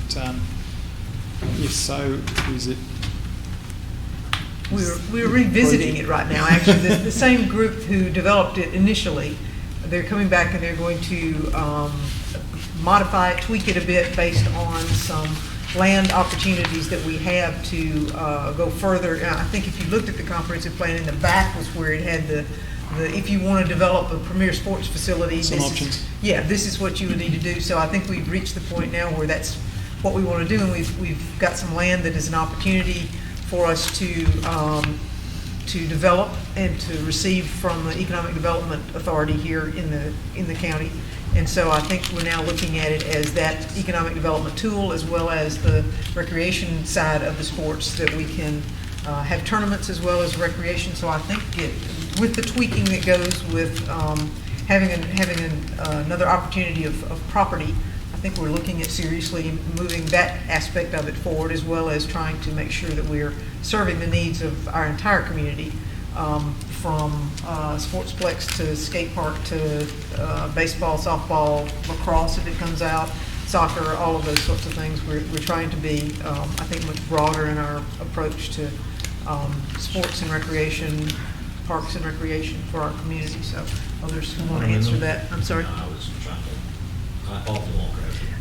L: if so, is it?
A: We're revisiting it right now. Actually, the same group who developed it initially, they're coming back and they're going to modify it, tweak it a bit based on some land opportunities that we have to go further. I think if you looked at the comprehensive plan, in the back was where it had if you want to develop a premier sports facility,
L: Some
A: this
L: options.
A: is, yeah, this is what you would need to do. So I think we've reached the point now where that's what we want to do, and we've got some land that is an opportunity for us to develop and to receive from the Economic Development Authority here in the county. And so I think we're now looking at it as that economic development tool, as well as the recreation side of the sports, that we can have tournaments as well as recreation. So I think with the tweaking that goes with having another opportunity of property, I think we're looking at seriously moving that aspect of it forward, as well as trying to make sure that we're serving the needs of our entire community, from sportsplex to skate park to baseball, softball, lacrosse if it comes out, soccer, all of those sorts of things. We're trying to be, I think, much broader in our approach to sports and recreation, parks and recreation for our community. So others who want to answer that. I'm sorry.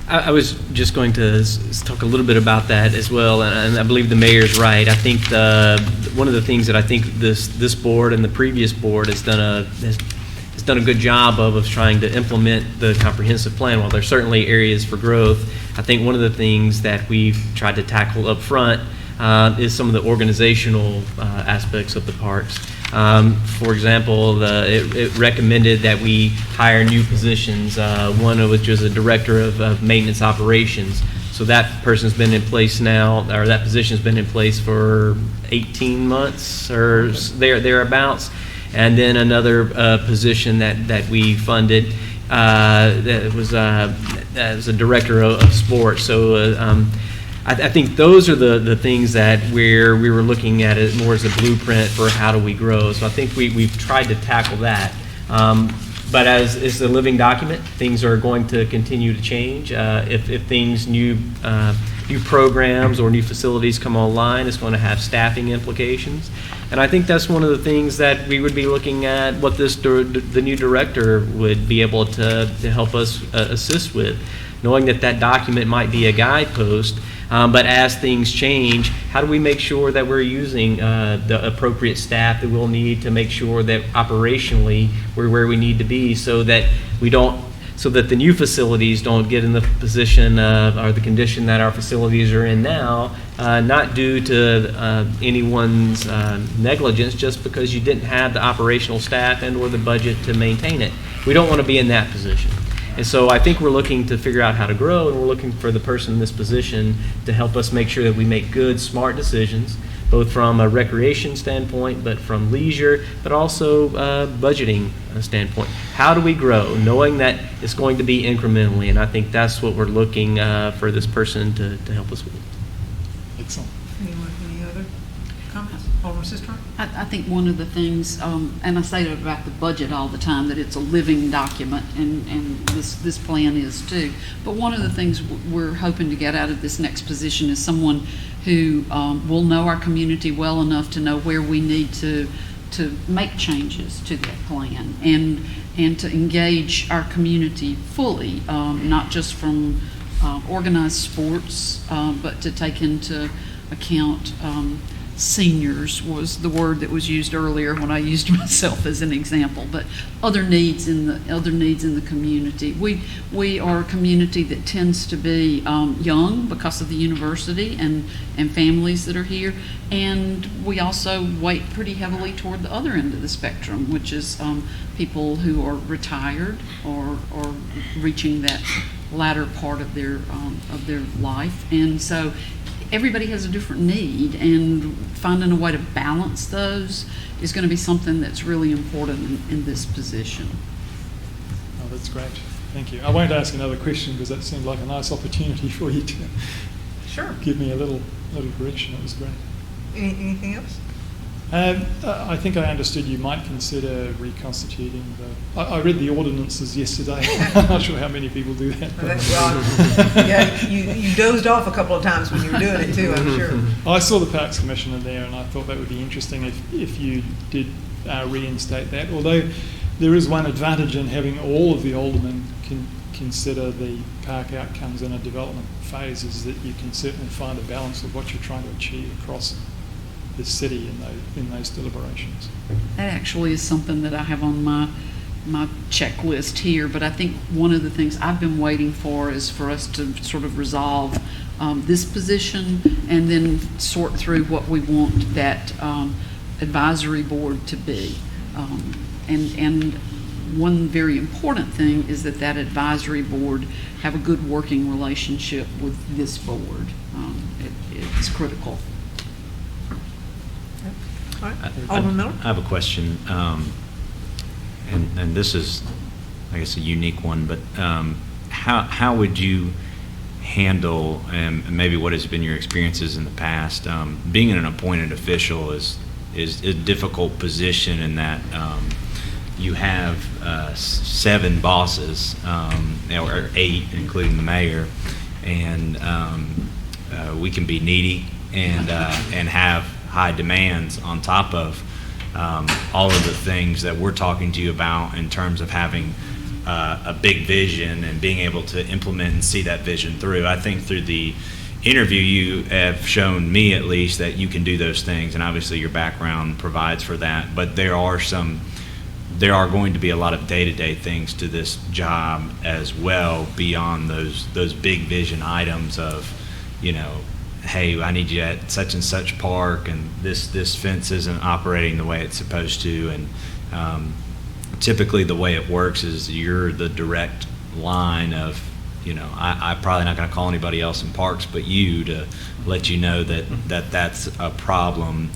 C: I was just going to talk a little bit about that as well, and I believe the mayor's right. I think one of the things that I think this board and the previous board has done a good job of trying to implement the comprehensive plan. While there's certainly areas for growth, I think one of the things that we've tried to tackle up front is some of the organizational aspects of the parks. For example, it recommended that we hire new positions, one of which was a director of maintenance operations. So that person's been in place now, or that position's been in place for 18 months or thereabouts. And then another position that we funded that was a director of sports. So I think those are the things that we were looking at it more as a blueprint for how do we grow. So I think we've tried to tackle that. But as is a living document, things are going to continue to change. If things, new programs or new facilities come online, it's going to have staffing implications. And I think that's one of the things that we would be looking at, what the new director would be able to help us assist with, knowing that document might be a guidepost. But as things change, how do we make sure that we're using the appropriate staff that we'll need to make sure that operationally we're where we need to be, so that the new facilities don't get in the position or the condition that our facilities are in now, not due to anyone's negligence, just because you didn't have the operational staff and or the budget to maintain it. We don't want to be in that position. And so I think we're looking to figure out how to grow, and we're looking for the person in this position to help us make sure that we make good, smart decisions, both from a recreation standpoint, but from leisure, but also budgeting standpoint. How do we grow, knowing that it's going to be incrementally? And I think that's what we're looking for this person to help us with.
L: Excellent.
A: Any other comments? Alderman Sistron?
G: I think one of the things, and I say about the budget all the time, that it's a living document, and this plan is too. But one of the things we're hoping to get out of this next position is someone who will know our community well enough to know where we need to make changes to that plan, and to engage our community fully, not just from organized sports, but to take into account seniors was the word that was used earlier when I used myself as an example, but other needs in the community. We are a community that tends to be young because of the university and families that are here, and we also weight pretty heavily toward the other end of the spectrum, which is people who are retired or reaching that latter part of their life, and so everybody has a different need, and finding a way to balance those is going to be something that's really important in this position.
L: Oh, that's great. Thank you. I won't ask another question because that seemed like a nice opportunity for you to give me a little direction. It was great.
A: Anything else?
L: I think I understood you might consider reconstituting the. I read the ordinances yesterday. I'm not sure how many people do that.
A: Yeah, you dozed off a couple of times when you were doing it too, I'm sure.
L: I saw the Parks Commission in there, and I thought that would be interesting if you did reinstate that. Although there is one advantage in having all of the aldermen consider the park outcomes in a development phase, is that you can certainly find a balance of what you're trying to achieve across the city in those deliberations.
G: That actually is something that I have on my checklist here, but I think one of the things I've been waiting for is for us to sort of resolve this position and then sort through what we want that advisory board to be. And one very important thing is that advisory board have a good working relationship with this board. It's critical.
A: All right. Alderman Miller?
E: I have a question, and this is, I guess, a unique one, but how would you handle, and maybe what has been your experiences in the past, being an appointed official is a difficult position in that you have 7 bosses, or 8, including the mayor, and we can be needy and have high demands on top of all of the things that we're talking to you about in terms of having a big vision and being able to implement and see that vision through. I think through the interview you have shown me, at least, that you can do those things, and obviously your background provides for that, but there are going to be a lot of day-to-day things to this job as well, beyond those big vision items of, hey, I need you at such and such park, and this fence isn't operating the way it's supposed to. And typically the way it works is you're the direct line of, I'm probably not going to call anybody else in parks but you to let you know that's a problem.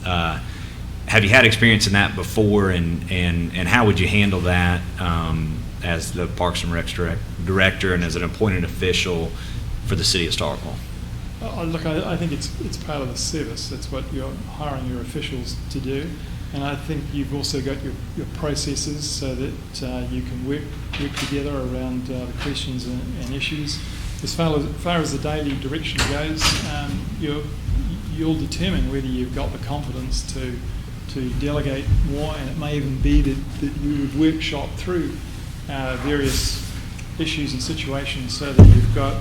E: Have you had experience in that before, and how would you handle that as the Parks and Rec director and as an appointed official for the city of Starkville?
L: Look, I think it's part of the service. That's what you're hiring your officials to do. And I think you've also got your processes so that you can work together around the questions and issues. As far as the daily direction goes, you'll determine whether you've got the confidence to delegate more, and it may even be that you would workshop through various issues and situations so that you've got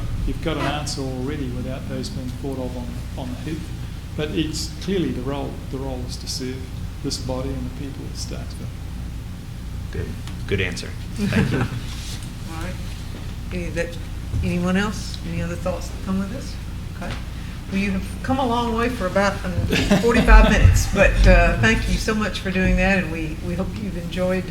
L: an answer already without those being thought of on the hoof. But it's clearly the role is to serve this body and the people of Starkville.
E: Good answer. Thank you.
A: All right. Anyone else? Any other thoughts that come with this? Okay. Well, you have come a long way for about 45 minutes, but thank you so much for doing that, and we hope you've enjoyed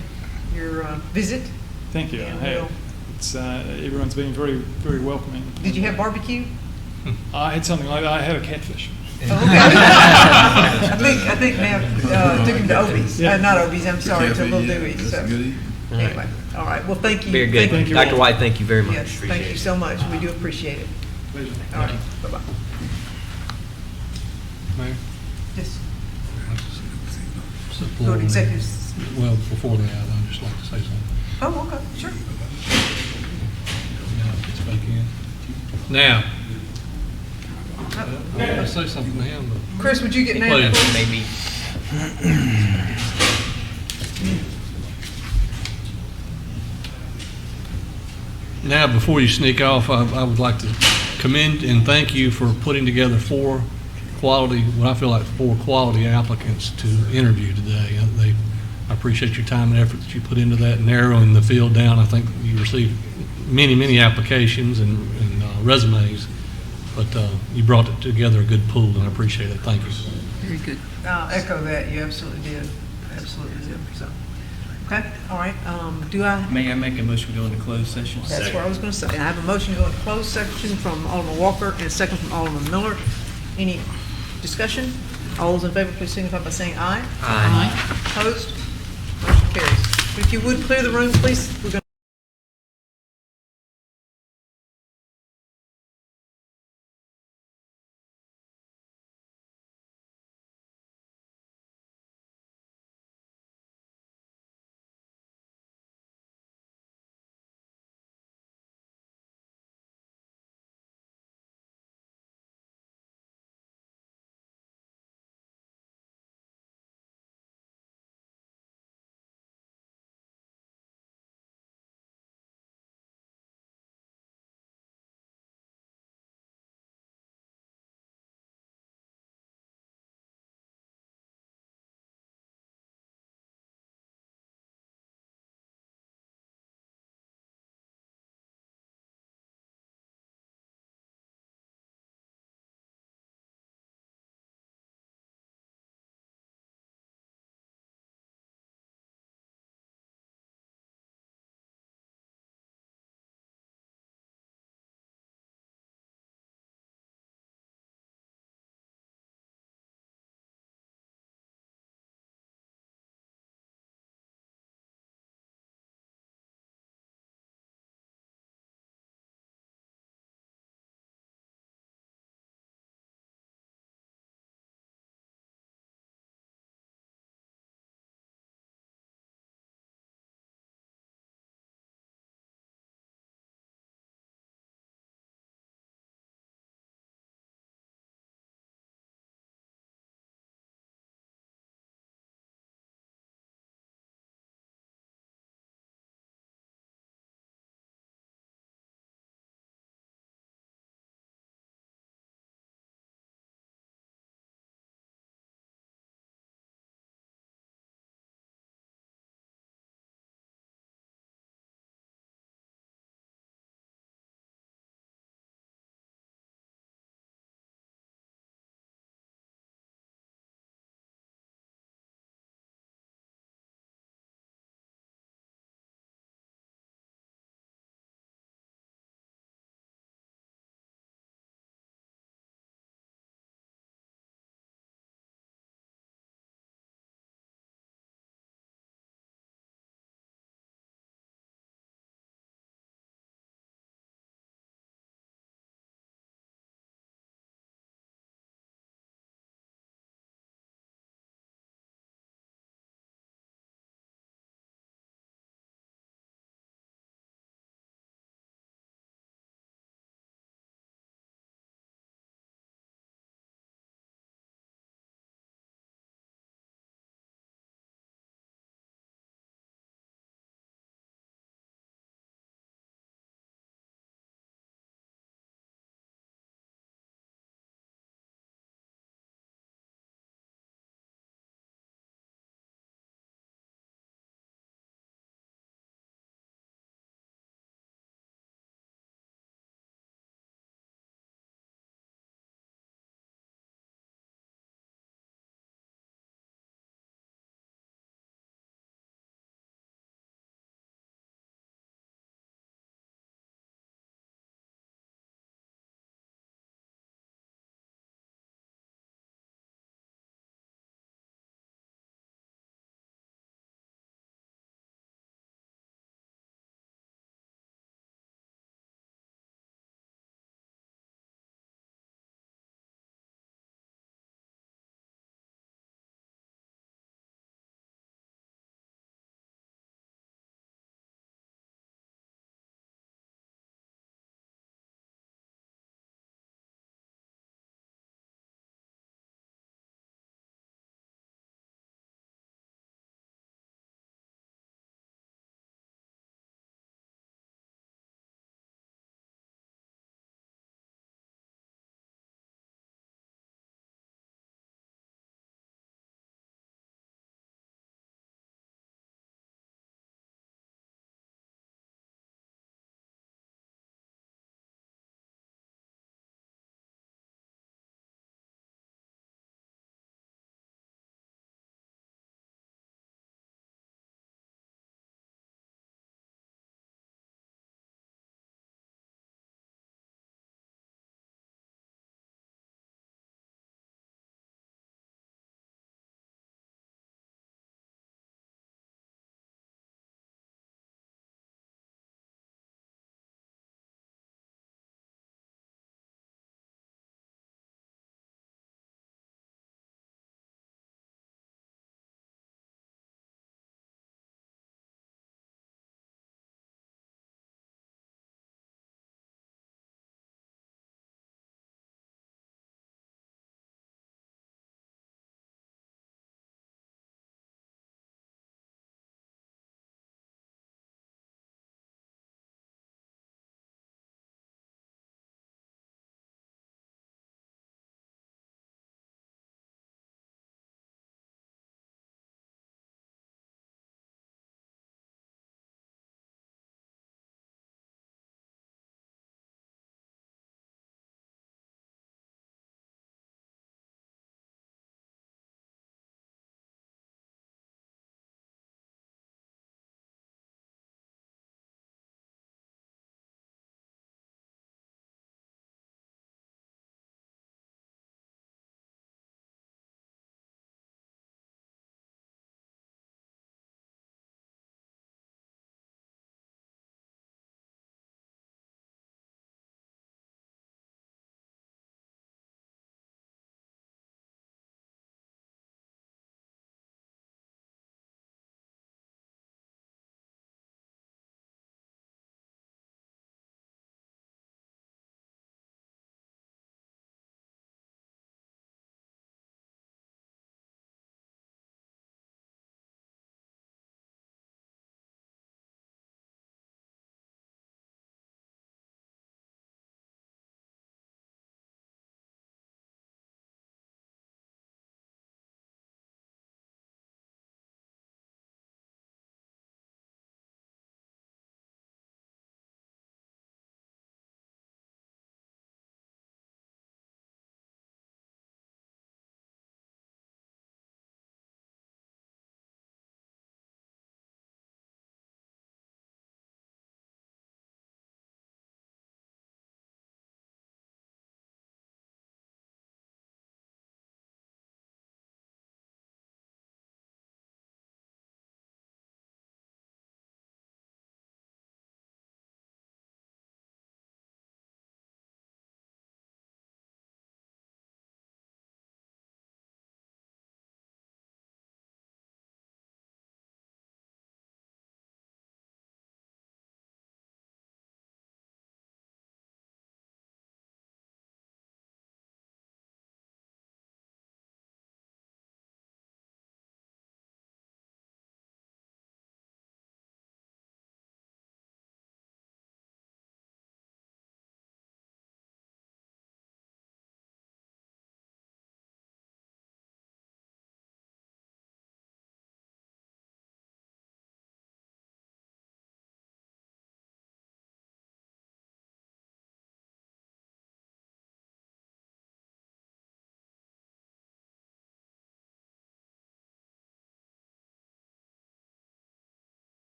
A: your visit.
L: Thank you. Everyone's been very, very welcoming.
A: Did you have barbecue?
L: I had something like that. I had a catfish.
A: Oh, okay. I think now took him to Obie's.
L: Yeah.
A: Not Obie's, I'm sorry, to Little Dewey's. So. Anyway, all right. Well, thank you.
C: Very good.
L: Thank you
C: Dr.
L: all.
C: White, thank you very much.
A: Yes, thank you so much. We do appreciate it.
L: Pleasure.
A: All right. Bye-bye.
H: Mayor?
A: Yes.
H: Support
A: Go to
H: on
A: executive.
H: that. Well, before that, I'd just like to say something.
A: Oh, okay, sure.
H: Now it gets back in. Now, I'll say something to him, but
A: Chris, would you get mad?
H: Please.
C: Maybe.
H: now before you sneak off, I would like to commend and thank you for putting together 4 quality applicants to interview today. I appreciate your time and effort that you put into that, narrowing the field down. I think you received many applications and resumes, but you brought it together a good pool, and I appreciate it. Thank you.
G: Very good.
A: I'll echo that. You absolutely did. Absolutely did. So, okay, all right. Do I?
M: May I make a motion to go into closed session?
A: That's what I was going to say. I have a motion to go into closed section from Alderman Walker and a second from Alderman Miller. Any discussion? All those in favor, please signify by saying aye.
G: Aye.
A: Opposed? Motion carries. If you would clear the room, please. We're going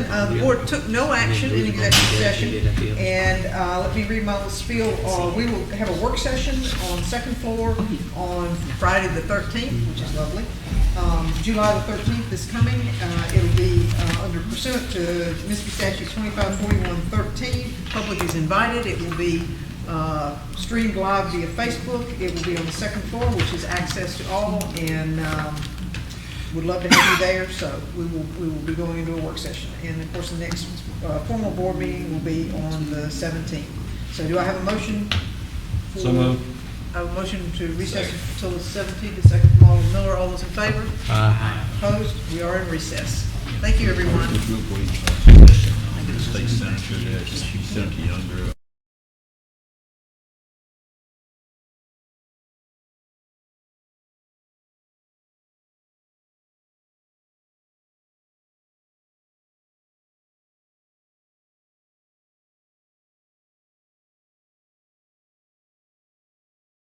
A: the board took no action in executive session, and let me read my little spiel. We will have a work session on the second floor on Friday the 13th, which is lovely. July the 13th is coming. It'll be under pursuant to Mississippi Statute 2541-13. Public is invited. It will be streamed live via Facebook. It will be on the second floor, which is access to all, and would love to have you there. So we will be going into a work session, and of course the next formal board meeting will be on the 17th. So do I have a motion?
H: So moved.
A: I have a motion to recess until the 17th. The second from Alderman Miller. All those in favor?
H: Aye.
A: Opposed? We are in recess. Thank you, everyone.
I: The state senator that she sent a young girl.